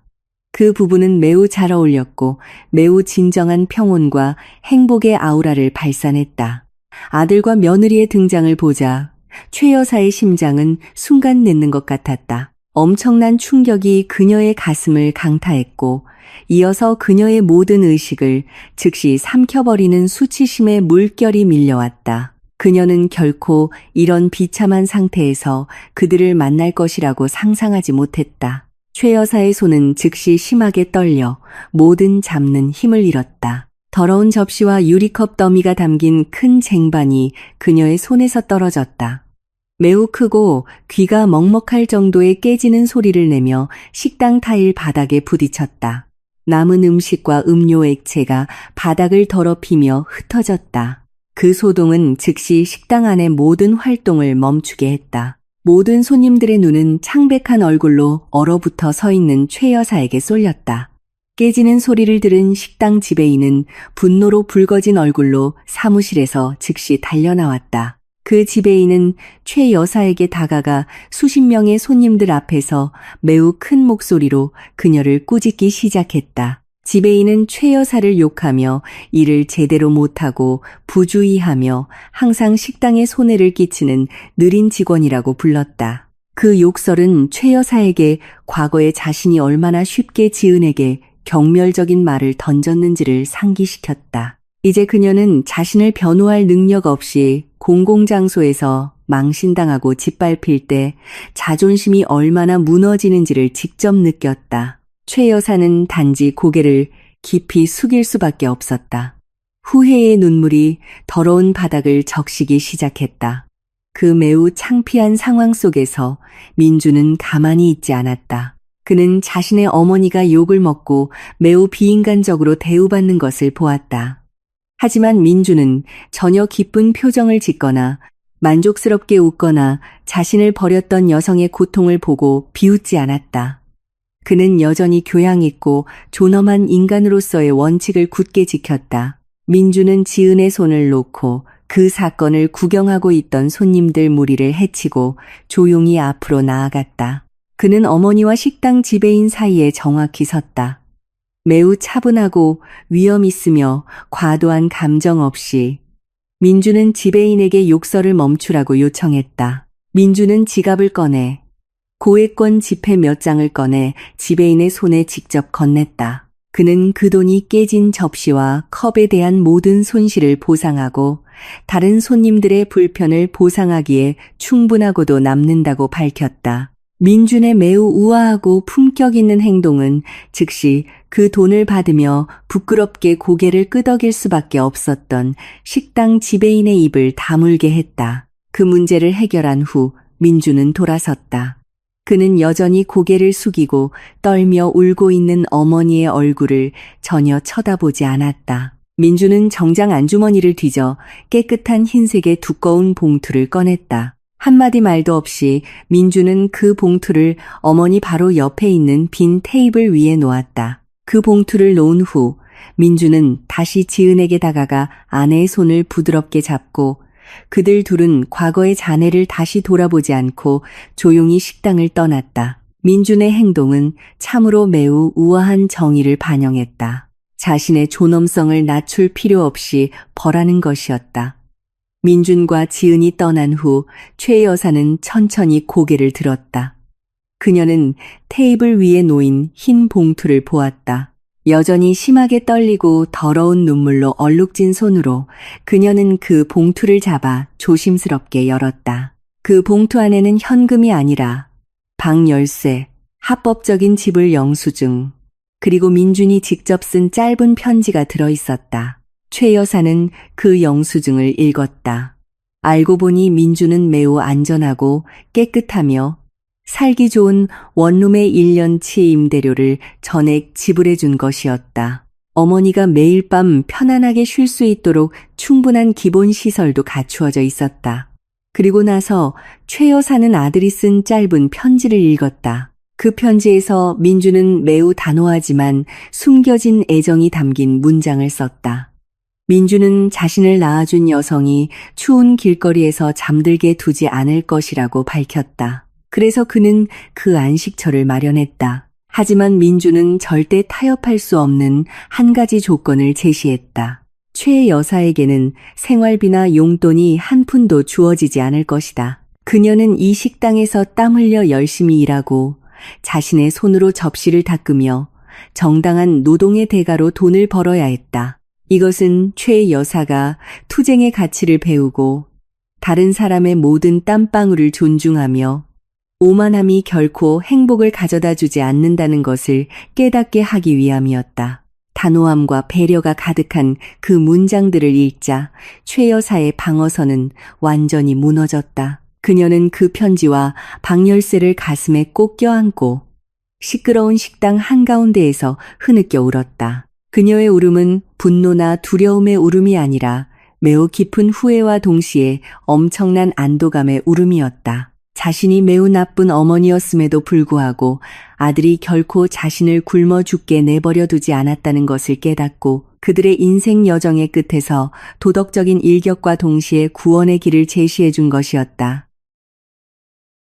그 부부는 매우 잘 어울렸고 매우 진정한 평온과 행복의 아우라를 발산했다. 아들과 며느리의 등장을 보자 최 여사의 심장은 순간 냈는 것 같았다. 엄청난 충격이 그녀의 가슴을 강타했고 이어서 그녀의 모든 의식을 즉시 삼켜버리는 수치심의 물결이 밀려왔다. 그녀는 결코 이런 비참한 상태에서 그들을 만날 것이라고 상상하지 못했다. 최 여사의 손은 즉시 심하게 떨려 모든 잡는 힘을 잃었다. 더러운 접시와 유리컵 더미가 담긴 큰 쟁반이 그녀의 손에서 떨어졌다. 매우 크고 귀가 먹먹할 정도의 깨지는 소리를 내며 식당 타일 바닥에 부딪혔다. 남은 음식과 음료 액체가 바닥을 더럽히며 흩어졌다. 그 소동은 즉시 식당 안의 모든 활동을 멈추게 했다. 모든 손님들의 눈은 창백한 얼굴로 얼어붙어 서 있는 최 여사에게 쏠렸다. 깨지는 소리를 들은 식당 지배인은 분노로 붉어진 얼굴로 사무실에서 즉시 달려나왔다. 그 지배인은 최 여사에게 다가가 수십 명의 손님들 앞에서 매우 큰 목소리로 그녀를 꾸짖기 시작했다. 지배인은 최 여사를 욕하며 일을 제대로 못하고 부주의하며 항상 식당에 손해를 끼치는 느린 직원이라고 불렀다. 그 욕설은 최 여사에게 과거에 자신이 얼마나 쉽게 지은에게 경멸적인 말을 던졌는지를 상기시켰다. 이제 그녀는 자신을 변호할 능력 없이 공공장소에서 망신당하고 짓밟힐 때 자존심이 얼마나 무너지는지를 직접 느꼈다. 최 여사는 단지 고개를 깊이 숙일 수밖에 없었다. 후회의 눈물이 더러운 바닥을 적시기 시작했다. 그 매우 창피한 상황 속에서 민주는 가만히 있지 않았다. 그는 자신의 어머니가 욕을 먹고 매우 비인간적으로 대우받는 것을 보았다. 하지만 민주는 전혀 기쁜 표정을 짓거나 만족스럽게 웃거나 자신을 버렸던 여성의 고통을 보고 비웃지 않았다. 그는 여전히 교양 있고 존엄한 인간으로서의 원칙을 굳게 지켰다. 민주는 지은의 손을 놓고 그 사건을 구경하고 있던 손님들 무리를 해치고 조용히 앞으로 나아갔다. 그는 어머니와 식당 지배인 사이에 정확히 섰다. 매우 차분하고 위험 있으며 과도한 감정 없이 민주는 지배인에게 욕설을 멈추라고 요청했다. 민주는 지갑을 꺼내 고액권 지폐 몇 장을 꺼내 지배인의 손에 직접 건넸다. 그는 그 돈이 깨진 접시와 컵에 대한 모든 손실을 보상하고 다른 손님들의 불편을 보상하기에 충분하고도 남는다고 밝혔다. 민준의 매우 우아하고 품격 있는 행동은 즉시 그 돈을 받으며 부끄럽게 고개를 끄덕일 수밖에 없었던 식당 지배인의 입을 다물게 했다. 그 문제를 해결한 후 민주는 돌아섰다. 그는 여전히 고개를 숙이고 떨며 울고 있는 어머니의 얼굴을 전혀 쳐다보지 않았다. 민주는 정장 안주머니를 뒤져 깨끗한 흰색의 두꺼운 봉투를 꺼냈다. 한마디 말도 없이 민주는 그 봉투를 어머니 바로 옆에 있는 빈 테이블 위에 놓았다. 그 봉투를 놓은 후 민주는 다시 지은에게 다가가 아내의 손을 부드럽게 잡고 그들 둘은 과거의 잔해를 다시 돌아보지 않고 조용히 식당을 떠났다. 민준의 행동은 참으로 매우 우아한 정의를 반영했다. 자신의 존엄성을 낮출 필요 없이 벌하는 것이었다. 민준과 지은이 떠난 후 최 여사는 천천히 고개를 들었다. 그녀는 테이블 위에 놓인 흰 봉투를 보았다. 여전히 심하게 떨리고 더러운 눈물로 얼룩진 손으로 그녀는 그 봉투를 잡아 조심스럽게 열었다. 그 봉투 안에는 현금이 아니라 방 열쇠, 합법적인 지불 영수증, 그리고 민준이 직접 쓴 짧은 편지가 들어있었다. 최 여사는 그 영수증을 읽었다. 알고 보니 민주는 매우 안전하고 깨끗하며 살기 좋은 원룸의 1년치 임대료를 전액 지불해 준 것이었다. 어머니가 매일 밤 편안하게 쉴 수 있도록 충분한 기본 시설도 갖추어져 있었다. 그리고 나서 최 여사는 아들이 쓴 짧은 편지를 읽었다. 그 편지에서 민주는 매우 단호하지만 숨겨진 애정이 담긴 문장을 썼다. 민주는 자신을 낳아준 여성이 추운 길거리에서 잠들게 두지 않을 것이라고 밝혔다. 그래서 그는 그 안식처를 마련했다. 하지만 민주는 절대 타협할 수 없는 한 가지 조건을 제시했다. 최 여사에게는 생활비나 용돈이 한 푼도 주어지지 않을 것이다. 그녀는 이 식당에서 땀 흘려 열심히 일하고 자신의 손으로 접시를 닦으며 정당한 노동의 대가로 돈을 벌어야 했다. 이것은 최 여사가 투쟁의 가치를 배우고 다른 사람의 모든 땀방울을 존중하며 오만함이 결코 행복을 가져다 주지 않는다는 것을 깨닫게 하기 위함이었다. 단호함과 배려가 가득한 그 문장들을 읽자 최 여사의 방어선은 완전히 무너졌다. 그녀는 그 편지와 방 열쇠를 가슴에 꼭 껴안고 시끄러운 식당 한가운데에서 흐느껴 울었다. 그녀의 울음은 분노나 두려움의 울음이 아니라 매우 깊은 후회와 동시에 엄청난 안도감의 울음이었다. 자신이 매우 나쁜 어머니였음에도 불구하고 아들이 결코 자신을 굶어 죽게 내버려 두지 않았다는 것을 깨닫고 그들의 인생 여정의 끝에서 도덕적인 일격과 동시에 구원의 길을 제시해 준 것이었다.